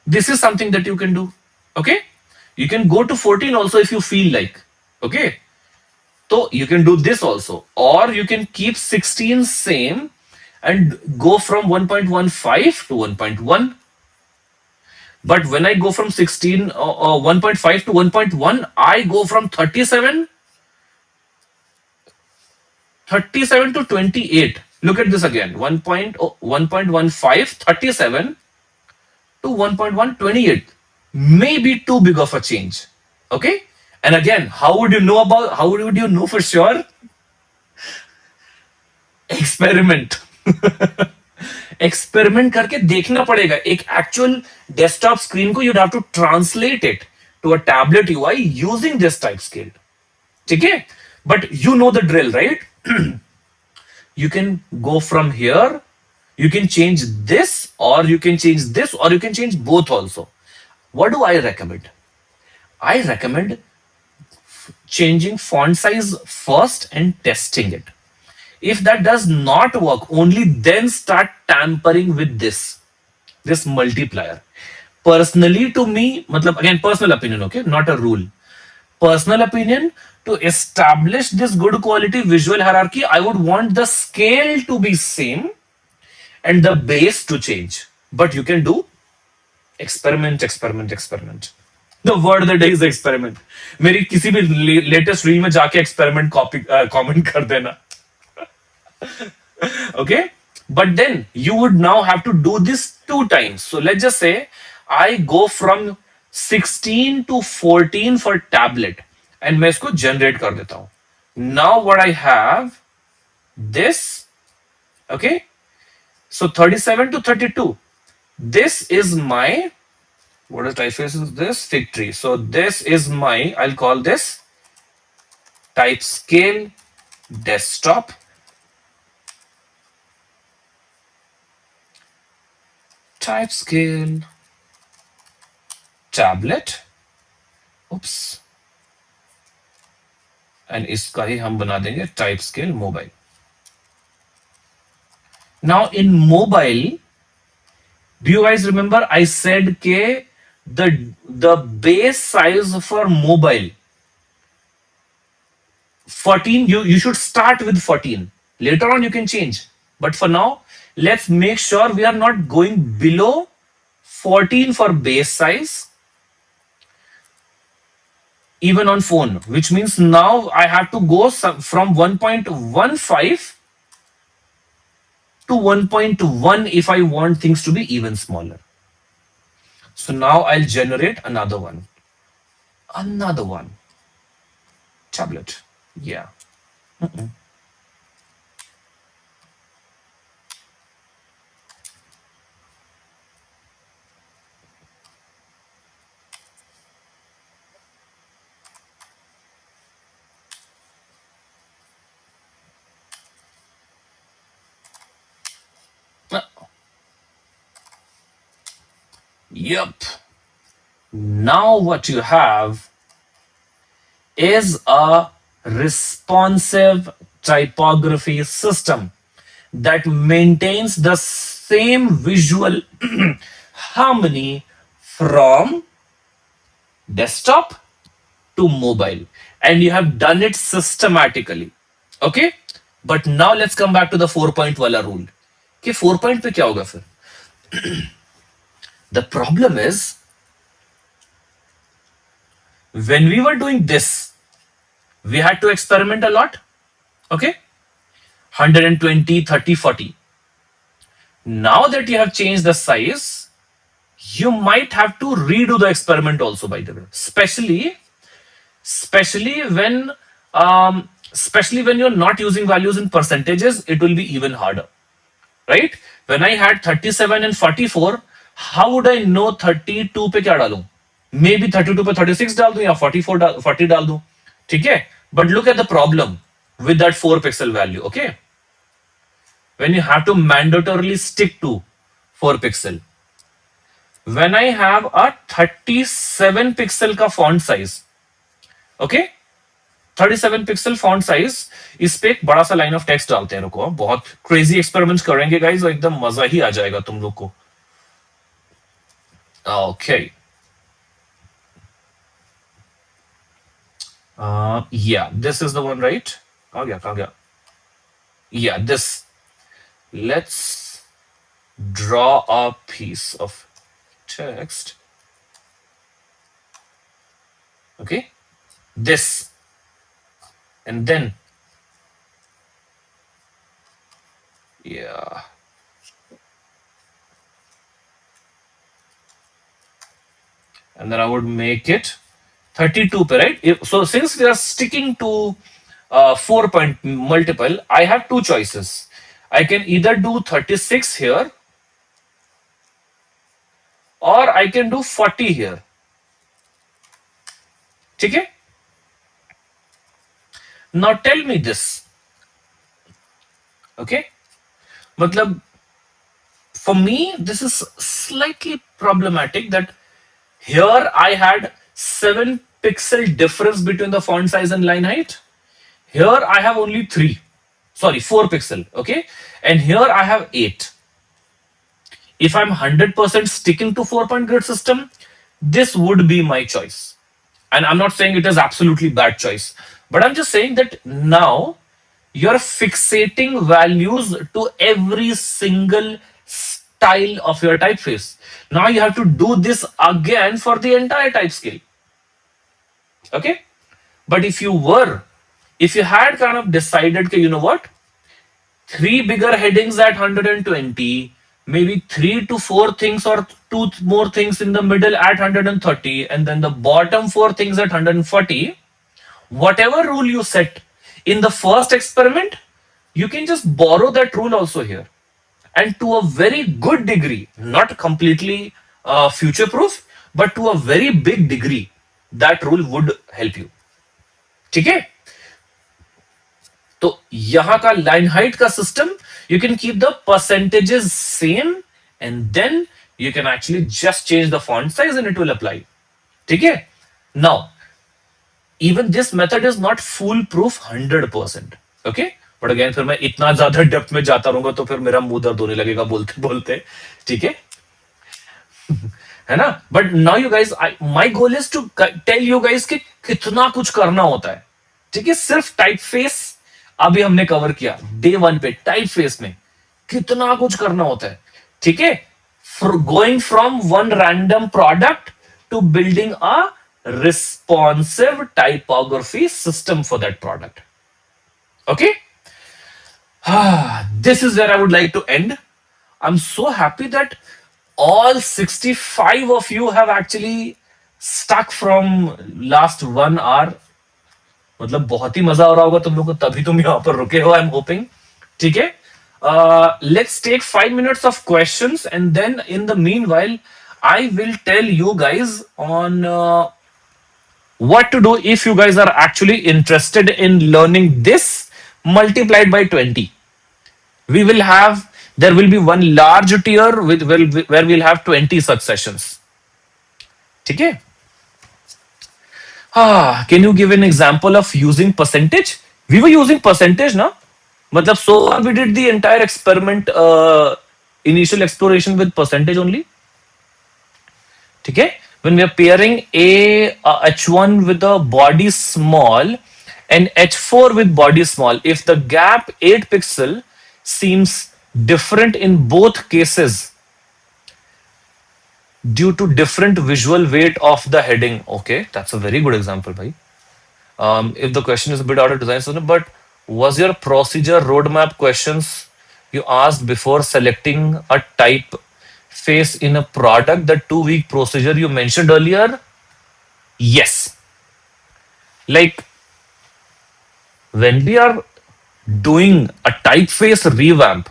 This is something that you can do. Okay, you can go to 14 also if you feel like. Okay, so you can do this also, or you can keep 16 same and go from 1.15 to 1.1. But when I go from 16 1.5 to 1.1, I go from 37 to 28. Look at this again, 1.15 37 to 1.1 28. Maybe too big of a change. Okay, and again, how would you know for sure? Experiment. Experiment करके देखना पड़ेगा एक actual desktop screen को, you'd have to translate it to a tablet UI using this type scale. ठीक है, but you know the drill, right? You can go from here, you can change this, or you can change this, or you can change both also. What do I recommend? I recommend changing font size first and testing it. If that does not work, only then start tampering with this multiplier. Personally, to me, matlab, again, personal opinion, okay, not a rule. Personal opinion, to establish this good quality visual hierarchy, I would want the scale to be same and the base to change. But you can do experiment, experiment, experiment. The word of the day is experiment. मेरी किसी भी latest reel में जाके experiment copy comment कर देना। Okay, but then you would now have to do this two times. So let's just say I go from 16 to 14 for tablet and मैं इसको generate कर देता हूं. Now what I have this, okay, so 37 to 32, this is my, what is typeface is this? Fig tree. So this is my, I'll call this type scale desktop type scale tablet. Oops. And इसका ही हम बना देंगे type scale mobile. Now in mobile, do you guys remember I said के the base size for mobile 14, you should start with 14. Later on you can change. But for now, let's make sure we are not going below 14 for base size, even on phone, which means now I have to go from 1.15 to 1.1 if I want things to be even smaller. So now I'll generate another one. Another one. Tablet. Yeah. Yep. Now what you have is a responsive typography system that maintains the same visual harmony from desktop to mobile, and you have done it systematically. Okay, but now let's come back to the 4 point wala rule. कि 4 point पे क्या होगा फिर? The problem is When we were doing this, we had to experiment a lot. Okay, 120, 30, 40. Now that you have changed the size, you might have to redo the experiment also, by the way. Especially when you're not using values in percentages, it will be even harder, right? When I had 37 and 44, how would I know 32 पे क्या डालूं? Maybe 32 पे 36 डाल दूं या 40 डाल दूं, ठीक है? But look at the problem with that 4 pixel value, okay? When you have to mandatorily stick to 4 pixel. When I have a 37 pixel का font size, okay? 37 pixel font size, इस पे एक बड़ा सा लाइन ऑफ टेक्स्ट डालते हैं, रुको, बहुत क्रेजी एक्सपेरिमेंट्स करेंगे गाइस, एकदम मजा ही आ जाएगा तुम लोग को. Okay, yeah this is the one, right? कहाँ गया? Yeah this, let's draw a piece of text. Okay, this, and then yeah, and then I would make it 32 pe, right? So since we are sticking to 4 point multiple, I have two choices. I can either do 36 here, or I can do 40 here. Okay, now tell me this. Okay, matlab, for me this is slightly problematic that here I had 7 pixel difference between the font size and line height. Here I have only 3, sorry, 4 pixel, okay? And here I have 8. If I'm 100% sticking to 4-point grid system, this would be my choice. And I'm not saying it is absolutely bad choice, but I'm just saying that now you're fixating values to every single style of your typeface. Now you have to do this again for the entire type scale. Okay? But if you had kind of decided, okay, you know what? 3 bigger headings at 120, maybe 3 to 4 things or 2 more things in the middle at 130, and then the bottom 4 things at 140, whatever rule you set in the first experiment, you can just borrow that rule also here. And to a very good degree, not completely future proof, but to a very big degree, that rule would help you. ठीक है? तो यहां का line height का system, you can keep the percentages same, and then you can actually just change the font size and it will apply. ठीक है? Now even this method is not foolproof 100%. Okay, but again फिर मैं इतना ज्यादा depth में जाता रहूंगा तो फिर मेरा मुंह दर्द होने लगेगा बोलते बोलते. ठीक है? है ना? But now you guys, my goal is to tell you guys कि कितना कुछ करना होता है. ठीक है? सिर्फ टाइप फेस अभी हमने कवर किया डे 1 पे. टाइप फेस में कितना कुछ करना होता है. ठीक है? Going from one random product to building a responsive typography system for that product. Okay? This is where I would like to end. I'm so happy that all 65 of you have actually stuck from last 1 hour. मतलब बहुत ही मजा आ रहा होगा तुम लोग को, तभी तुम यहां पर रुके हो, आई एम होपिंग. ठीक है? Let's take 5 minutes of questions, and then in the meanwhile I will tell you guys on what to do if you guys are actually interested in learning this multiplied by 20. There will be one large tier where we'll have 20 such sessions. Okay? Can you give an example of using percentage? We were using percentage, na? Matlab, so far we did the entire experiment, initial exploration with percentage only. Okay? When we are pairing H1 with a body small and H4 with body small, if the gap 8 pixel seems different in both cases, due to different visual weight of the heading. Okay, that's a very good example, bhai. If the question is a bit out of design system, but was your procedure roadmap questions you asked before selecting a type face in a product, the 2 week procedure you mentioned earlier? Yes. Like when we are doing a typeface revamp,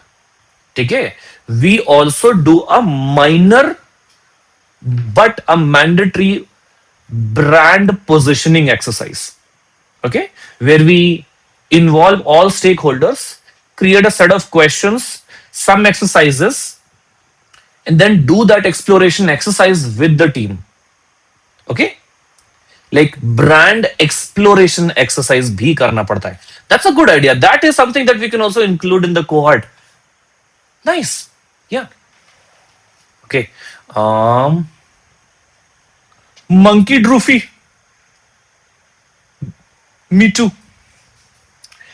okay, we also do a minor but a mandatory brand positioning exercise. Okay, where we involve all stakeholders, create a set of questions, some exercises, and then do that exploration exercise with the team. Okay, like brand exploration exercise bhi karna padta hai. That's a good idea. That is something that we can also include in the cohort. Nice. Yeah. Okay. um Monkey Droofy. Me too.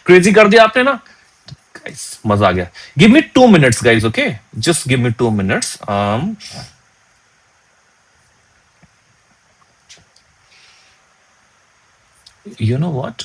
Crazy कर दिया आपने ना guys. मजा आ गया. Give me 2 minutes, guys. Okay, just give me 2 minutes. You know what?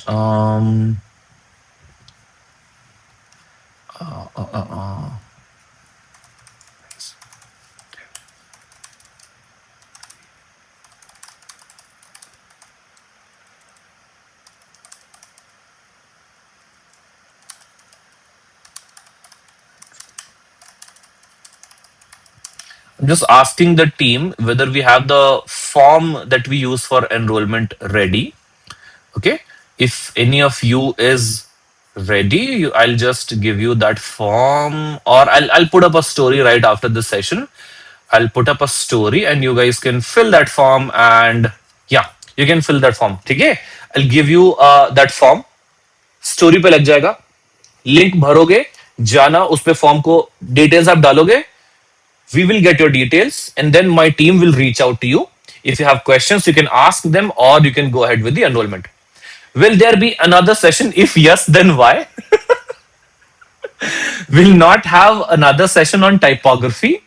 I'm just asking the team whether we have the form that we use for enrollment ready. Okay, if any of you is ready, I'll just give you that form, or I'll put up a story right after this session. I'll put up a story, and you guys can fill that form. And yeah, you can fill that form. Okay, I'll give you that form. Story पे लग जाएगा, link भरोगे, जाना उस पे form को details आप डालोगे, we will get your details, and then my team will reach out to you. If you have questions, you can ask them, or you can go ahead with the enrollment. Will there be another session? If yes, then why? We'll not have another session on typography.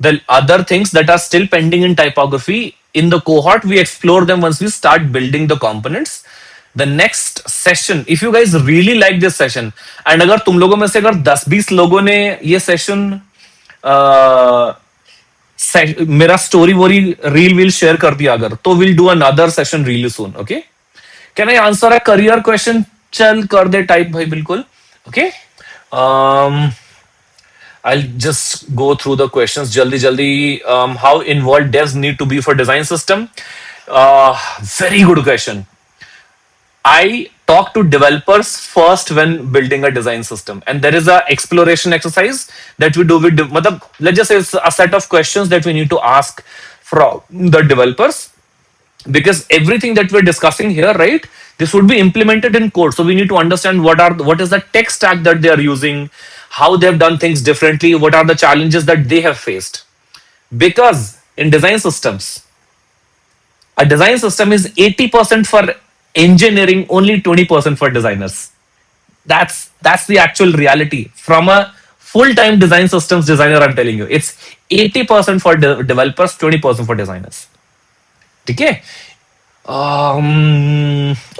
The other things that are still pending in typography in the cohort, we explore them once we start building the components. The next session, if you guys really like this session, and अगर तुम लोगों में से अगर 10-20 लोगों ने ये session मेरा स्टोरी वोरी रील वील शेयर कर दिया अगर, तो will do another session really soon. Okay, can I answer a career question? चल कर दे टाइप भाई, बिल्कुल. Okay, I'll just go through the questions jaldi jaldi. How involved devs need to be for design system? Very good question. I talk to developers first when building a design system, and there is a exploration exercise that we do with. Let's just say it's a set of questions that we need to ask from the developers, because everything that we're discussing here, right, this would be implemented in code. So we need to understand what is the tech stack that they are using, how they've done things differently, what are the challenges that they have faced. Because in design systems, a design system is 80% for engineering, only 20% for designers. That's the actual reality from a full-time design systems designer. I'm telling you, it's 80% for developers, 20% for designers. ठीक है.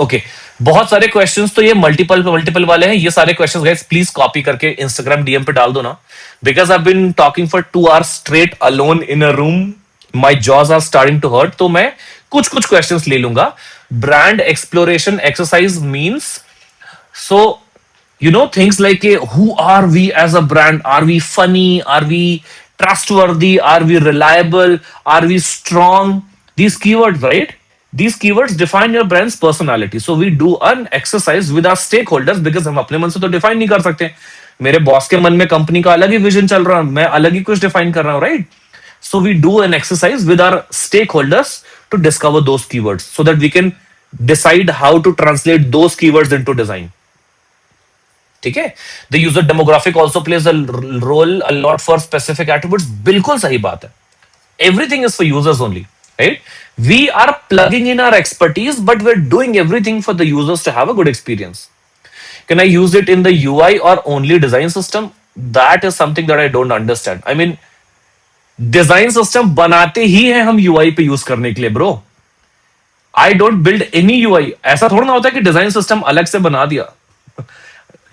Okay, बहुत सारे questions तो ये multiple multiple वाले हैं. ये सारे क्वेश्चंस गाइस प्लीज कॉपी करके इंस्टाग्राम डीएम पे डाल दो ना, because I been talking for 2 hours straight alone in a room. My jaws are starting to hurt. तो मैं कुछ कुछ क्वेश्चंस ले लूंगा. Brand exploration exercise means, so things like who are we as a brand? Are we funny? Are we trustworthy? Are we reliable? Are we strong? These keywords, right? These keywords define your brand's personality. So we do an exercise with our stakeholders, because हम अपने मन से तो define नहीं कर सकते. मेरे boss के मन में कंपनी का अलग ही विजन चल रहा है, मैं अलग ही कुछ डिफाइन कर रहा हूँ, right? So we do an exercise with our stakeholders to discover those keywords, so that we can decide how to translate those keywords into design. ठीक है. The user demographic also plays a role a lot for specific attributes. बिल्कुल सही बात है. Everything is for users only, right? We are plugging in our expertise, but we are doing everything for the users to have a good experience. Can I use it in the UI or only design system? That is something that I don't understand. I mean, design system बनाते ही है हम UI पे use करने के लिए bro. I don't build any UI. ऐसा थोड़ा ना होता है कि डिजाइन सिस्टम अलग से बना दिया.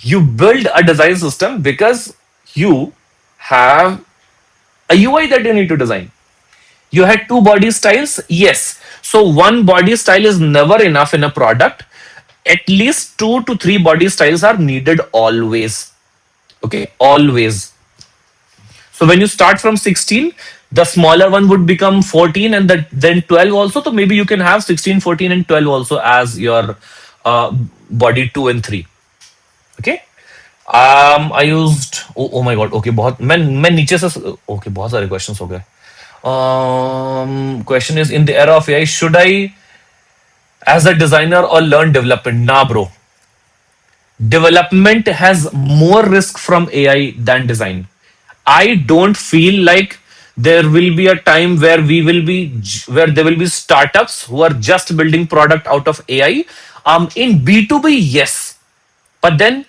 You build a design system because you have a UI that you need to design. You had two body styles, yes. So one body style is never enough in a product. At least 2 to 3 body styles are needed always. Okay, always. So when you start from 16, the smaller one would become 14 and then 12 also. So maybe you can have 16, 14, and 12 also as your uh, body 2 and 3. Okay. I used. Oh my god. Okay, बहुत मैं नीचे से. Okay, बहुत सारे questions हो गए. Question is, in the era of AI, should I, as a designer, or learn development? Nah, bro. Development has more risk from AI than design. I don't feel like there will be a time where where there will be startups who are just building product out of AI. In B2B, yes, but then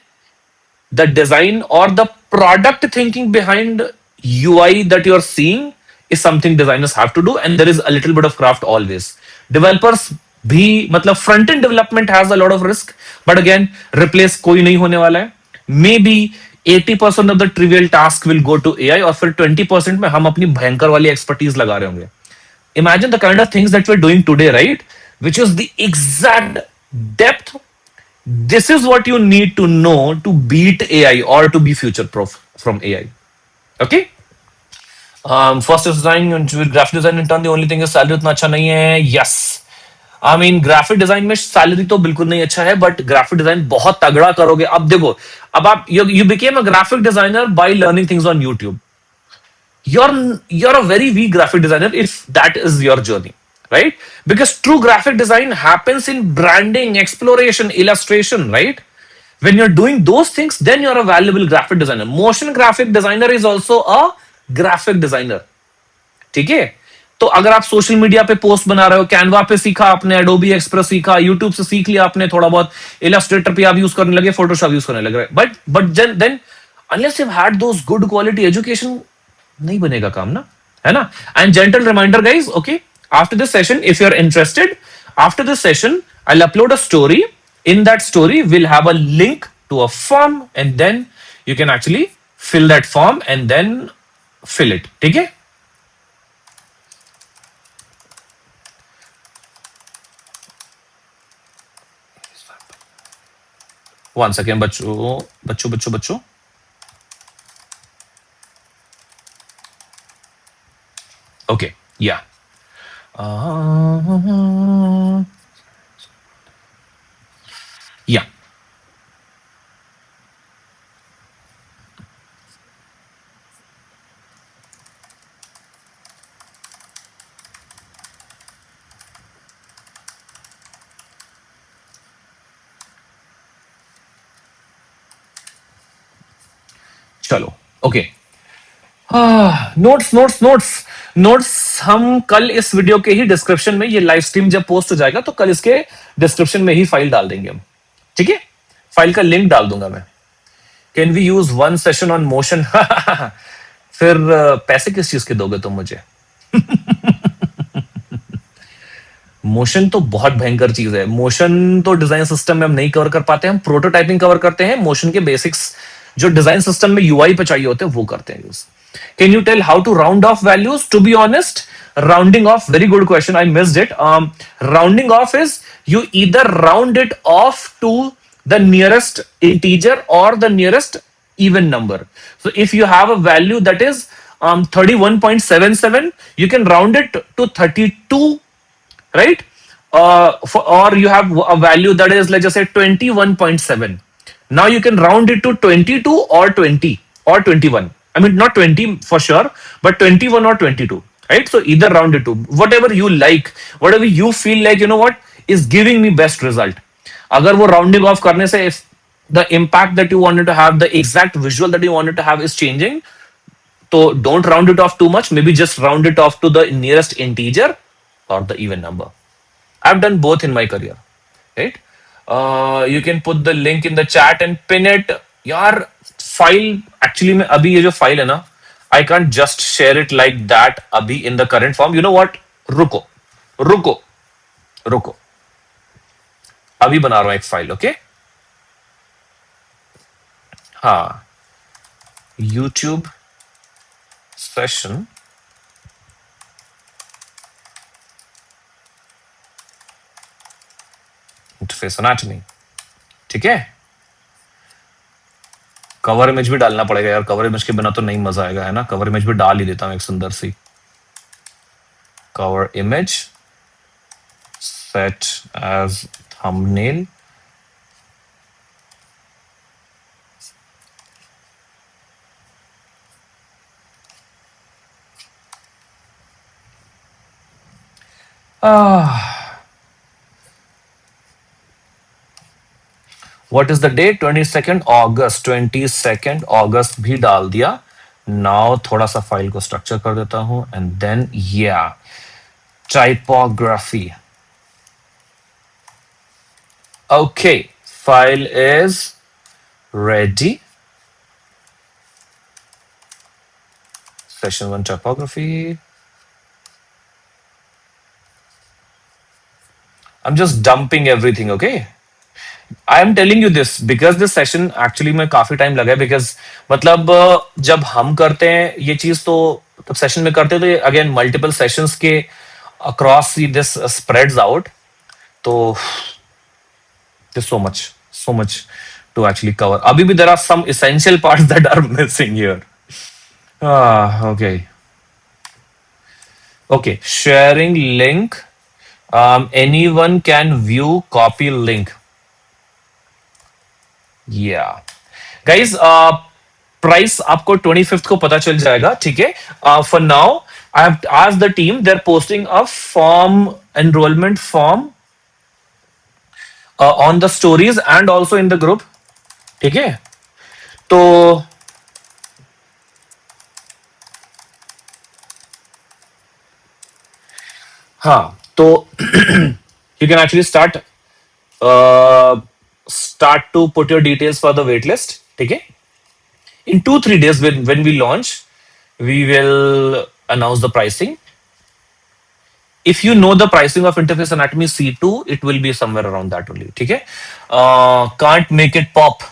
the design or the product thinking behind UI that you're seeing is something designers have to do, and there is a little bit of craft always. Developers भी मतलब front end development has a lot of risk, but again replace कोई नहीं होने वाला है. Maybe 80% of the trivial task will go to AI, और फिर 20% में हम अपनी भयंकर वाली expertise लगा रहे होंगे. Imagine the kind of things that we're doing today, right? Which is the exact depth. This is what you need to know to beat AI or to be future proof from AI. Okay. First is design with graphic design in turn. The only thing is salary उतना अच्छा नहीं है. Yes. I mean graphic design में salary तो बिल्कुल नहीं अच्छा है, बट ग्राफिक डिजाइन बहुत तगड़ा करोगे. अब देखो, अब आप you became a graphic designer by learning things on YouTube. You're a very weak graphic designer if that is your journey, right? Because true graphic design happens in branding, exploration, illustration, right? When you're doing those things, then you're a valuable graphic designer. Motion graphic designer is also a graphic designer. ठीक है. तो अगर आप social media पे post बना रहे हो, Canva पे सीखा आपने, एडोबी एक्सप्रेस सीखा, यूट्यूब से सीख लिया आपने थोड़ा बहुत, इलस्ट्रेटर पे आप यूज करने लगे, फोटोशॉप यूज करने लग रहे, but then unless you had those good quality education, नहीं बनेगा काम ना, है ना. And gentle reminder guys, okay, after this session if you are interested, after this session I will upload a story. In that story we'll have a link to a form, and then you can actually fill that form and then fill it. ठीक है. One second बच्चों बच्चों बच्चों बच्चों. Okay, yeah. Yeah. चलो. Okay. Notes notes notes notes हम कल इस वीडियो के ही डिस्क्रिप्शन में, ये लाइव स्ट्रीम जब पोस्ट हो जाएगा तो कल इसके डिस्क्रिप्शन में ही फाइल डाल देंगे हम. ठीक है. फाइल का लिंक डाल दूंगा मैं. Can we use one session on motion? फिर पैसे किस चीज के दोगे तुम मुझे? मोशन तो बहुत भयंकर चीज है. मोशन तो डिजाइन सिस्टम में हम नहीं कवर कर पाते. हम प्रोटोटाइपिंग कवर करते हैं. मोशन के बेसिक्स जो डिजाइन सिस्टम में यूआई पे चाहिए होते हैं वो करते हैं use. Can you tell how to round off values? To be honest, rounding off, very good question, I missed it. Rounding off is you either round it off to the nearest integer or the nearest even number. So if you have a value that is 31.77, you can round it to 32, right? Or you have a value that is, let's just say, 21.7. Now you can round it to 22 or 20 or 21. I mean, not 20 for sure, but 21 or 22, right? So either round it to whatever you like, whatever you feel like, you know what, is giving me best result. अगर वो rounding off करने से if the impact that you wanted to have, the exact visual that you wanted to have is changing, so don't round it off too much. Maybe just round it off to the nearest integer or the even number. I've done both in my career, right? You can put the link in the chat and pin it. यार file actually में अभी ये जो file है ना, I can't just share it like that abhi in the current form. You know what? रुको, रुको, रुको. अभी बना रहा हूं एक फाइल. ओके. हाँ. YouTube session interface anatomy. ठीक है. कवर इमेज भी डालना पड़ेगा यार. कवर इमेज के बिना तो नहीं मजा आएगा, है ना. कवर इमेज भी डाल ही देता हूं एक सुंदर सी cover image set as thumbnail. Ah, what is the date? 22nd August. 22nd August भी डाल दिया. Now थोड़ा सा फाइल को स्ट्रक्चर कर देता हूं and then yeah, typography. Okay, file is ready. Session 1 typography. I'm just dumping everything, okay? I am telling you this because this session actually में काफी टाइम लगा है. बिकॉज मतलब जब हम करते हैं ये चीज तो तब सेशन में करते हैं तो अगेन मल्टीपल सेशंस के अक्रॉस दिस स्प्रेड्स आउट. तो this so much to actually cover. अभी भी there are some essential parts that are missing here. Okay. Okay, sharing link. Anyone can view copy link. या guys, price आपको 25th को पता चल जाएगा. ठीक है. For now I have asked the team, they are posting a form, enrolment form on the stories and also in the group. ठीक है. तो हाँ, तो you can actually start to put your details for the wait list. ठीक है. In 2-3 days when we launch, we will announce the pricing. If you know the pricing of interface anatomy C2, it will be somewhere around that only. Okay. Can't make it pop.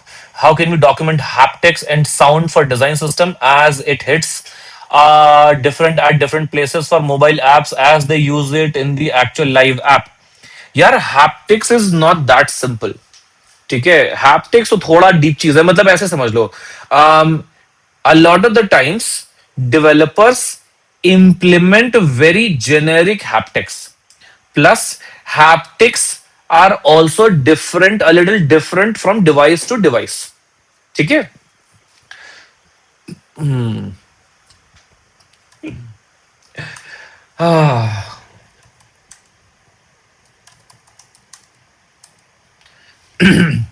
How can we document haptics and sound for design system as it hits different at different places for mobile apps as they use it in the actual live app? यार haptics is not that simple. ठीक है. Haptics तो थोड़ा deep चीज है. मतलब ऐसे समझ लो, a lot of the times developers implement very generic haptics. Plus haptics are also different, a little different from device to device. ठीक है.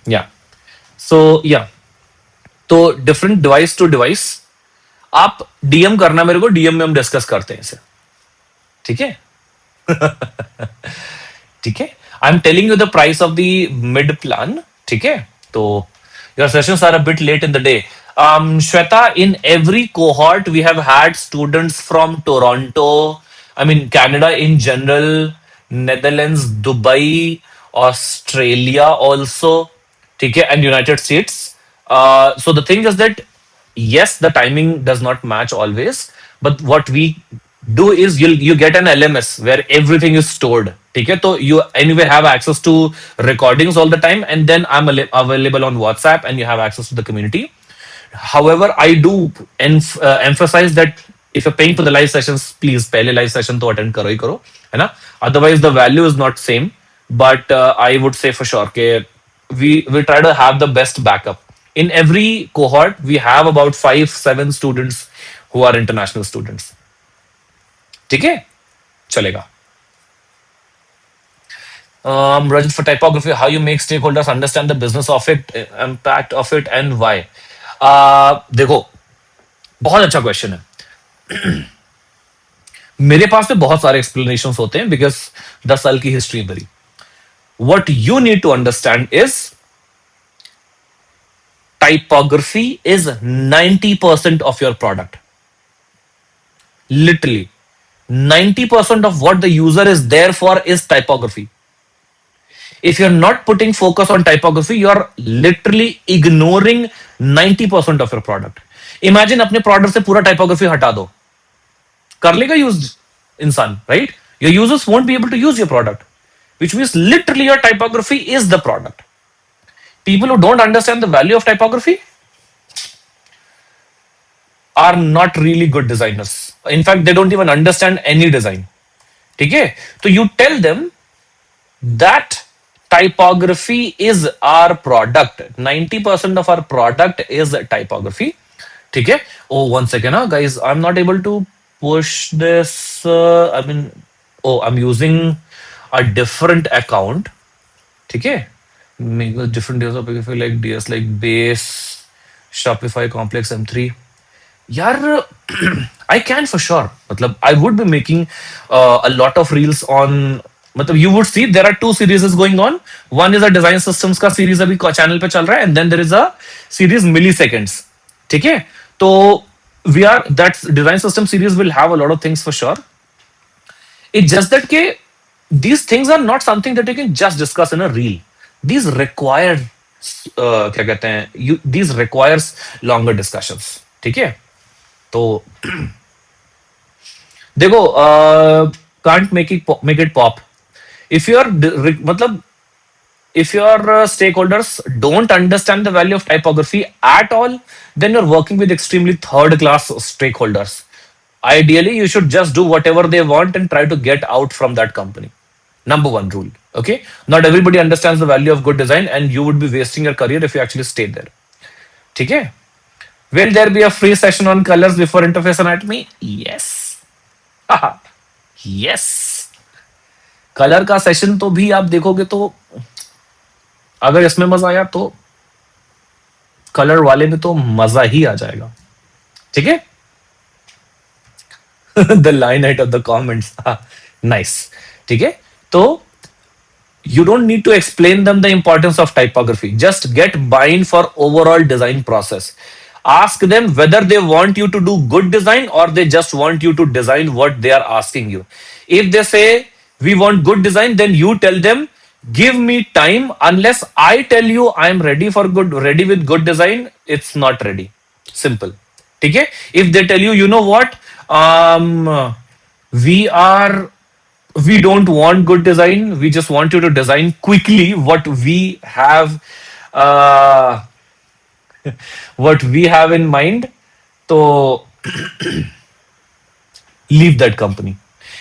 या सो या तो डिफरेंट डिवाइस टू डिवाइस आप डीएम करना मेरे को. डीएम में हम डिस्कस करते हैं इसे. ठीक है. ठीक है. I am telling you the price of the mid plan. ठीक है. तो your sessions are a bit late in the day. Shweta, in every cohort, we have had students from Toronto, I mean, Canada in general, Netherlands, Dubai, Australia also, okay, and United States. So the thing is that yes, the timing does not match always, but what we do is you get an LMS where everything is stored. Okay, so you anyway have access to recordings all the time, and then I'm available on WhatsApp, and you have access to the community. However, I do emphasize that if you're paying for the live sessions, please पहले live session तो attend करो ही करो, है ना. Otherwise, the value is not same. But I would say for sure कि we try to have the best backup. In every cohort, we have about 5-7 students who are international students. ठीक है, चलेगा. Rajat, for typography, how you make stakeholders understand the business of it, impact of it, and why? देखो, बहुत अच्छा question है. मेरे पास पे बहुत सारे एक्सप्लेनेशन होते हैं बिकॉज 10 साल की हिस्ट्री मेरी. What you need to understand is typography is 90% of your product. Literally, 90% of what the user is there for is typography. If you're not putting focus on typography, you're literally ignoring 90% of your product. Imagine अपने product से पूरा typography हटा दो, कर लेगा use इंसान, right? Your users won't be able to use your product, which means literally your typography is the product. People who don't understand the value of typography are not really good designers. In fact, they don't even understand any design. ठीक है? So you tell them that typography is our product. 90% of our product is typography. ठीक है? Oh, 1 second, guys. I'm not able to push this. I mean, oh, I'm using a different account. ठीक है? Make a different days of like DS, like base, Shopify, Complex M3. यार I can for sure. मतलब I would be making a lot of reels on. मतलब you would see there are two series going on. One is a design systems का series अभी channel पे चल रहा है, and then there is a series milliseconds. ठीक है? तो we are that design system series will have a lot of things for sure. It's just that के these things are not something that you can just discuss in a reel. These require क्या कहते हैं, these requires longer discussions. ठीक है? तो देखो, can't make it pop. If your मतलब if your stakeholders don't understand the value of typography at all, then you're working with extremely third class stakeholders. Ideally, you should just do whatever they want and try to get out from that company. Number one rule. Okay, not everybody understands the value of good design, and you would be wasting your career if you actually stay there. Okay. Will there be a free session on colors before interface anatomy? Yes. Yes. Colour का session तो भी आप देखोगे तो अगर इसमें मजा आया तो कलर वाले में तो मजा ही आ जाएगा. ठीक है? The line out of the comments. Nice. ठीक है? तो you don't need to explain them the importance of typography. Just get buy-in for overall design process. Ask them whether they want you to do good design or they just want you to design what they are asking you. If they say we want good design, then you tell them give me time. Unless I tell you I'm ready with good design, it's not ready. Simple. Okay? If they tell you, you know what, we are we don't want good design, we just want you to design quickly uh, what we have in mind, so leave that company.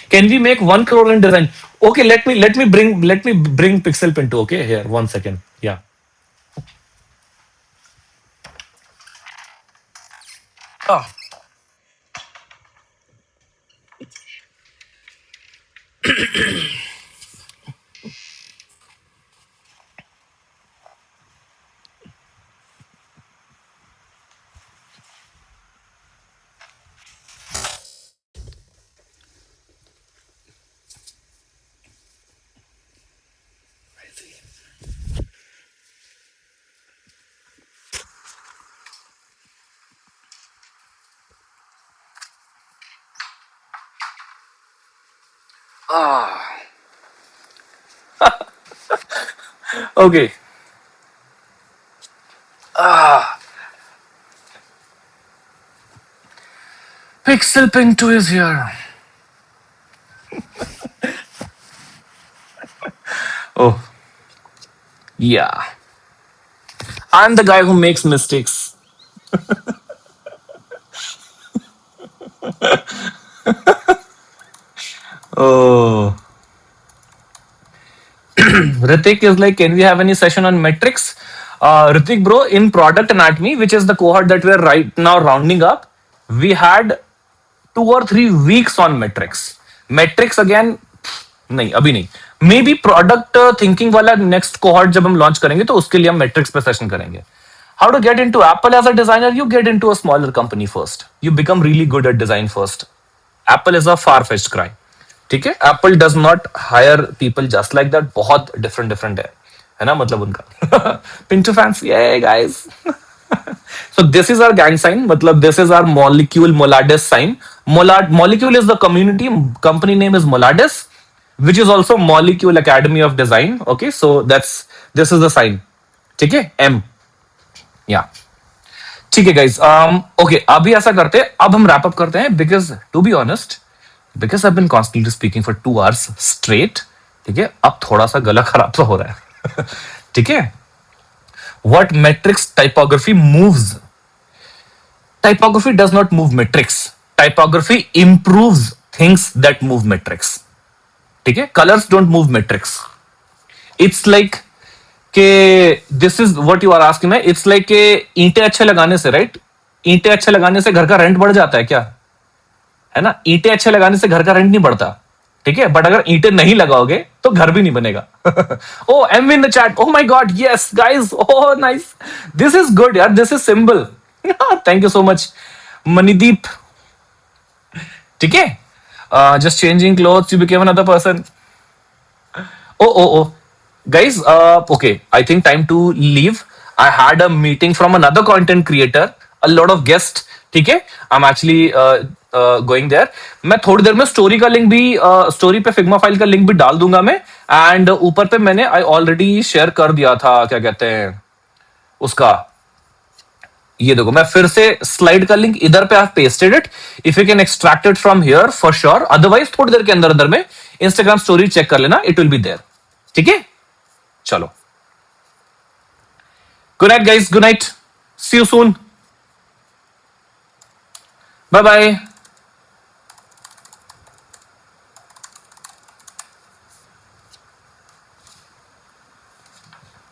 Can we make 1 crore in design? Okay, let me bring Pixel Pinto. Okay, here, 1 second. Yeah. Ah. Okay. Pixel Pinto is here. Oh, yeah. I'm the guy who makes mistakes. Oh. Ritik is like, can we have any session on metrics? Ritik, bro, in product anatomy, which is the cohort that we're right now rounding up, we had 2 or 3 weeks on metrics. Metrics again, नहीं अभी नहीं. May be product thinking वाला next cohort जब हम launch करेंगे तो उसके लिए हम मेट्रिक्स पे सेशन करेंगे. How to get into Apple as a designer? You get into a smaller company first. You become really good at design first. Apple is a far fetched cry. ठीक है? Apple does not hire people just like that. बहुत different different है ना, मतलब उनका. Pintu fans, ये guys. So this is our gang sign. Matlab this is our molecule Molades sign. Molecule is the community. Company name is Molades, which is also Molecule Academy of Design. Okay, so this is the sign. ठीक है M. Yeah. ठीक है guys okay अभी ऐसा करते हैं अब हम रैप अप करते हैं because to be honest because I been constantly speaking for 2 hours straight ठीक है अब थोड़ा सा गला खराब तो हो रहा है ठीक है what metrics typography moves typography does not move metrics typography improves things that move metrics ठीक है colors don't move metrics it's like कि this is what you are asking मैं इट्स लाइक के ईंटें अच्छे लगाने से राइट ईंटें अच्छे लगाने से घर का रेंट बढ़ जाता है क्या है ना ईंटें अच्छे लगाने से घर का रेंट नहीं बढ़ता ठीक है बट अगर ईंटें नहीं लगाओगे तो घर भी नहीं बनेगा O M in the chat oh my god yes guys oh nice this is good यार this is simple thank you so much Manideep ठीक है just changing clothes you became another person oh guys okay I think time to leave I had a meeting from another content creator a lot of guests ठीक है I'm actually going there मैं थोड़ी देर में story का link भी story पे Figma file का link भी डाल दूंगा मैं एंड ऊपर पे मैंने आई ऑलरेडी शेयर कर दिया था क्या कहते हैं उसका ये देखो मैं फिर से स्लाइड का लिंक इधर पे आप pasted it if you can extract it from here for sure otherwise थोड़ी देर के अंदर अंदर में इंस्टाग्राम स्टोरी चेक कर लेना इट विल बी देयर ठीक है चलो good night guys good night see you soon bye bye